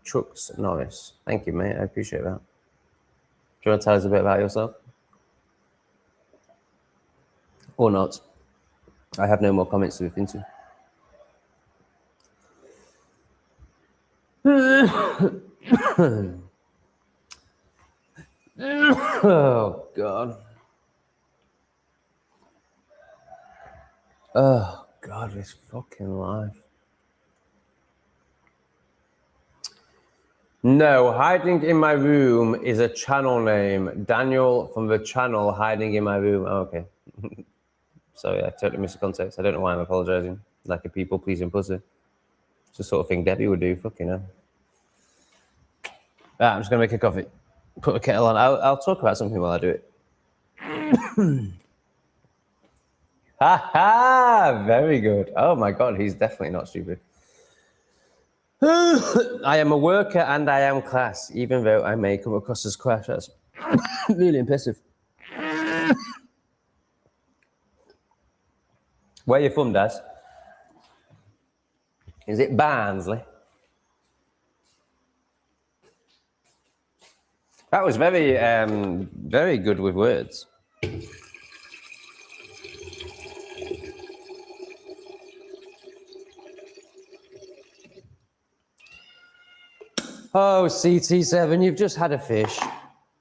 Chucks Norris. Thank you, mate. I appreciate that. Do you want to tell us a bit about yourself? Or not? I have no more comments to look into. Oh, God. Oh, God, this fucking life. No, hiding in my room is a channel name. Daniel from the channel Hiding in My Room. Oh, okay. Sorry, I totally missed the context. I don't know why I'm apologizing. Like a people-pleasing pussy. It's the sort of thing Debbie would do. Fucking hell. Right, I'm just going to make a coffee. Put the kettle on. I'll talk about something while I do it. Ha ha! Very good. Oh my God, he's definitely not stupid. I am a worker and I am class, even though I may come across as crash. That's really impressive. Where you from, Daz? Is it Barnsley? That was very, very good with words. Oh, CT7, you've just had a fish.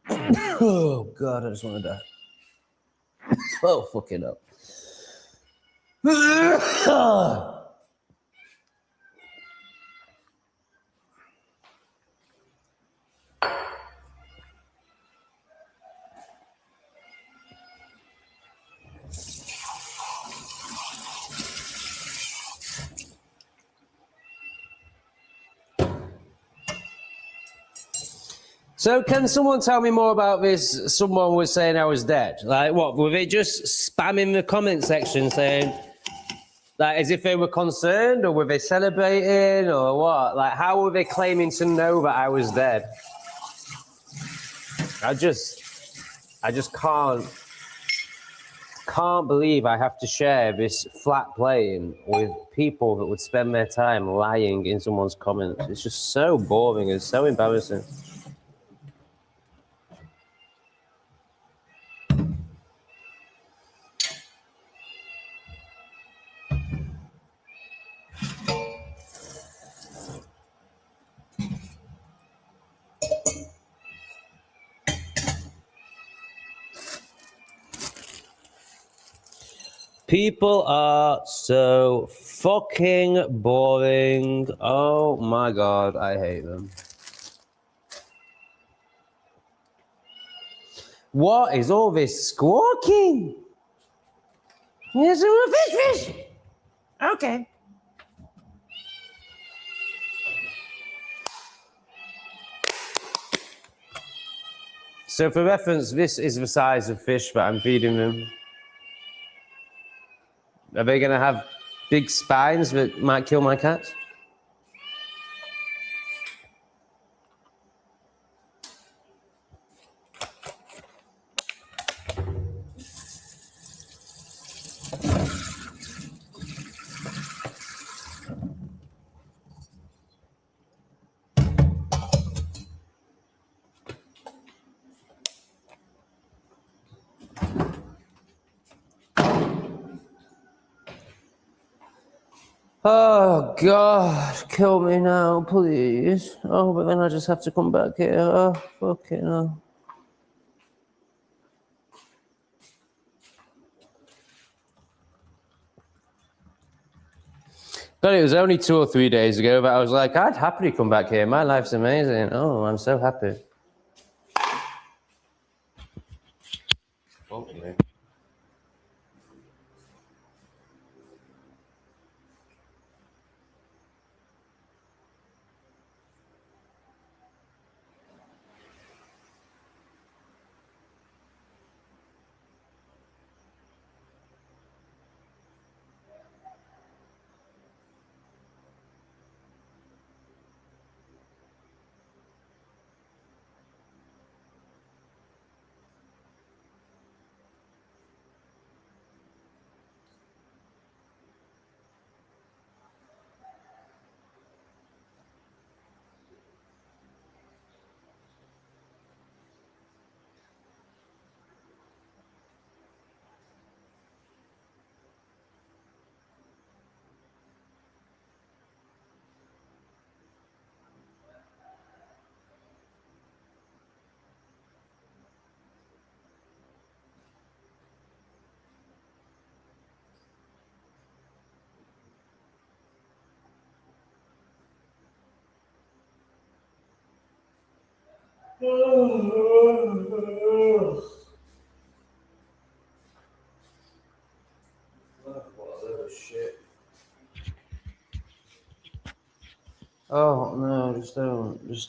Oh, God, I just want to die. Oh, fuck it up. So can someone tell me more about this? Someone was saying I was dead. Like what? Were they just spamming the comment section saying, like, as if they were concerned, or were they celebrating, or what? Like, how were they claiming to know that I was dead? I just can't believe I have to share this flat plane with people that would spend their time lying in someone's comments. It's just so boring and so embarrassing. People are so fucking boring. Oh my God, I hate them. What is all this squawking? Yes, I'm a fish. Okay. So for reference, this is the size of fish that I'm feeding them. Are they going to have big spines that might kill my cats? Oh God, kill me now, please. Oh, but then I just have to come back here. Oh, fucking hell. But it was only 2 or 3 days ago that I was like, I'd happily come back here. My life's amazing. Oh, I'm so happy. Okay. Shit. Oh no, just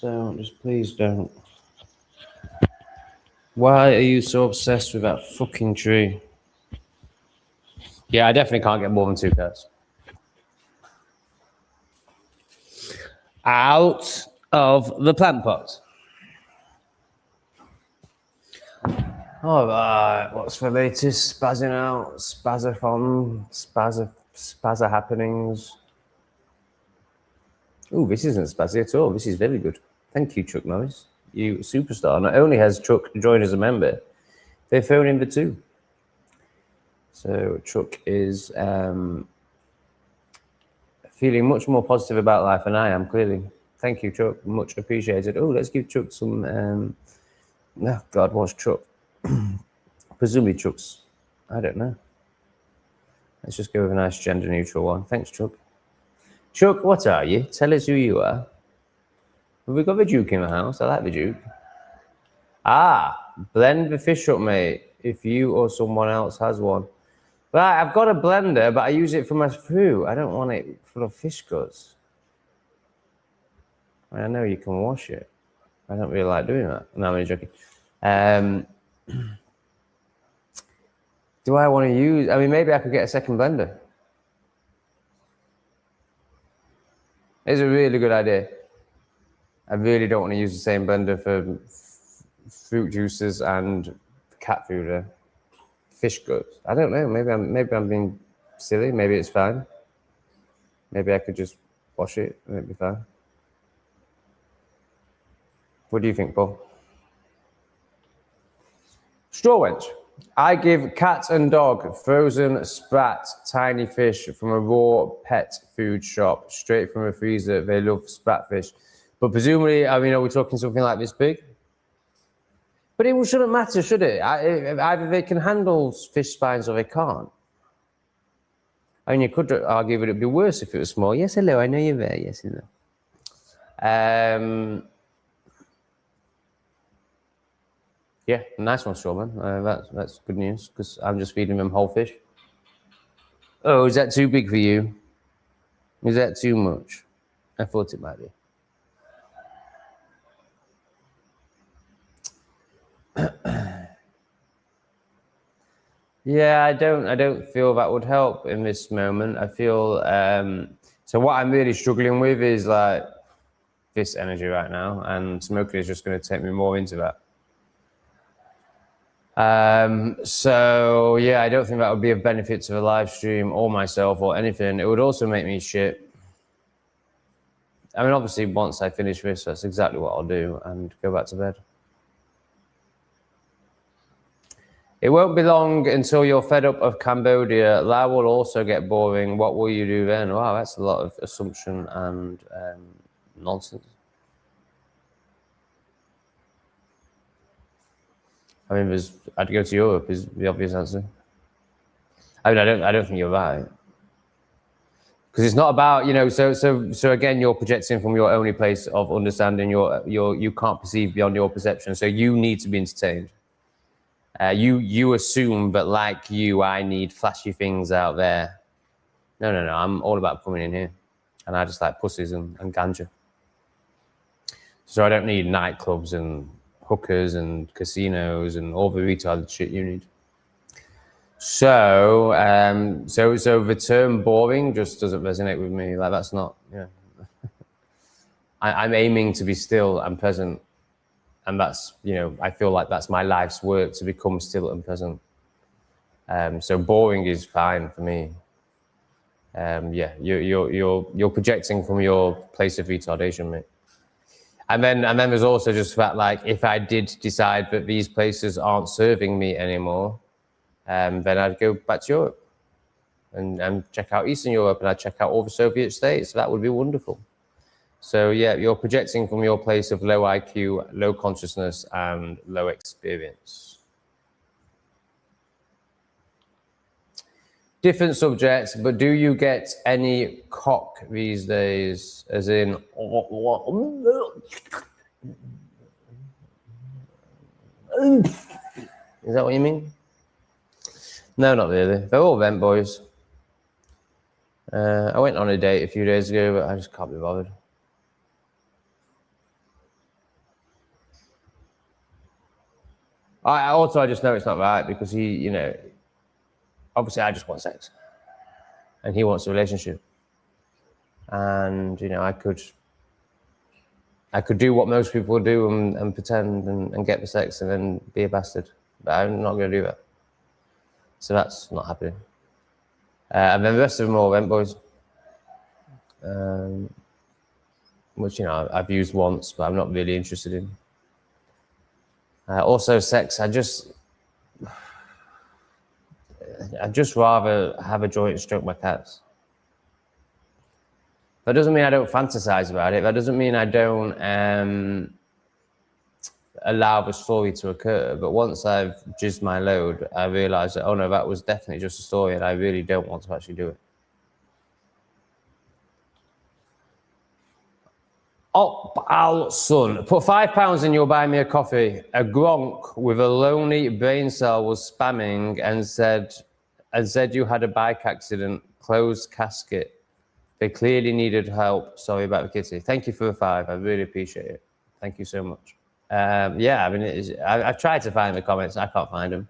don't, just please don't. Why are you so obsessed with that fucking tree? Yeah, I definitely can't get more than 2 cats. Out of the plant pot. All right, what's the latest? Spazzing out, spazzathon, spazza happenings. Oh, this isn't spazzy at all. This is very good. Thank you, Chuck Norris. You superstar. Not only has Chuck joined as a member, they phoned in the 2. So Chuck is feeling much more positive about life than I am, clearly. Thank you, Chuck. Much appreciated. Oh, let's give Chuck some... oh, God, what's Chuck? Presumably Chuck's... I don't know. Let's just go with a nice gender-neutral one. Thanks, Chuck. Chuck, what are you? Tell us who you are. Have we got the Duke in the house? I like the Duke. Ah, blend the fish up, mate, if you or someone else has one. Right, I've got a blender, but I use it for my fruit. I don't want it full of fish guts. I know you can wash it. I don't really like doing that. No, I'm only joking. Do I want to use... I mean, maybe I could get a second blender. It's a really good idea. I really don't want to use the same blender for fruit juices and cat food. Fish guts. I don't know. Maybe I'm being silly. Maybe it's fine. Maybe I could just wash it and it'd be fine. What do you think, Paul? Straw wench. I give cat and dog frozen sprat tiny fish from a raw pet food shop straight from a freezer. They love sprat fish. But presumably, I mean, are we talking something like this big? But it shouldn't matter, should it? Either they can handle fish spines or they can't. I mean, you could argue that it'd be worse if it was small. Yes, hello, I know you're there. Yes, hello. Yeah, nice one, Strawman. That's good news because I'm just feeding them whole fish. Oh, is that too big for you? Is that too much? I thought it might be. Yeah, I don't feel that would help in this moment. I feel so what I'm really struggling with is like this energy right now, and smoking is just going to take me more into that. So yeah, I don't think that would be of benefit to the live stream or myself or anything. It would also make me shit. I mean, obviously, once I finish this, that's exactly what I'll do and go back to bed. It won't be long until you're fed up of Cambodia. Lao will also get boring. What will you do then? Wow, that's a lot of assumption and nonsense. I mean, I'd go to Europe is the obvious answer. I mean, I don't think you're right. Because it's not about, you know, so again, you're projecting from your only place of understanding. You can't perceive beyond your perception. So you need to be entertained. You assume that like you, I need flashy things out there. No. I'm all about coming in here, and I just like pussies and ganja. So I don't need nightclubs and hookers and casinos and all the retarded shit you need. So, so the term boring just doesn't resonate with me. Like that's not, yeah. I'm aiming to be still and present, and that's, you know, I feel like that's my life's work, to become still and present. So boring is fine for me. Yeah, you're projecting from your place of retardation, mate. And then there's also just that, like, if I did decide that these places aren't serving me anymore, then I'd go back to Europe and check out Eastern Europe, and I'd check out all the Soviet states. That would be wonderful. So yeah, you're projecting from your place of low IQ, low consciousness, and low experience. Different subjects, but do you get any cock these days? As in, is that what you mean? No, not really. They're all vent boys. I went on a date a few days ago, but I just can't be bothered. I just know it's not right because he, you know, obviously I just want sex, and he wants a relationship, and you know, I could do what most people do and pretend and get the sex and then be a bastard, but I'm not going to do that. So that's not happening. And then the rest of them are all vent boys, which, you know, I've used once, but I'm not really interested in. Also, sex, I'd just rather have a joint and stroke my cats. That doesn't mean I don't fantasize about it. That doesn't mean I don't allow the story to occur. But once I've jizzed my load, I realize that, oh no, that was definitely just a story, and I really don't want to actually do it. Al son, put £5 and you'll buy me a coffee. A gronk with a lonely brain cell was spamming and said you had a bike accident, closed casket. They clearly needed help. Sorry about the kitty. Thank you for the 5. I really appreciate it. Thank you so much. Yeah, I mean, I've tried to find the comments. I can't find them.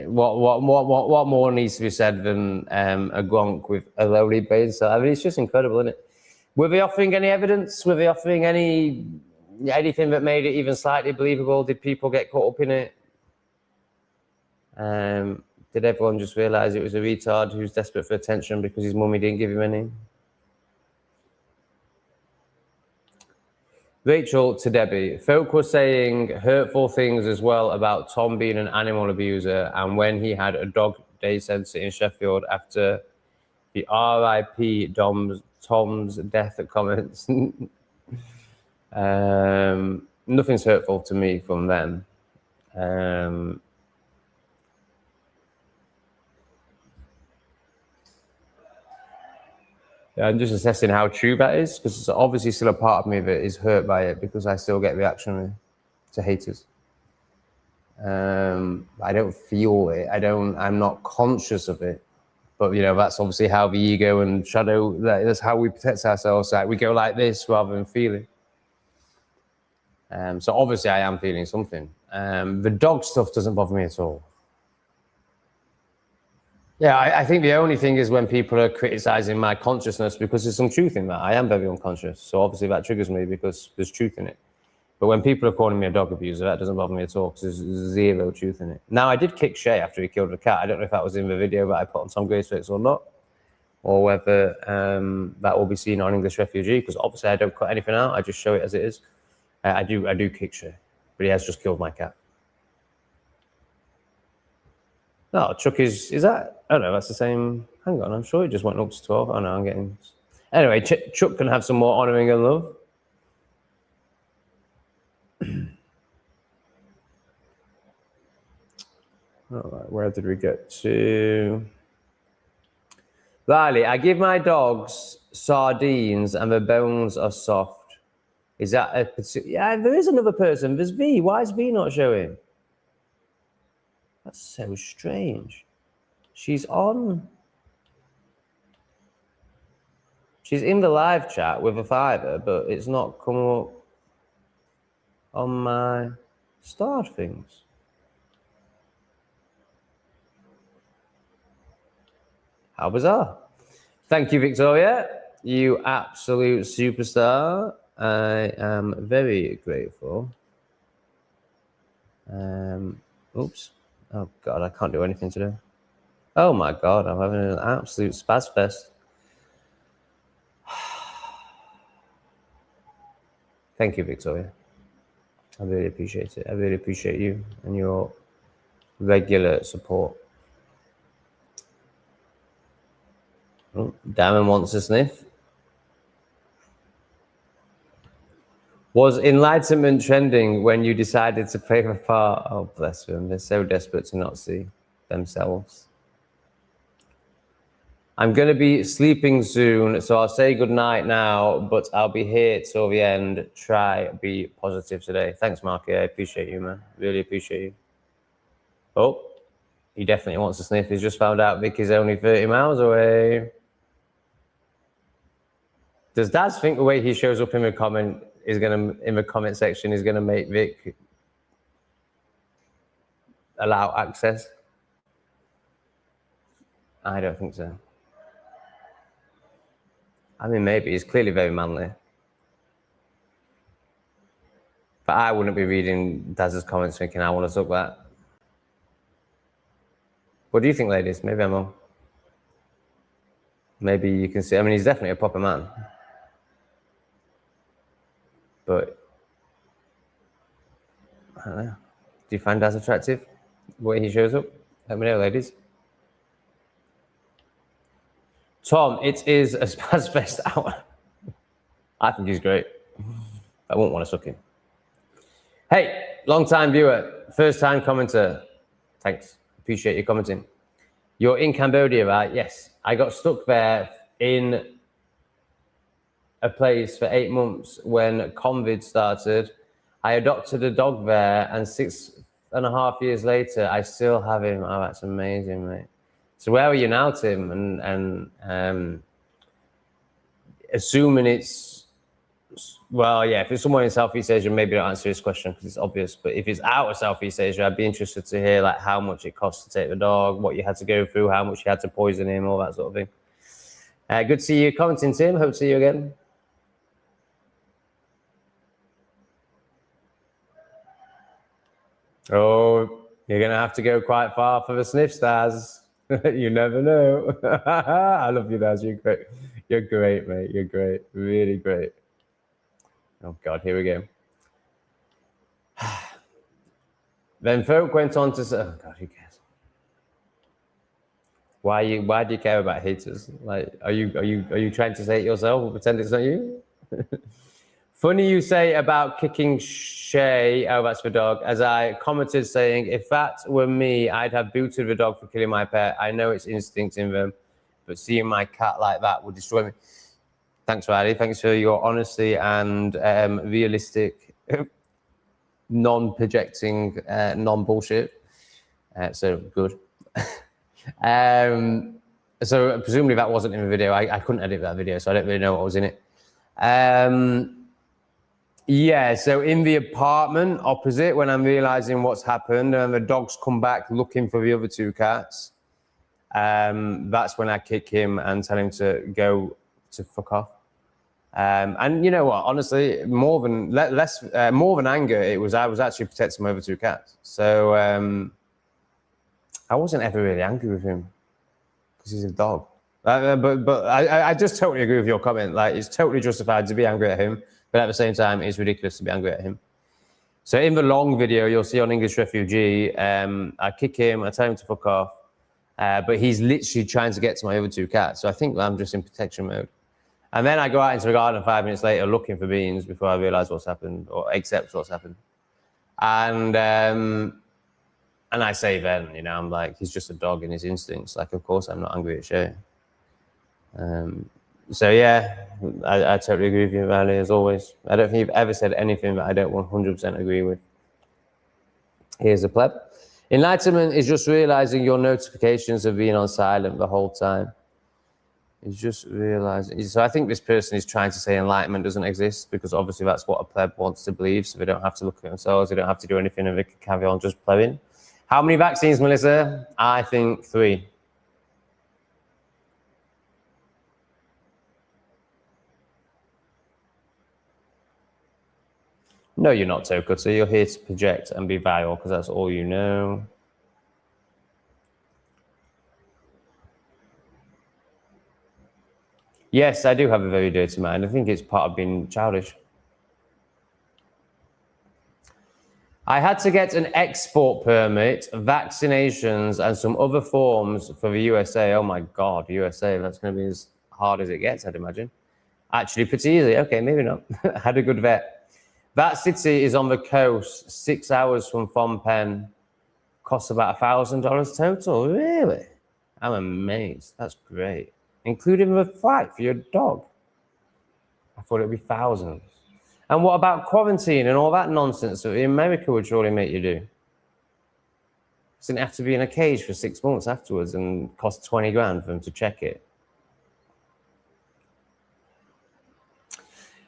What more needs to be said than a gronk with a lonely brain cell? I mean, it's just incredible, isn't it? Were they offering any evidence? Were they offering anything that made it even slightly believable? Did people get caught up in it? Did everyone just realize it was a retard who's desperate for attention because his mummy didn't give him any? Rachel to Debbie, folk were saying hurtful things as well about Tom being an animal abuser, and when he had a dog day centre in Sheffield after the RIP Tom's death comments. Nothing's hurtful to me from them. I'm just assessing how true that is, because it's obviously still a part of me that is hurt by it, because I still get reaction to haters. I don't feel it. I'm not conscious of it. But, you know, that's obviously how the ego and shadow, that's how we protect ourselves. Like, we go like this rather than feeling. So obviously I am feeling something. The dog stuff doesn't bother me at all. Yeah, I think the only thing is when people are criticizing my consciousness, because there's some truth in that. I am very unconscious. So obviously that triggers me because there's truth in it. But when people are calling me a dog abuser, that doesn't bother me at all, because there's zero truth in it. Now, I did kick Shay after he killed the cat. I don't know if that was in the video that I put on Tom GreatoreX or not, or whether that will be seen on English Refugee, because obviously I don't cut anything out. I just show it as it is. I do kick Shay, but he has just killed my cat. No, Chuck is that? I don't know, that's the same. Hang on, I'm sure it just went up to 12. Oh no, I'm getting. Anyway, Chuck can have some more honoring and love. All right, where did we get to? Riley, I give my dogs sardines and the bones are soft. Is that a yeah, there is another person. There's V. Why is V not showing? That's so strange. She's on. She's in the live chat with a fiver, but it's not come up on my starred things. How bizarre. Thank you, Victoria. You absolute superstar. I am very grateful. Oops. Oh, God, I can't do anything today. Oh, my God, I'm having an absolute spaz fest. Thank you, Victoria. I really appreciate it. I really appreciate you and your regular support. Oh, Damon wants a sniff. Was enlightenment trending when you decided to play the part? Oh, bless them. They're so desperate to not see themselves. I'm going to be sleeping soon, so I'll say good night now, but I'll be here till the end. Try be positive today. Thanks, Marky. I appreciate you, man. Really appreciate you. Oh, he definitely wants to sniff. He's just found out Vic is only 30 miles away. Does Daz think the way he shows up in the comment section is gonna make Vic allow access? I don't think so. I mean, maybe. He's clearly very manly. But I wouldn't be reading Daz's comments thinking I want to suck that. What do you think, ladies? Maybe I'm wrong. Maybe you can see. I mean, he's definitely a proper man. But I don't know. Do you find Daz attractive? The way he shows up? Let me know, ladies. Tom, it is a spaz fest hour. I think he's great. I won't want to suck him. Hey, long-time viewer, first-time commenter. Thanks. Appreciate you commenting. You're in Cambodia, right? Yes. I got stuck there in a place for 8 months when COVID started. I adopted a dog there, and 6.5 years later, I still have him. Oh, that's amazing, mate. So where are you now, Tim? And assuming it's, well, yeah, if it's somewhere in Southeast Asia, maybe don't answer this question because it's obvious. But if it's out of Southeast Asia, I'd be interested to hear like how much it costs to take the dog, what you had to go through, how much you had to poison him, all that sort of thing. Good to see you commenting, Tim. Hope to see you again. Oh, you're going to have to go quite far for the sniff, Stars. You never know. I love you, Daz. You're great. You're great, mate. You're great. Really great. Oh, God, here we go. Then folk went on to say, oh, God, who cares? Why do you care about haters? Like, are you trying to say it yourself or pretend it's not you? Funny you say about kicking Shay, oh, that's the dog, as I commented saying, if that were me, I'd have booted the dog for killing my pet. I know it's instinct in them, but seeing my cat like that would destroy me. Thanks, Riley. Thanks for your honesty and realistic, non-projecting, non-bullshit. So good. So presumably that wasn't in the video. I couldn't edit that video, so I don't really know what was in it. Yeah, so in the apartment opposite, when I'm realizing what's happened and the dogs come back looking for the other two cats, that's when I kick him and tell him to go to fuck off. And you know what? Honestly, more than anger, I was actually protecting my other two cats. So I wasn't ever really angry with him because he's a dog. But I just totally agree with your comment. Like, it's totally justified to be angry at him, but at the same time, it's ridiculous to be angry at him. So in the long video, you'll see on English Refugee, I kick him, I tell him to fuck off, but he's literally trying to get to my other two cats. So I think I'm just in protection mode. And then I go out into the garden 5 minutes later looking for beans before I realize what's happened or accept what's happened. And I say then, you know, I'm like, he's just a dog in his instincts. Like, of course I'm not angry at Shay. So yeah, I totally agree with you, Riley, as always. I don't think you've ever said anything that I don't 100% agree with. Here's a pleb. Enlightenment is just realizing your notifications have been on silent the whole time. It's just realizing. So I think this person is trying to say enlightenment doesn't exist, because obviously that's what a pleb wants to believe. So they don't have to look at themselves. They don't have to do anything, and they can carry on just plebbing. How many vaccines, Melissa? I think 3. No, you're not, Toko. So you're here to project and be viral because that's all you know. Yes, I do have a very dirty mind. I think it's part of being childish. I had to get an export permit, vaccinations, and some other forms for the USA. Oh my God, USA. That's going to be as hard as it gets, I'd imagine. Actually, pretty easy. Okay, maybe not. Had a good vet. That city is on the coast, 6 hours from Phnom Penh. Costs about $1,000 total. Really? I'm amazed. That's great. Including the flight for your dog. I thought it'd be thousands. And what about quarantine and all that nonsense that America would surely make you do? Doesn't it have to be in a cage for 6 months afterwards and cost 20 grand for them to check it?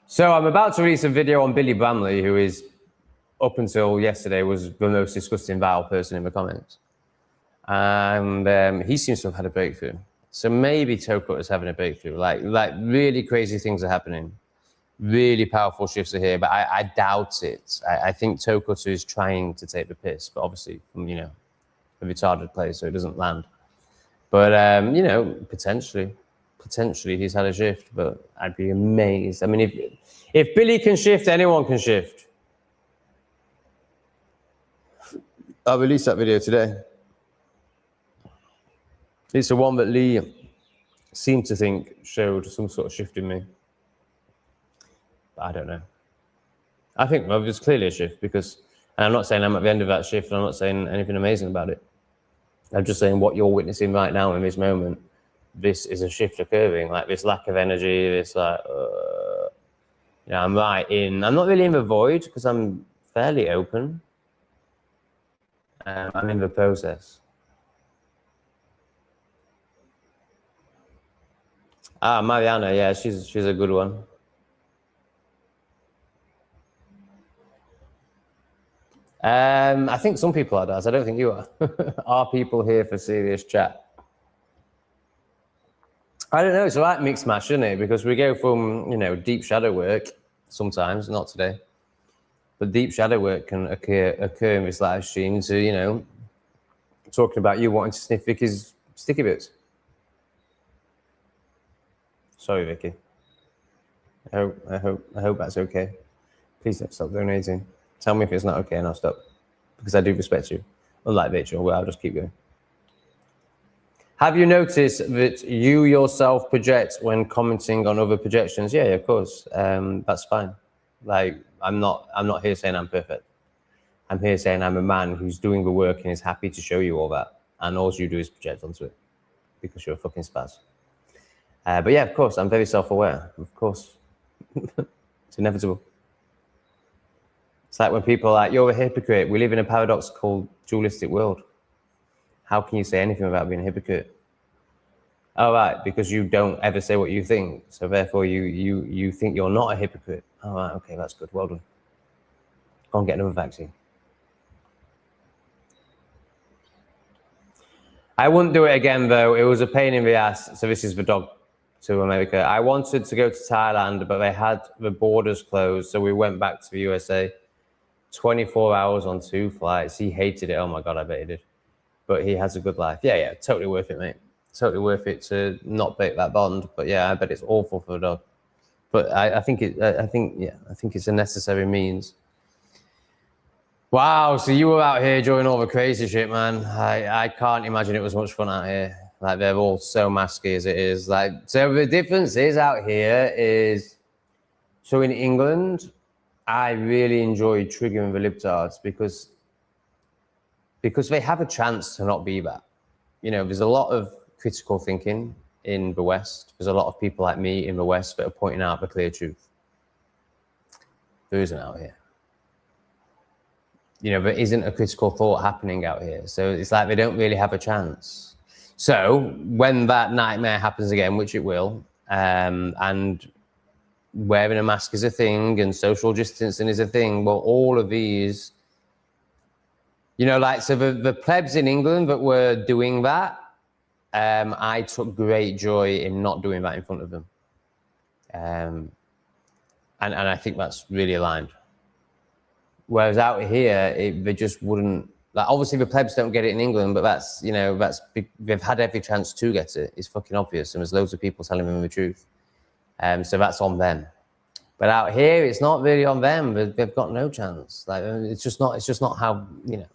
So I'm about to release a video on Billy Bramley, who is, up until yesterday, was the most disgusting, vile person in the comments. And he seems to have had a breakthrough. So maybe Toko is having a breakthrough. Like really crazy things are happening. Really powerful shifts are here, but I doubt it. I think Toko is trying to take the piss, but obviously from, you know, a retarded place, so it doesn't land. But, you know, potentially he's had a shift, but I'd be amazed. I mean, if Billy can shift, anyone can shift. I'll release that video today. It's the one that Lee seemed to think showed some sort of shift in me. But I don't know. I think well, there's clearly a shift because, and I'm not saying I'm at the end of that shift, and I'm not saying anything amazing about it. I'm just saying what you're witnessing right now in this moment, this is a shift occurring, like this lack of energy, this like, you know, I'm not really in the void because I'm fairly open. I'm in the process. Ah, Mariana, yeah, she's a good one. I think some people are, Daz. I don't think you are. Are people here for serious chat? I don't know. It's like mixed match, isn't it? Because we go from, you know, deep shadow work sometimes, not today, but deep shadow work can occur in this live stream to, you know, talking about you wanting to sniff Vicky's sticky bits. Sorry, Vicky. I hope that's okay. Please don't stop donating. Tell me if it's not okay and I'll stop, because I do respect you. Unlike Rachel, well, I'll just keep going. Have you noticed that you yourself project when commenting on other projections? Yeah, of course. That's fine. Like, I'm not here saying I'm perfect. I'm here saying I'm a man who's doing the work and is happy to show you all that. And all you do is project onto it because you're a fucking spaz. But yeah, of course, I'm very self-aware. Of course, it's inevitable. It's like when people are like, you're a hypocrite. We live in a paradoxical, dualistic world. How can you say anything about being a hypocrite? Oh, right, because you don't ever say what you think. So therefore, you think you're not a hypocrite. Oh, right, okay, that's good. Well done. Go and get another vaccine. I wouldn't do it again, though. It was a pain in the ass. So this is the dog to America. I wanted to go to Thailand, but they had the borders closed. So we went back to the USA. 24 hours on 2 flights. He hated it. Oh, my God, I bet he did. But he has a good life. Yeah, totally worth it, mate. Totally worth it to not break that bond. But yeah, I bet it's awful for the dog. But I think it's a necessary means. Wow, so you were out here during all the crazy shit, man. I can't imagine it was much fun out here. Like, they're all so masky as it is. Like, so the difference is out here is, so in England, I really enjoy triggering the libtards because they have a chance to not be that. You know, there's a lot of critical thinking in the West. There's a lot of people like me in the West that are pointing out the clear truth. There isn't out here. You know, there isn't a critical thought happening out here. So it's like they don't really have a chance. So when that nightmare happens again, which it will, and wearing a mask is a thing and social distancing is a thing, well, all of these, you know, like, so the plebs in England that were doing that, I took great joy in not doing that in front of them. And I think that's really aligned. Whereas out here, they just wouldn't, like, obviously the plebs don't get it in England, but that's, you know, they've had every chance to get it. It's fucking obvious. And there's loads of people telling them the truth. So that's on them. But out here, it's not really on them. They've got no chance. Like, it's just not how, you know,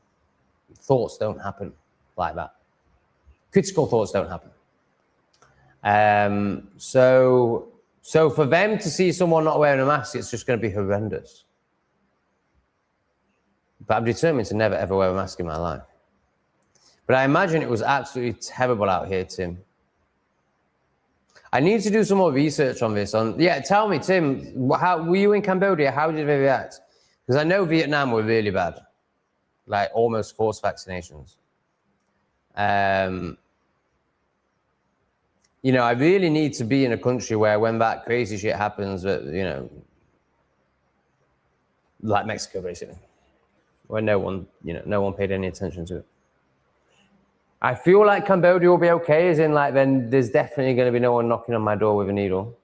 thoughts don't happen like that. Critical thoughts don't happen. So for them to see someone not wearing a mask, it's just going to be horrendous. But I'm determined to never, ever wear a mask in my life. But I imagine it was absolutely terrible out here, Tim. I need to do some more research on this. Yeah, tell me, Tim, how were you in Cambodia? How did they react? Because I know Vietnam were really bad, like almost forced vaccinations. You know, I really need to be in a country where when that crazy shit happens, that, you know, like Mexico, basically, where no one paid any attention to it. I feel like Cambodia will be okay, as in, like, then there's definitely going to be no one knocking on my door with a needle.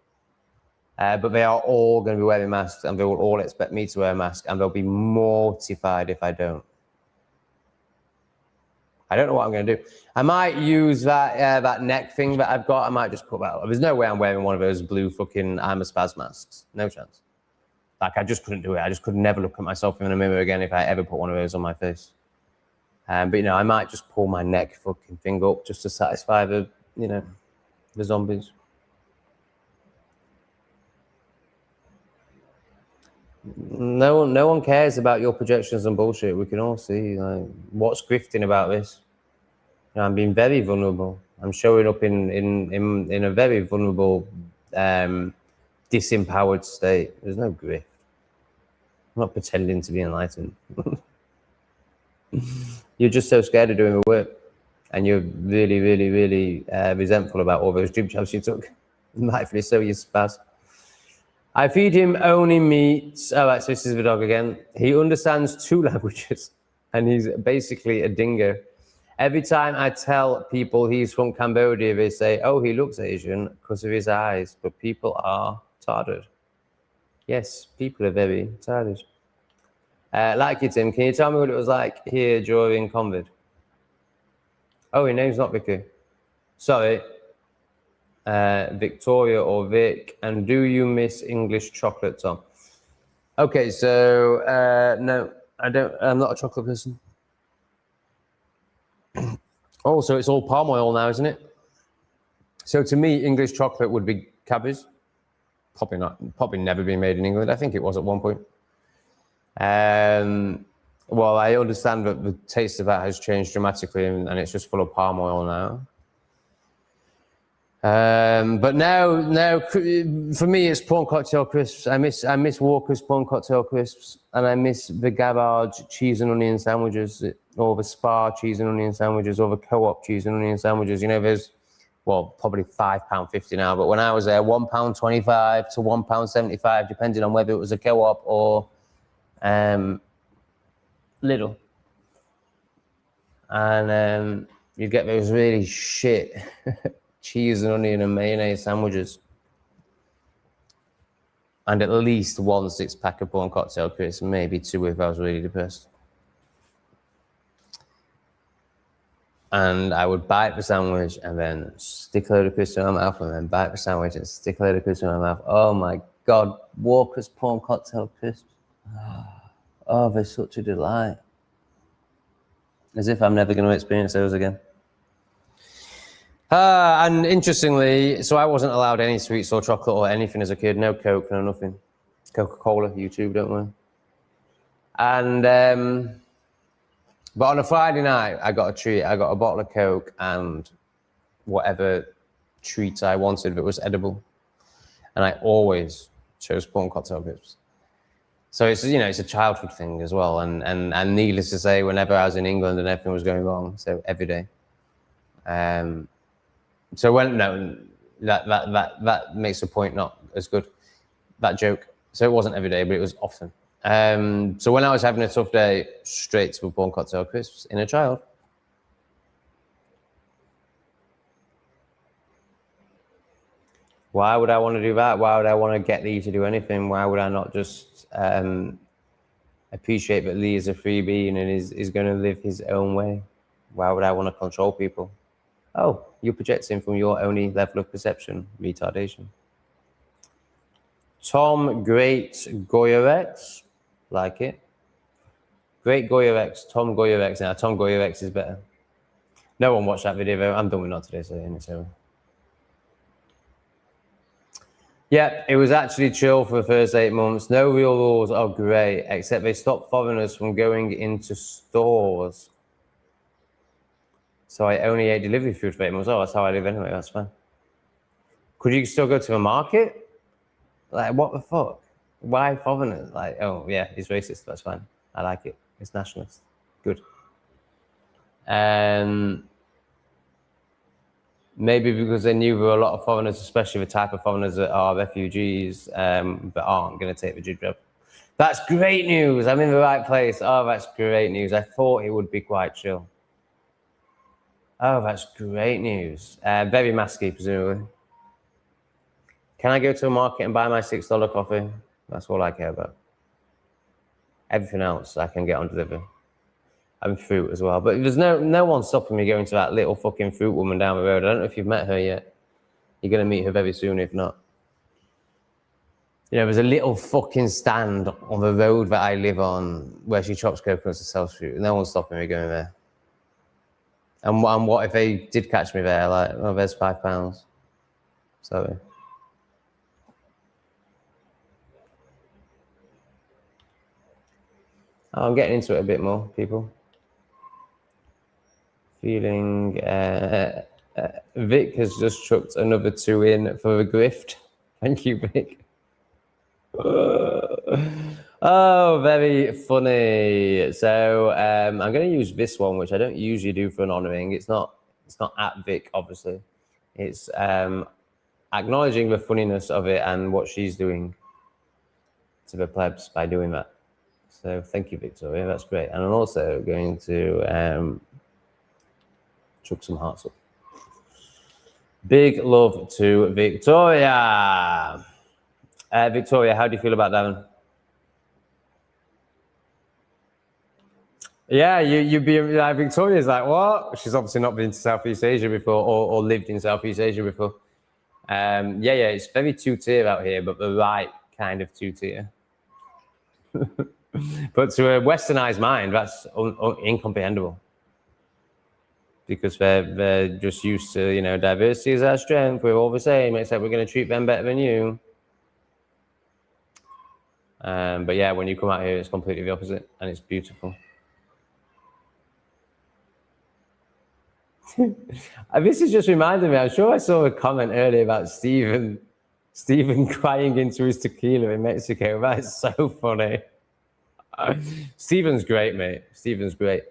But they are all going to be wearing masks, and they will all expect me to wear a mask, and they'll be mortified if I don't. I don't know what I'm going to do. I might use that neck thing that I've got. I might just put that on. There's no way I'm wearing one of those blue fucking I'm a spaz masks. No chance. Like, I just couldn't do it. I just could never look at myself in a mirror again if I ever put one of those on my face. But, you know, I might just pull my neck fucking thing up just to satisfy the, you know, the zombies. No one cares about your projections and bullshit. We can all see, like, what's grifting about this. You know, I'm being very vulnerable. I'm showing up in a very vulnerable, disempowered state. There's no grift. I'm not pretending to be enlightened. You're just so scared of doing the work, and you're really, really, really resentful about all those drip jabs you took. Rightfully so, you spaz. I feed him only meat. All right, so this is the dog again. He understands 2 languages, and he's basically a dingo. Every time I tell people he's from Cambodia, they say, oh, he looks Asian because of his eyes, but people are retarded. Yes, people are very retarded. Like you, Tim, can you tell me what it was like here during COVID? Oh, your name's not Vicky. Sorry. Victoria or Vic. And do you miss English chocolate, Tom? Okay, so no, I don't. I'm not a chocolate person. Oh, so it's all palm oil now, isn't it? So to me, English chocolate would be Cadbury's. Probably not. Probably never been made in England. I think it was at one point. Well, I understand that the taste of that has changed dramatically, and it's just full of palm oil now. But now for me it's prawn cocktail crisps. I miss Walker's prawn cocktail crisps, and I miss the Garage cheese and onion sandwiches, or the Spa cheese and onion sandwiches, or the Co-op cheese and onion sandwiches. You know, there's probably £5.50 now, but when I was there, £1.25 to £1.75, depending on whether it was a Co-op or Lidl. And you get those really shit cheese and onion and mayonnaise sandwiches, and at least 1 6-pack of prawn cocktail crisps, maybe 2 if I was really depressed. And I would bite the sandwich and then stick a load of crisps in my mouth, and then bite the sandwich and stick a load of crisps in my mouth. Oh my God, Walker's prawn cocktail crisps. Oh, they're such a delight. As if I'm never going to experience those again. And interestingly, so I wasn't allowed any sweets or chocolate or anything as a kid. No Coke, no nothing. Coca-Cola, YouTube, don't we? And but on a Friday night, I got a treat. I got a bottle of Coke and whatever treat I wanted that was edible. And I always chose prawn cocktail crisps. So it's, you know, it's a childhood thing as well. And needless to say, whenever I was in England and everything was going wrong, so every day. So when that makes the point not as good, that joke. So it wasn't every day, but it was often. So when I was having a tough day, straight to a prawn cocktail crisps, inner child. Why would I want to do that? Why would I want to get Lee to do anything? Why would I not just appreciate that Lee is a free being and is going to live his own way? Why would I want to control people? Oh, you're projecting from your only level of perception, retardation. Tom Great.Goyarex, like it. Great.Goyarex, Tom Goyarex. Now, Tom Goyarex is better. No one watched that video, though. I'm done with Not Today, so it's over. Yeah, it was actually chill for the first 8 months. No real rules. Oh, great. Except they stopped foreigners from going into stores. So I only ate delivery food for 8 months. Oh, that's how I live anyway. That's fine. Could you still go to the market? Like, what the fuck? Why foreigners? Like, oh, yeah, he's racist. That's fine. I like it. It's nationalist. Good. Maybe because they knew there were a lot of foreigners, especially the type of foreigners that are refugees, but aren't going to take the job. That's great news. I'm in the right place. Oh, that's great news. I thought it would be quite chill. Oh, that's great news. Very masky, presumably. Can I go to a market and buy my $6 coffee? That's all I care about. Everything else I can get on delivery. And fruit as well. But there's no one stopping me going to that little fucking fruit woman down the road. I don't know if you've met her yet. You're going to meet her very soon, if not. You know, there's a little fucking stand on the road that I live on where she chops coconuts and sells fruit. No one's stopping me going there. And what if they did catch me there? Like, oh, there's £5. Sorry. Oh, I'm getting into it a bit more, people. Feeling Vic has just chucked another 2 in for the grift. Thank you, Vic. Oh, very funny. So I'm going to use this one, which I don't usually do for an honouring. It's not at Vic, obviously. It's acknowledging the funniness of it and what she's doing to the plebs by doing that. So thank you, Victoria. That's great. And I'm also going to chuck some hearts up. Big love to Victoria. Victoria, how do you feel about Devon? Yeah, you'd be like, Victoria's like, what? She's obviously not been to Southeast Asia before or lived in Southeast Asia before. Yeah, it's very two-tier out here, but the right kind of two-tier. But to a westernized mind, that's incomprehensible. Because they're just used to, you know, diversity is our strength. We're all the same, except we're going to treat them better than you. But yeah, when you come out here, it's completely the opposite, and it's beautiful. This is just reminding me, I'm sure I saw a comment earlier about Stephen crying into his tequila in Mexico. That is so funny. Stephen's great, mate. Stephen's great.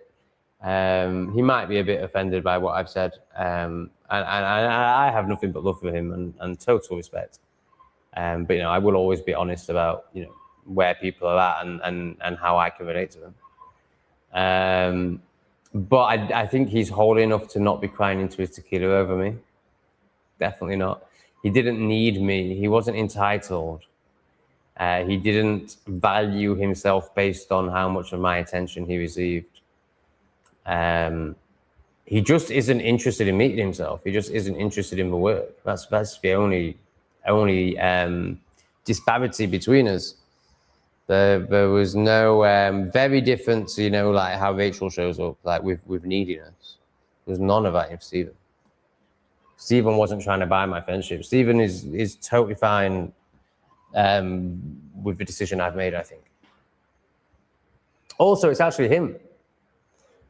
He might be a bit offended by what I've said. And I have nothing but love for him and total respect. But, you know, I will always be honest about, you know, where people are at and how I can relate to them. But I think he's holy enough to not be crying into his tequila over me. Definitely not. He didn't need me. He wasn't entitled. He didn't value himself based on how much of my attention he received. He just isn't interested in meeting himself. He just isn't interested in the work. That's the only disparity between us. There was no very different to, you know, like how Rachel shows up, like with neediness. There's none of that in Stephen. Stephen wasn't trying to buy my friendship. Stephen is totally fine with the decision I've made, I think. Also, it's actually him.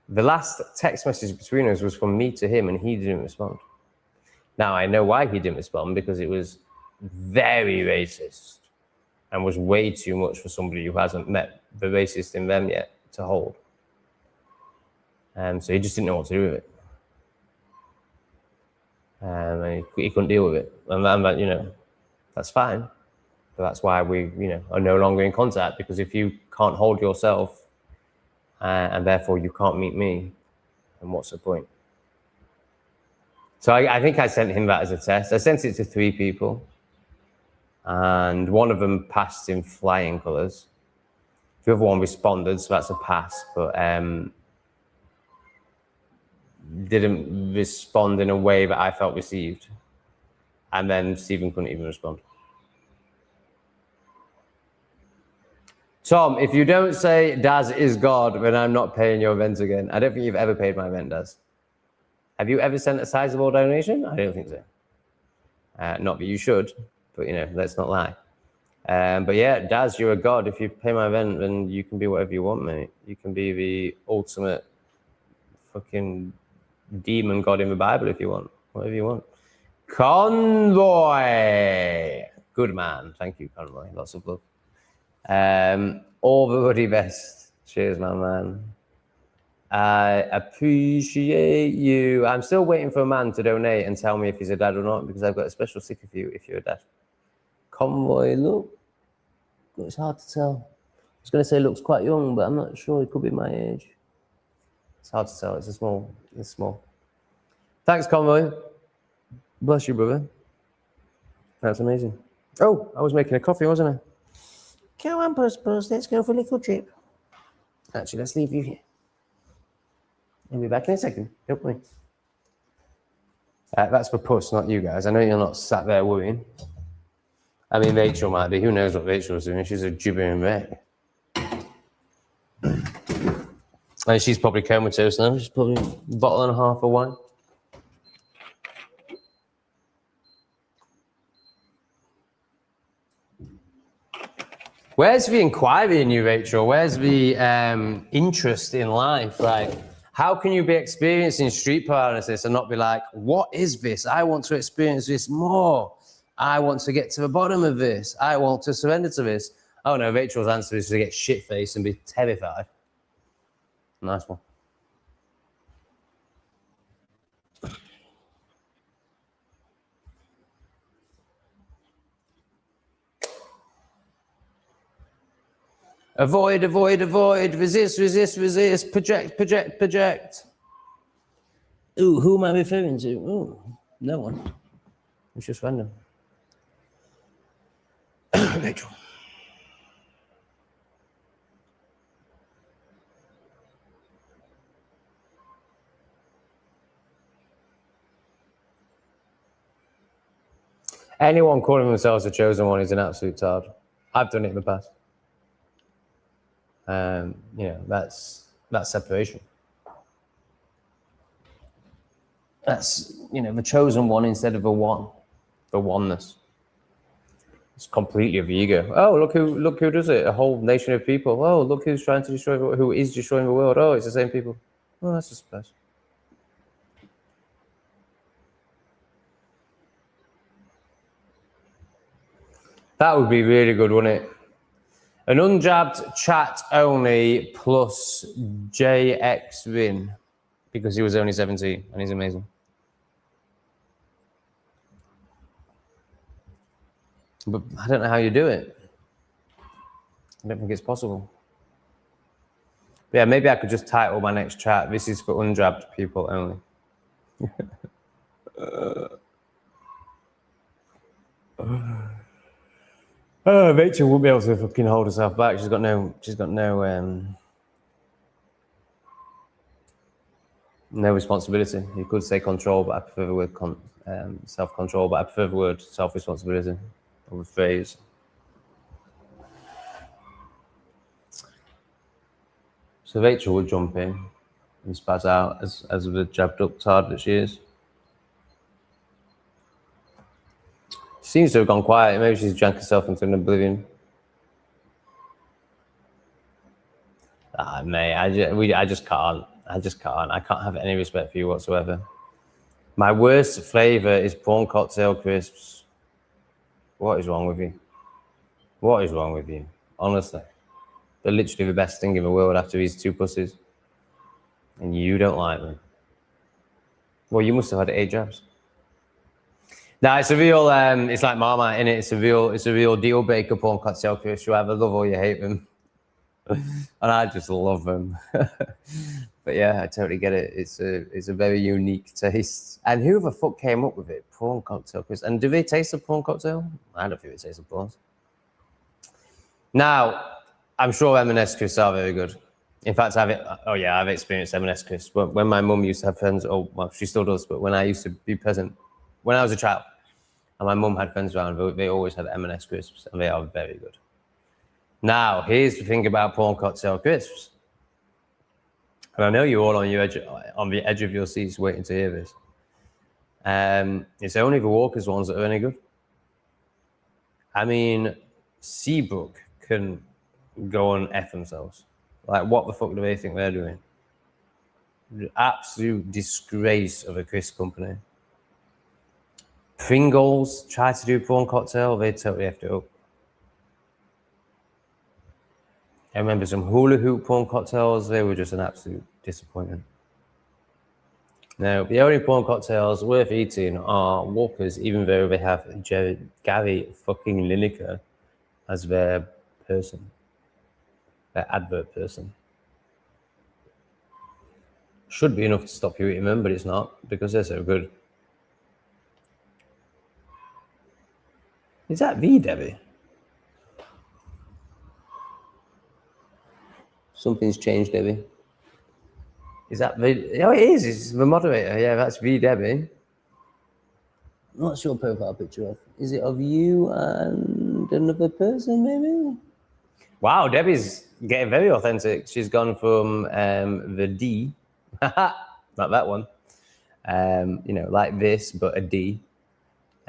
The last text message between us was from me to him, and he didn't respond. Now, I know why he didn't respond, because it was very racist and was way too much for somebody who hasn't met the racist in them yet to hold. So he just didn't know what to do with it. And he couldn't deal with it. And that, you know, that's fine. But that's why we, you know, are no longer in contact, because if you can't hold yourself and therefore you can't meet me, then what's the point? So I think I sent him that as a test. I sent it to 3 people, and one of them passed in flying colors. The other one responded, so that's a pass, but didn't respond in a way that I felt received. And then Stephen couldn't even respond. Tom, if you don't say Daz is God, then I'm not paying your rent again. I don't think you've ever paid my rent, Daz. Have you ever sent a sizable donation? I don't think so. Not that you should, but, you know, let's not lie. But yeah, Daz, you're a god. If you pay my rent, then you can be whatever you want, mate. You can be the ultimate fucking demon god in the Bible if you want. Whatever you want. Convoy. Good man. Thank you, Convoy. Lots of love. All the bloody best. Cheers, my man. I appreciate you. I'm still waiting for a man to donate and tell me if he's a dad or not, because I've got a special sticker for you if you're a dad. Convoy, look. It's hard to tell. I was going to say looks quite young, but I'm not sure. It could be my age. It's hard to tell. It's small. Thanks, Convoy. Bless you, brother. That's amazing. Oh, I was making a coffee, wasn't I? Come on, Puss, let's go for a little trip. Actually, let's leave you here. I'll be back in a second. Don't worry. That's for Puss, not you guys. I know you're not sat there worrying. I mean, Rachel might be. Who knows what Rachel's doing? She's a gibbering wreck. And she's probably comatose now. She's probably a bottle and a half of wine. Where's the inquiry in you, Rachel? Where's the interest in life? Like, how can you be experiencing street paralysis and not be like, what is this? I want to experience this more. I want to get to the bottom of this. I want to surrender to this. Oh no, Rachel's answer is to get shit-faced and be terrified. Nice one. Avoid, avoid, avoid, resist, resist, resist, project, project, project. Ooh, who am I referring to? Ooh, no one. It's just random. Rachel. Anyone calling themselves the chosen one is an absolute tard. I've done it in the past. You know, that's separation. That's, you know, the chosen one instead of the one, the oneness. It's completely of the ego. Oh, look who does it. A whole nation of people. Oh, look who's trying to destroy, who is destroying the world. Oh, it's the same people. Oh, that's a surprise. That would be really good, wouldn't it? An unjabbed chat only plus JX win because he was only 17 and he's amazing. But I don't know how you do it. I don't think it's possible. But yeah, maybe I could just title my next chat, "This is for unjabbed people only." Rachel won't be able to fucking hold herself back. She's got no responsibility. You could say control, but I prefer the word self-control, but I prefer the word self-responsibility or the phrase. So Rachel would jump in and spaz out as the jabbed up tard that she is. She seems to have gone quiet. Maybe she's drank herself into an oblivion. Mate, I just can't. I can't have any respect for you whatsoever. My worst flavour is prawn cocktail crisps. What is wrong with you? What is wrong with you? Honestly. They're literally the best thing in the world after these two pussies. And you don't like them. Well, you must have had 8 jabs. Nah, it's a real, it's like Marmite, innit? It's a real deal breaker, prawn cocktail crisps. You either love or you hate them. And I just love them. But yeah, I totally get it. It's a very unique taste. And who the fuck came up with it? Prawn cocktail crisps. And do they taste the prawn cocktail? I don't think they taste the prawns. Now, I'm sure M&S crisps are very good. In fact, I've experienced M&S crisps. When my mum used to have friends, well, she still does, but when I used to be present, when I was a child, and my mum had friends around, they always had M&S crisps, and they are very good. Now, here's the thing about prawn cocktail crisps. And I know you're all on the edge of your seats waiting to hear this. It's only the Walker's ones that are any good. I mean, Seabrook can go and F themselves. Like, what the fuck do they think they're doing? The absolute disgrace of a crisp company. Pringles tried to do prawn cocktail, they totally effed it up. I remember some hula hoop prawn cocktails, they were just an absolute disappointment. Now, the only prawn cocktails worth eating are Walker's, even though they have Gary fucking Lineker as their person, their advert person. Should be enough to stop you eating them, but it's not, because they're so good. Is that V, Debbie? Something's changed, Debbie. Is that V? Oh, it is. It's the moderator. Yeah, that's V, Debbie. What's your profile picture of? Is it of you and another person, maybe? Wow, Debbie's getting very authentic. She's gone from the D, not that one, you know, like this, but a D,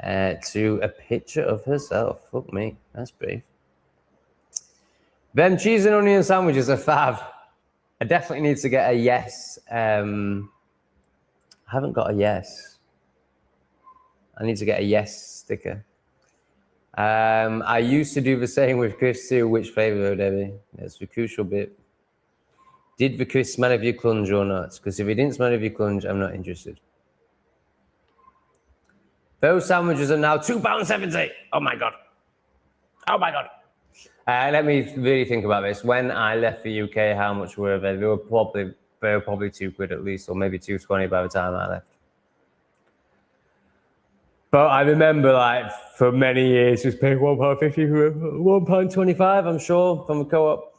to a picture of herself. Fuck me, that's brave. Them cheese and onion sandwiches are fab. I definitely need to get a yes. I haven't got a yes. I need to get a yes sticker. I used to do the same with crisps too. Which flavour though, Debbie? That's the crucial bit. Did the crisp smell of your clunge or not? Because if it didn't smell of your clunge, I'm not interested. Those sandwiches are now £2.70. Oh my God. Oh my God. Let me really think about this. When I left the UK, how much were they? They were probably £2 at least, or maybe £2.20 by the time I left. But I remember, like, for many years, just paying £1.50 for £1.25, I'm sure, from the co-op.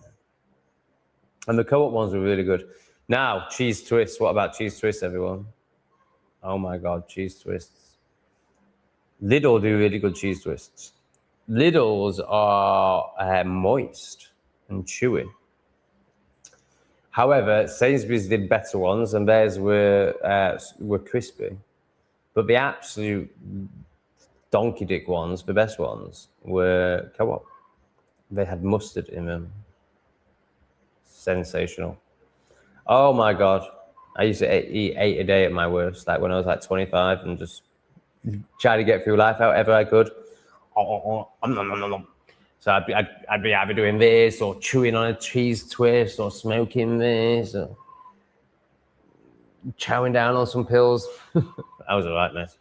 And the co-op ones were really good. Now, cheese twists. What about cheese twists, everyone? Oh my God, cheese twists. Lidl do really good cheese twists. Lidl's are moist and chewy. However, Sainsbury's did better ones, and theirs were crispy. But the absolute donkey dick ones, the best ones, were co-op. They had mustard in them. Sensational. Oh my God. I used to eat 8 a day at my worst, like when I was like 25 and just try to get through life however I could. So I'd be either doing this or chewing on a cheese twist or smoking this or chowing down on some pills. That was a right mess.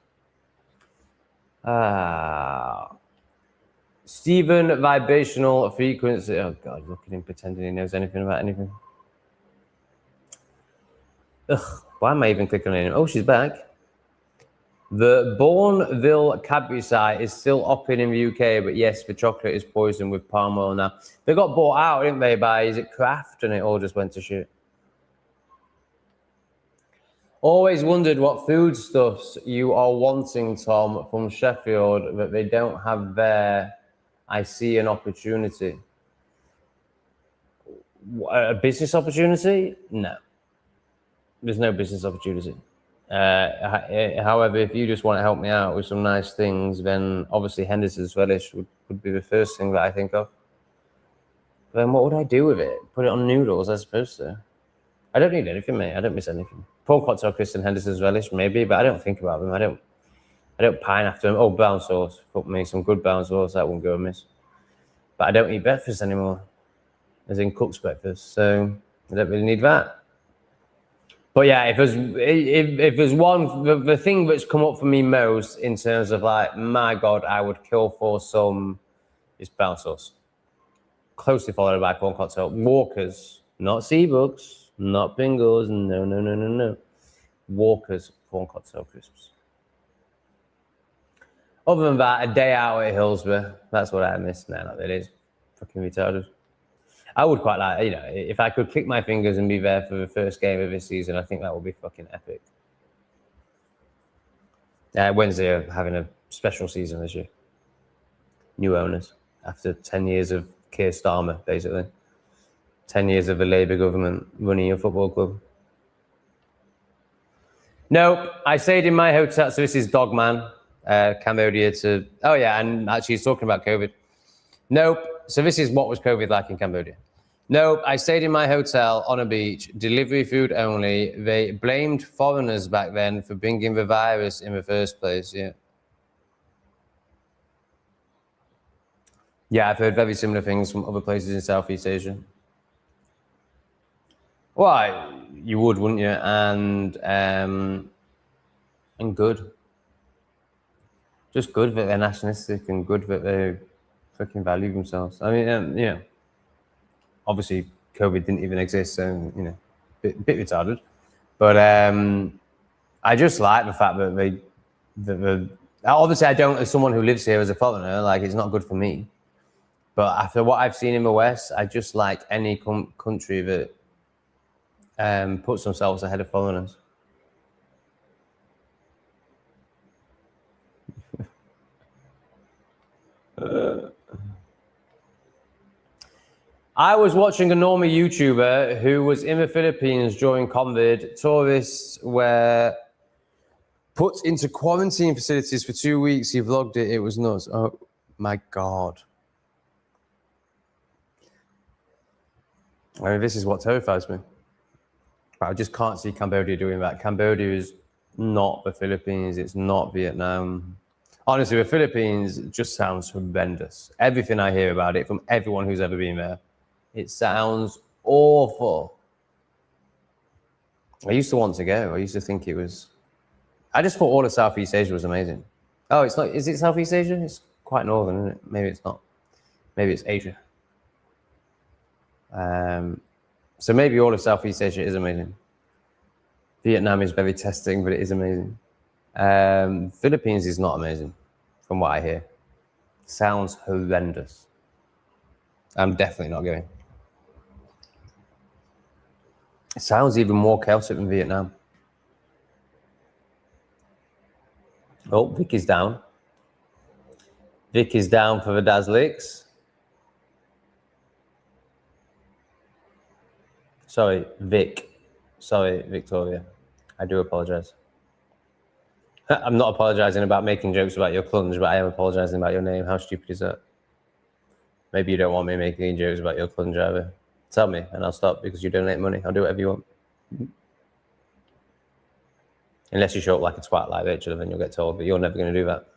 Stephen vibrational frequency. Oh God, look at him pretending he knows anything about anything. Ugh, why am I even clicking on him? Oh, she's back. The Bourneville Cadbury site is still open in the UK, but yes, the chocolate is poisoned with palm oil now. They got bought out, didn't they, by, is it Kraft? And it all just went to shit. Always wondered what foodstuffs you are wanting, Tom, from Sheffield, that they don't have there. I see an opportunity. A business opportunity? No. There's no business opportunity. However, if you just want to help me out with some nice things, then obviously Henderson's relish would be the first thing that I think of. Then what would I do with it? Put it on noodles, I suppose so. I don't need anything, mate. I don't miss anything. Prawn cocktail crisps and Henderson's relish, maybe, but I don't think about them. I don't pine after them. Oh, brown sauce. Fuck me, some good brown sauce, that won't go amiss. But I don't eat breakfast anymore, as in cooked breakfast, so I don't really need that. But yeah, if there's one, the thing that's come up for me most in terms of like, my God, I would kill for some, is brown sauce. Closely followed by prawn cocktail. Walker's, not Seabugs, not Pringles, no. Walker's prawn cocktail crisps. Other than that, a day out at Hillsborough, that's what I miss. No, not really. It's fucking retarded. I would quite like, you know, if I could click my fingers and be there for the first game of this season, I think that would be fucking epic. Wednesday are having a special season this year. New owners after 10 years of Keir Starmer, basically. 10 years of the Labour government running a football club. Nope, I stayed in my hotel. So this is Dogman, Cambodia to, oh yeah, and actually he's talking about COVID. Nope, so this is what was COVID like in Cambodia. Nope, I stayed in my hotel on a beach, delivery food only. They blamed foreigners back then for bringing the virus in the first place, yeah. Yeah, I've heard very similar things from other places in Southeast Asia. Well, you would, wouldn't you? And good. Just good that they're nationalistic and good that they fucking value themselves. I mean, you know, obviously COVID didn't even exist, so, you know, bit retarded. But I just like the fact that obviously I don't, as someone who lives here as a foreigner, like it's not good for me. But after what I've seen in the West, I just like any country that puts themselves ahead of foreigners. I was watching a normal YouTuber who was in the Philippines during COVID. Tourists were put into quarantine facilities for 2 weeks. He vlogged it. It was nuts. Oh my God. I mean, this is what terrifies me. I just can't see Cambodia doing that. Cambodia is not the Philippines. It's not Vietnam. Honestly, the Philippines just sounds horrendous. Everything I hear about it from everyone who's ever been there, it sounds awful. I used to want to go. I used to think it was... I just thought all of Southeast Asia was amazing. Oh, it's not... Is it Southeast Asia? It's quite northern, isn't it? Maybe it's not. Maybe it's Asia. So maybe all of Southeast Asia is amazing. Vietnam is very testing, but it is amazing. Philippines is not amazing, from what I hear. Sounds horrendous. I'm definitely not going. It sounds even more chaotic than Vietnam. Oh, Vic is down. Vic is down for the Dazlicks. Sorry, Vic. Sorry, Victoria. I do apologize. I'm not apologizing about making jokes about your clunge, but I am apologizing about your name. How stupid is that? Maybe you don't want me making jokes about your clunge either. Tell me, and I'll stop because you donate money. I'll do whatever you want. Unless you show up like a twat like Rachel, then you'll get told, but you're never going to do that.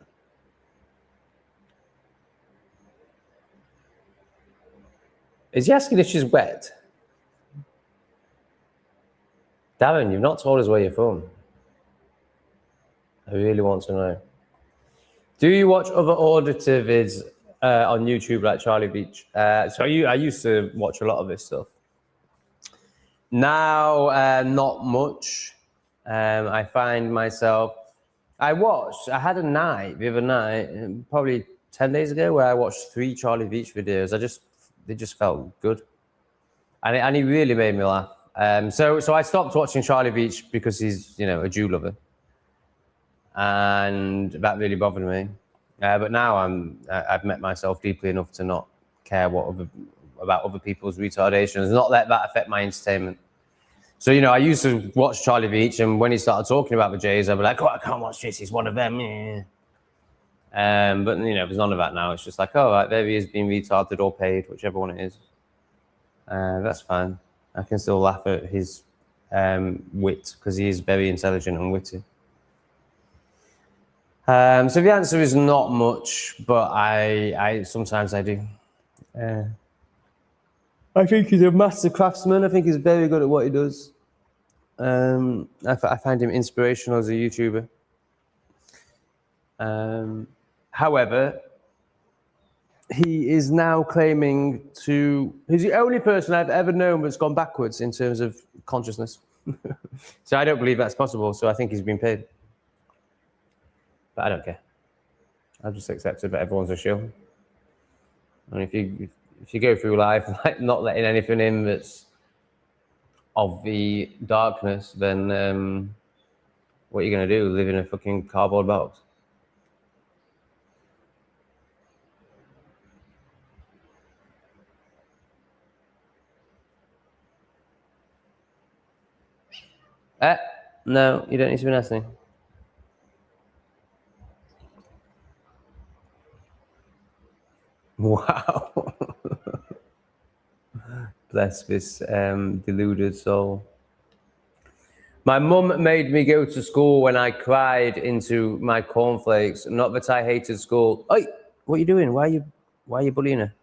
Is he asking if she's wet? Darren, you've not told us where you're from. I really want to know. Do you watch other auditor vids on YouTube like Charlie Beach? So I used to watch a lot of this stuff. Now, not much. I find myself, I had a night the other night, probably 10 days ago, where I watched 3 Charlie Beach videos. They just felt good. And he really made me laugh. So I stopped watching Charlie Beach because he's, a Jew lover. And that really bothered me. But now I've met myself deeply enough to not care about other people's retardations, not let that affect my entertainment. So, I used to watch Charlie Beach, and when he started talking about the Jays, I'd be like, oh, I can't watch this, he's one of them. Yeah. But, there's none of that now. It's just like, oh, right, there he is being retarded or paid, whichever one it is. That's fine. I can still laugh at his wit, because he is very intelligent and witty. So the answer is not much, but I sometimes I do. I think he's a master craftsman. I think he's very good at what he does. I find him inspirational as a YouTuber. However, he is now claiming he's the only person I've ever known that's gone backwards in terms of consciousness. So I don't believe that's possible. So I think he's been paid. But I don't care. I've just accepted that everyone's a shill. And if you go through life like not letting anything in that's of the darkness, then what are you going to do? Live in a fucking cardboard box? No, you don't need to be nasty. Wow. Bless this deluded soul. My mum made me go to school when I cried into my cornflakes. Not that I hated school. Oi, what are you doing? Why are you bullying her?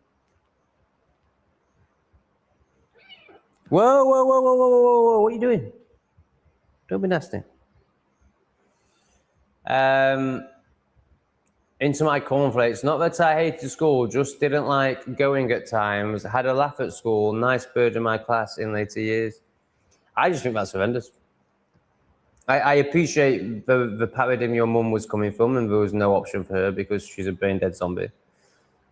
Whoa, whoa, whoa, whoa, whoa, whoa, whoa, what are you doing? Don't be nasty. Into my cornflakes. Not that I hated school, just didn't like going at times. Had a laugh at school, nice bird in my class in later years. I just think that's horrendous. I appreciate the paradigm your mum was coming from, and there was no option for her because she's a brain dead zombie.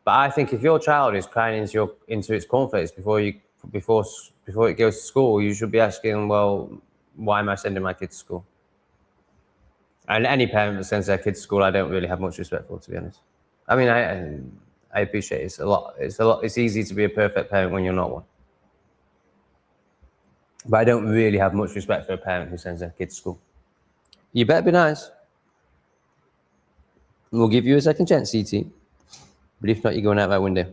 But I think if your child is crying into its cornflakes before it goes to school, you should be asking, well, why am I sending my kid to school? And any parent that sends their kid to school, I don't really have much respect for, to be honest. I mean, I appreciate it. It's easy to be a perfect parent when you're not one. But I don't really have much respect for a parent who sends their kid to school. You better be nice. We'll give you a second chance, CT. But if not, you're going out that window.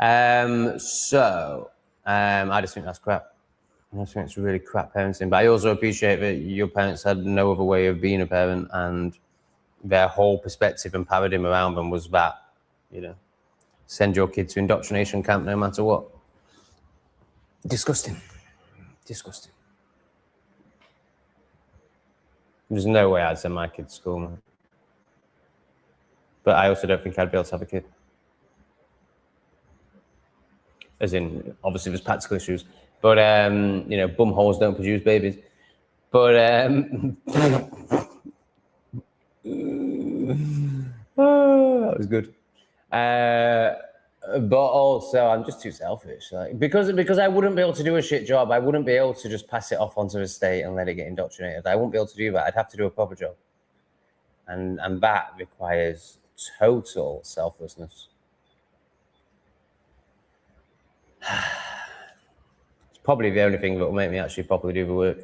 I just think that's crap. I just think it's really crap parenting. But I also appreciate that your parents had no other way of being a parent, and their whole perspective and paradigm around them was that, send your kid to indoctrination camp no matter what. Disgusting. Disgusting. There's no way I'd send my kid to school, man. But I also don't think I'd be able to have a kid. As in, obviously there's practical issues. But, bum holes don't produce babies. But, that was good. But also, I'm just too selfish. Because I wouldn't be able to do a shit job. I wouldn't be able to just pass it off onto the state and let it get indoctrinated. I wouldn't be able to do that. I'd have to do a proper job. And that requires total selflessness. It's probably the only thing that will make me actually properly do the work.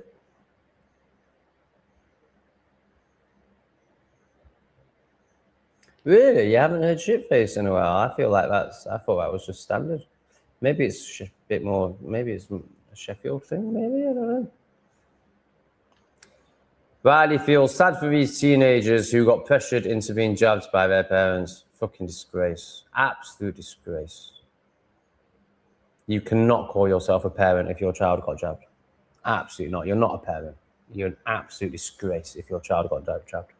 Really? You haven't heard shitface in a while? I thought that was just standard. Maybe it's a bit more, maybe it's a Sheffield thing, maybe, I don't know. Riley feels sad for these teenagers who got pressured into being jabbed by their parents. Fucking disgrace. Absolute disgrace. You cannot call yourself a parent if your child got jabbed. Absolutely not. You're not a parent. You're an absolute disgrace if your child got jabbed.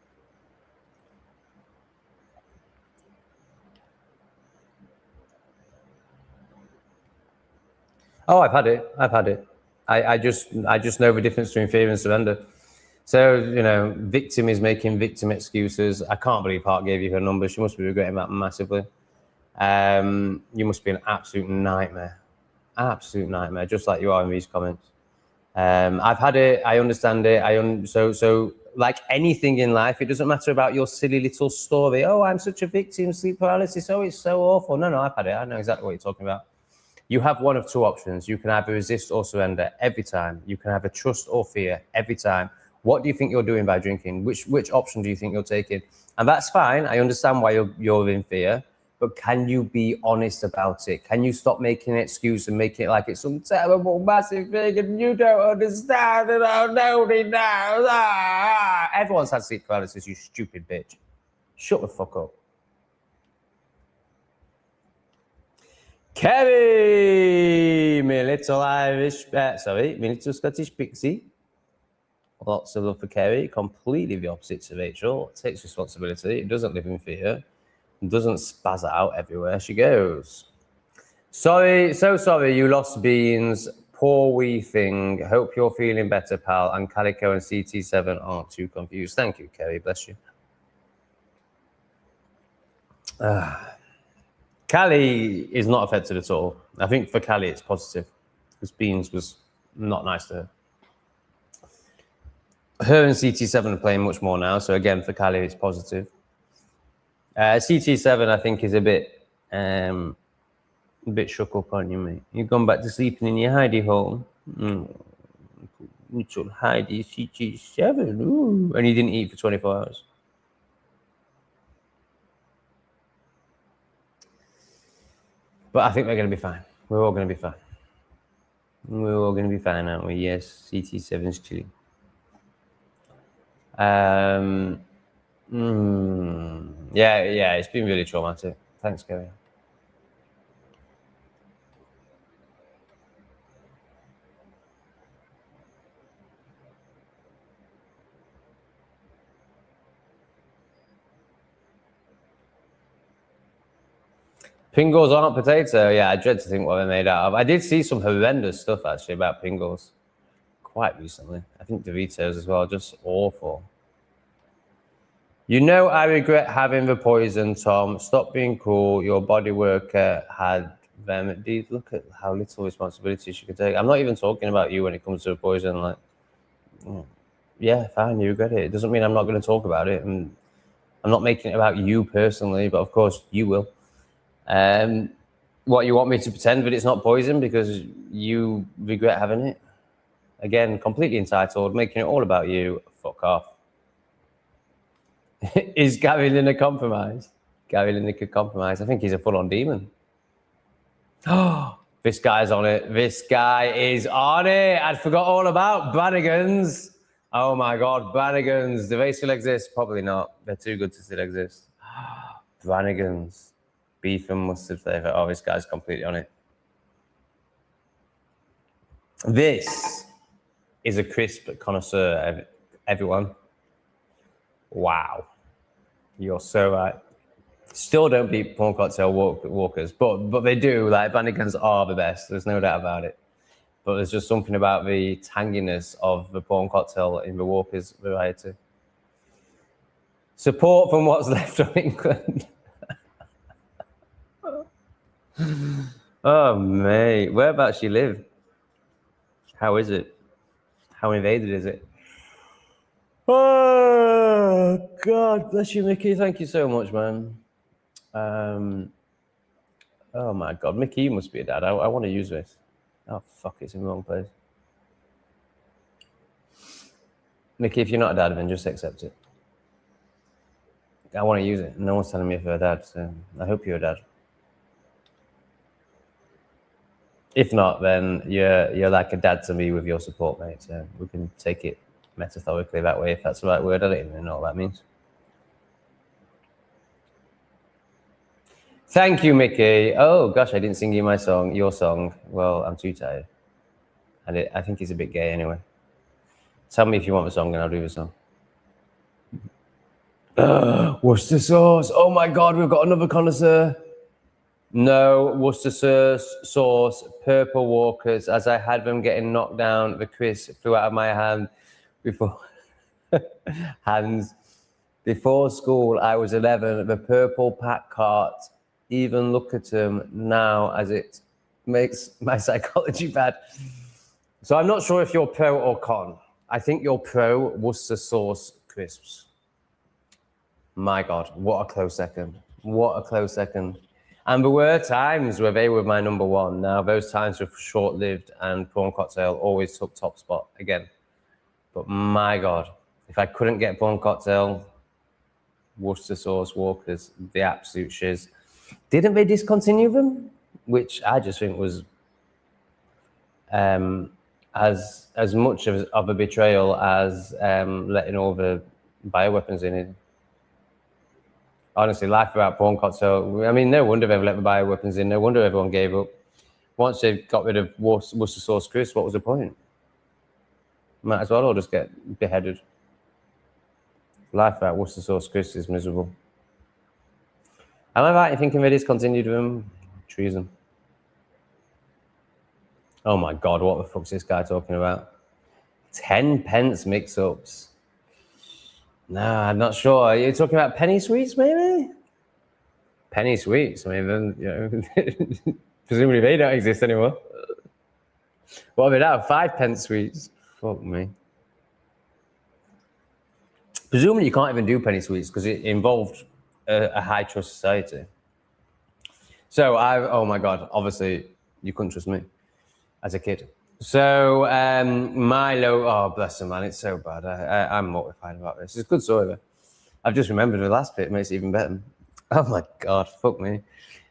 Oh, I've had it. I've had it. I just know the difference between fear and surrender. So, you know, victim is making victim excuses. I can't believe Hart gave you her number. She must be regretting that massively. You must be an absolute nightmare. Absolute nightmare, just like you are in these comments. I've had it. I understand it. So like anything in life, it doesn't matter about your silly little story. Oh, I'm such a victim, sleep paralysis. Oh, it's so awful. No, I've had it. I know exactly what you're talking about. You have one of two options. You can either resist or surrender every time. You can either trust or fear every time. What do you think you're doing by drinking? Which option do you think you're taking? And that's fine. I understand why you're in fear, but can you be honest about it? Can you stop making an excuse and making it like it's some terrible, massive thing and you don't understand and nobody knows? Everyone's had sleep paralysis, you stupid bitch. Shut the fuck up. Kerry, my little Irish, my little Scottish pixie. Lots of love for Kerry. Completely the opposite of Rachel. Takes responsibility. Doesn't live in fear. Doesn't spaz out everywhere she goes. Sorry, so sorry you lost Beans. Poor wee thing. Hope you're feeling better, pal. And Calico and CT7 aren't too confused. Thank you, Kerry. Bless you. Callie is not affected at all. I think for Callie it's positive because Beans was not nice to her. Her and CT7 are playing much more now, so again for Callie it's positive. CT7 I think is a bit shook up on you, mate. You've gone back to sleeping in your hidey hole. Little hidey CT7. Ooh. And you didn't eat for 24 hours. But I think we're going to be fine. We're all going to be fine. We're all going to be fine, aren't we? Yes, CT7's chilling. Yeah, it's been really traumatic. Thanks, Gary. Pringles aren't potato. Yeah, I dread to think what they're made out of. I did see some horrendous stuff actually about Pringles quite recently. I think Doritos as well, just awful. You know, I regret having the poison, Tom. Stop being cool. Your body worker had them. Dude, look at how little responsibility she could take. I'm not even talking about you when it comes to the poison. Like, yeah, fine, you regret it. It doesn't mean I'm not going to talk about it. And I'm not making it about you personally, but of course you will. What, you want me to pretend that it's not poison because you regret having it? Again, completely entitled, making it all about you. Fuck off. Is Gary Lineker compromised? Gary Lineker compromised. I think he's a full-on demon. Oh, this guy's on it. This guy is on it. I forgot all about Brannigan's. Oh my God, Brannigan's. Do they still exist? Probably not. They're too good to still exist. Brannigan's. Beef and mustard flavor. Oh, this guy's completely on it. This is a crisp connoisseur, everyone. Wow. You're so right. Still don't beat prawn cocktail walkers, but they do. Like, Brannigan's are the best. There's no doubt about it. But there's just something about the tanginess of the prawn cocktail in the Walker's variety. Support from what's left of England. Oh, mate. Whereabouts you live? How is it? How invaded is it? Oh, God. Bless you, Mickey. Thank you so much, man. Oh, my God. Mickey, you must be a dad. I want to use this. Oh, fuck. It's in the wrong place. Mickey, if you're not a dad, then just accept it. I want to use it. No one's telling me if you're a dad, so I hope you're a dad. If not, then you're like a dad to me with your support, mate. So we can take it metaphorically that way, if that's the right word. I don't even know what that means. Thank you, Mickey. Oh gosh, I didn't sing you your song. Well, I'm too tired. And I think it's a bit gay anyway. Tell me if you want the song and I'll do the song. Worcester sauce. Oh my God, we've got another connoisseur. No, Worcester sauce, purple walkers. As I had them getting knocked down, the crisp flew out of my hand before hands. Before school, I was 11. The purple pack cart. Even look at them now, as it makes my psychology bad. So I'm not sure if you're pro or con. I think you're pro Worcester sauce crisps. My God, what a close second. What a close second. And there were times where they were my number one. Now, those times were short-lived, and prawn cocktail always took top spot again. But my God, if I couldn't get prawn cocktail, Worcester sauce walkers, the absolute shiz. Didn't they discontinue them? Which I just think was as much of a betrayal as letting all the bioweapons in it. Honestly, life without prawn cocktail. I mean, no wonder they've let the bioweapons in. No wonder everyone gave up. Once they got rid of Worcester sauce crisps, what was the point? Might as well all just get beheaded. Life without Worcester sauce crisps is miserable. Am I right in thinking they discontinued them? Treason. Oh my God, what the fuck's this guy talking about? 10 pence mix-ups. No, I'm not sure. Are you talking about penny sweets, maybe? Penny sweets. I mean, you know, presumably they don't exist anymore. What are they now? 5 pence sweets. Fuck me. Presumably you can't even do penny sweets because it involved a high trust society. So oh my God, obviously you couldn't trust me as a kid. So Milo, oh bless him, man, it's so bad. I'm mortified about this. It's a good story though. I've just remembered the last bit, it makes it even better. Oh my God, fuck me.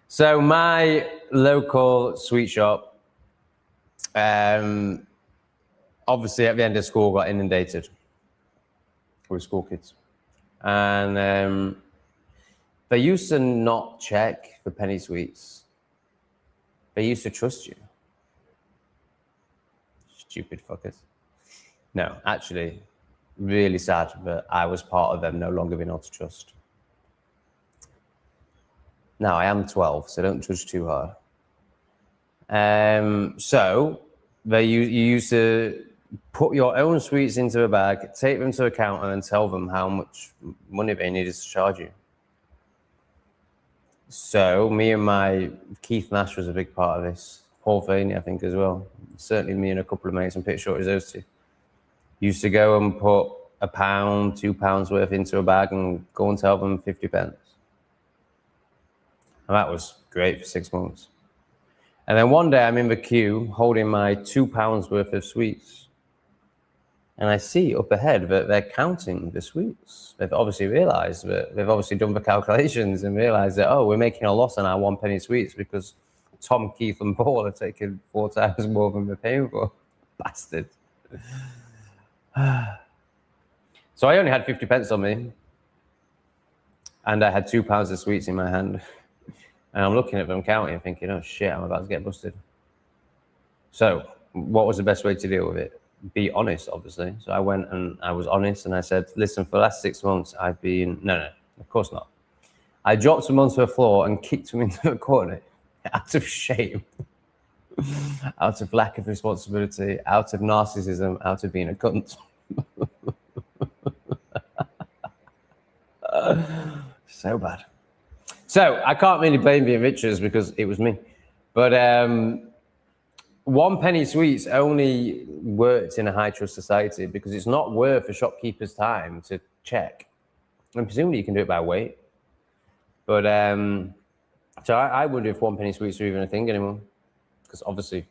So my local sweet shop, obviously at the end of school got inundated with school kids. And they used to not check for penny sweets. They used to trust you. Stupid fuckers. No, actually, really sad that I was part of them no longer being able to trust. Now, I am 12, so don't judge too hard. So, you used to put your own sweets into a bag, take them to a counter and tell them how much money they needed to charge you. So, me and Keith Nash was a big part of this. Paul Faney, I think, as well. Certainly me and a couple of mates, I'm pretty sure it was those two. Used to go and put £1, £2 worth into a bag and go and tell them 50 pence. And that was great for 6 months. And then one day I'm in the queue holding my £2 worth of sweets. And I see up ahead that they're counting the sweets. They've obviously realized that they've obviously done the calculations and realized that, oh, we're making a loss on our 1 penny sweets because Tom, Keith, and Paul are taking 4 times more than we're paying for. Bastard. So I only had 50 pence on me. And I had £2 of sweets in my hand. And I'm looking at them counting, thinking, oh shit, I'm about to get busted. So what was the best way to deal with it? Be honest, obviously. So I went and I was honest and I said, listen, for the last 6 months, I've been, no, of course not. I dropped them onto the floor and kicked them into the corner out of shame, out of lack of responsibility, out of narcissism, out of being a cunt. So bad. So I can't really blame the Richards because it was me. But 1 penny sweets only worked in a high trust society because it's not worth a shopkeeper's time to check. And presumably you can do it by weight. But so I wonder if 1 penny sweets are even a thing anymore. Because obviously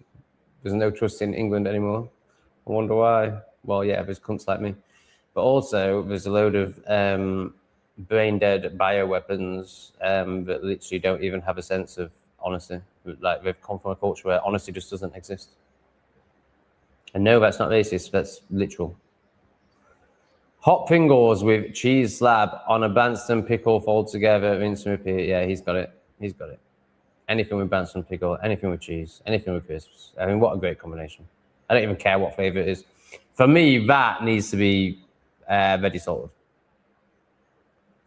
there's no trust in England anymore. I wonder why. Well, yeah, there's cunts like me. But also there's a load of brain-dead bioweapons that literally don't even have a sense of honesty. Like they've come from a culture where honesty just doesn't exist. And no, that's not racist, that's literal. Hot Pringles with cheese slab on a Branston pickle fold together, rinse and repeat. Yeah, he's got it. He's got it. Anything with Branston pickle, anything with cheese, anything with crisps. I mean, what a great combination. I don't even care what flavor it is. For me, that needs to be veggie salted.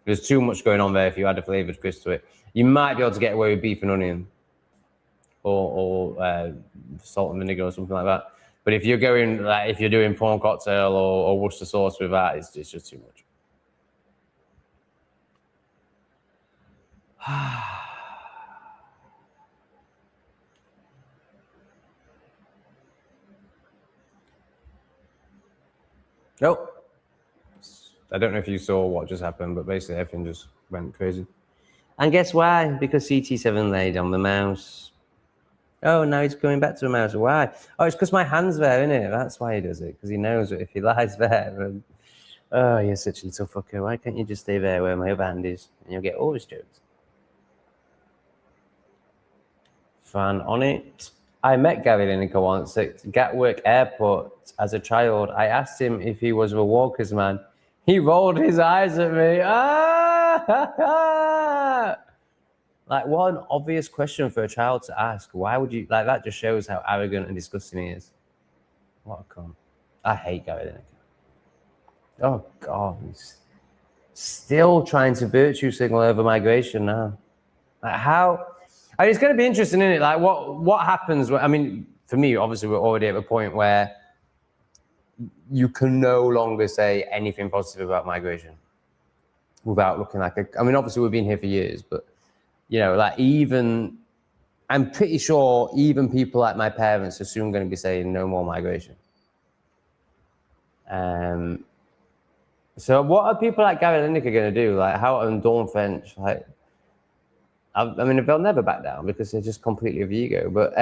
There's too much going on there if you add a flavored crisp to it. You might be able to get away with beef and onion or salt and vinegar or something like that. But if you're going, like, if you're doing prawn cocktail or Worcester sauce with that, it's just too much. Nope. I don't know if you saw what just happened, but basically everything just went crazy. And guess why? Because CT7 laid on the mouse. Oh, now he's going back to the mouse. Why? Oh, it's because my hand's there, isn't it? That's why he does it, because he knows that if he lies there, and, oh, you're such a little fucker. Why can't you just stay there where my other hand is? And you'll get all his jokes. Fan on it. I met Gary Lineker once at Gatwick Airport as a child. I asked him if he was a Walker's man. He rolled his eyes at me. Ah! Like, what an obvious question for a child to ask. Why would you, like, that just shows how arrogant and disgusting he is. What a cunt. I hate Gary Lineker. Oh, God. He's still trying to virtue signal over migration now. Like, how? I mean, it's going to be interesting, isn't it? Like, what happens? I mean, for me, obviously, we're already at a point where you can no longer say anything positive about migration without looking like a. I mean, obviously, we've been here for years, but you know, like, even I'm pretty sure even people like my parents are soon going to be saying no more migration. So, what are people like Gary Lineker going to do? Like, how and Dawn French, like. I mean, they'll never back down because they're just completely of ego. But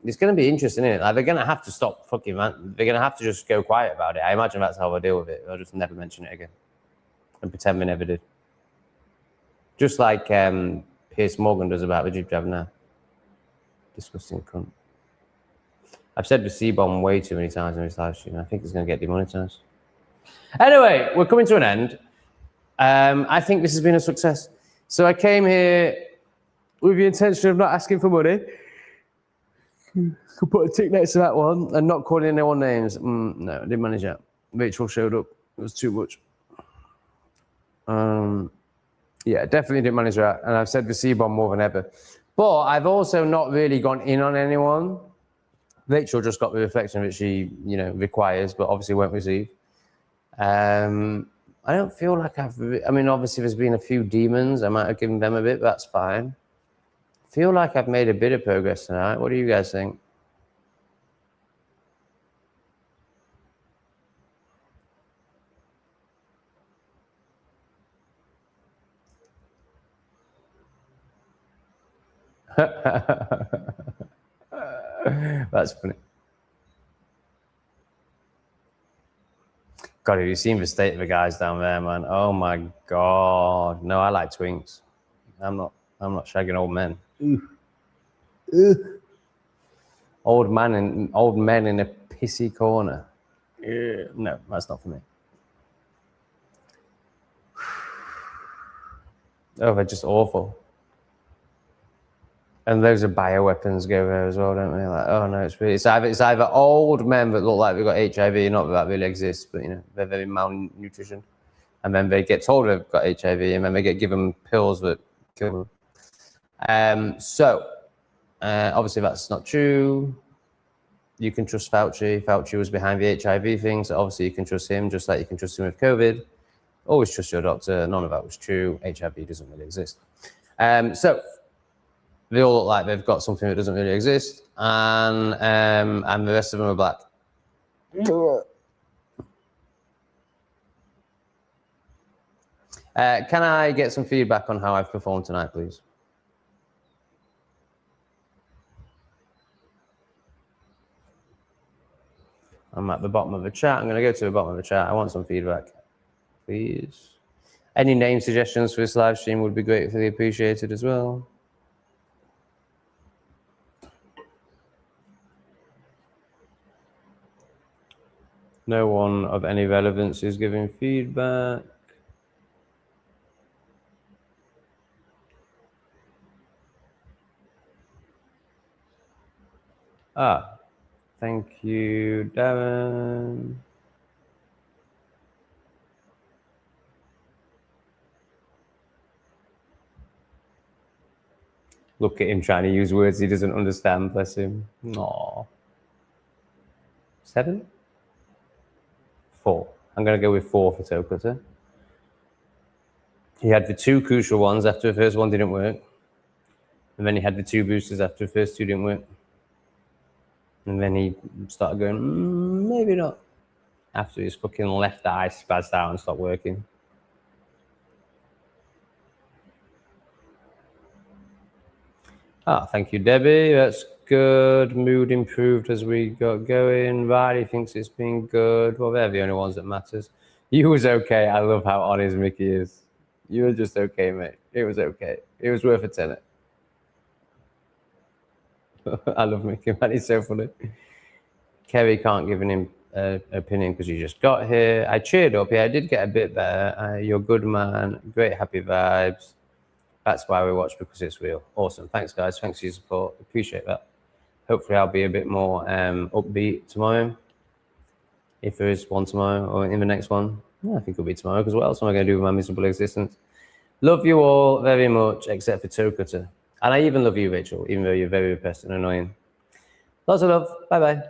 it's going to be interesting, isn't it? Like, they're going to have to stop fucking, man. They're going to have to just go quiet about it. I imagine that's how they'll deal with it. They'll just never mention it again and pretend they never did. Just like Piers Morgan does about the Jib Jab now. Disgusting cunt. I've said the C-bomb way too many times in this live stream. I think it's going to get demonetized. Anyway, we're coming to an end. I think this has been a success. So I came here with the intention of not asking for money. Could put a tick next to that one and not calling anyone names. No, I didn't manage that. Rachel showed up. It was too much. Yeah, definitely didn't manage that. And I've said the C-bomb more than ever. But I've also not really gone in on anyone. Rachel just got the reflection that she, you know, requires, but obviously won't receive. I don't feel like I mean, obviously there's been a few demons. I might have given them a bit, but that's fine. I feel like I've made a bit of progress tonight. What do you guys think? That's funny. God, have you seen the state of the guys down there, man? Oh my God. No, I like twinks. I'm not shagging old men. Old men in a pissy corner. No, that's not for me. Oh, they're just awful. And those are bioweapons go there as well, don't they? Like, oh no, it's either old men that look like they've got HIV, not that that really exists, but you know, they're very malnutrition. And then they get told they've got HIV, and then they get given pills that kill them. Obviously that's not true. You can trust Fauci. Fauci was behind the HIV thing, so obviously you can trust him, just like you can trust him with COVID. Always trust your doctor. None of that was true. HIV doesn't really exist. So they all look like they've got something that doesn't really exist, and the rest of them are black. Can I get some feedback on how I've performed tonight, please? I'm at the bottom of the chat. I'm going to go to the bottom of the chat. I want some feedback, please. Any name suggestions for this live stream would be greatly appreciated as well. No one of any relevance is giving feedback. Ah, thank you, Darren. Look at him trying to use words he doesn't understand, bless him. Aww. 7? 4. I'm going to go with 4 for toe cutter. He had the 2 crucial ones after the first one didn't work. And then he had the 2 boosters after the first 2 didn't work. And then he started going, maybe not. After his fucking left eye spazzed out and stopped working. Ah, thank you, Debbie. That's good. Mood improved as we got going. Riley thinks it's been good. Well, they're the only ones that matters. You was okay. I love how honest Mickey is. You were just okay, mate. It was okay. It was worth a tenner. I love Mickey, man. He's so funny. Kerry can't give an opinion because you just got here. I cheered up. Yeah, I did get a bit better. You're good, man. Great, happy vibes. That's why we watch, because it's real. Awesome. Thanks, guys. Thanks for your support. Appreciate that. Hopefully, I'll be a bit more upbeat tomorrow. If there is one tomorrow or in the next one. Yeah, I think it'll be tomorrow, because what else am I going to do with my miserable existence? Love you all very much, except for toe cutter. And I even love you, Rachel, even though you're very repressed and annoying. Lots of love. Bye-bye.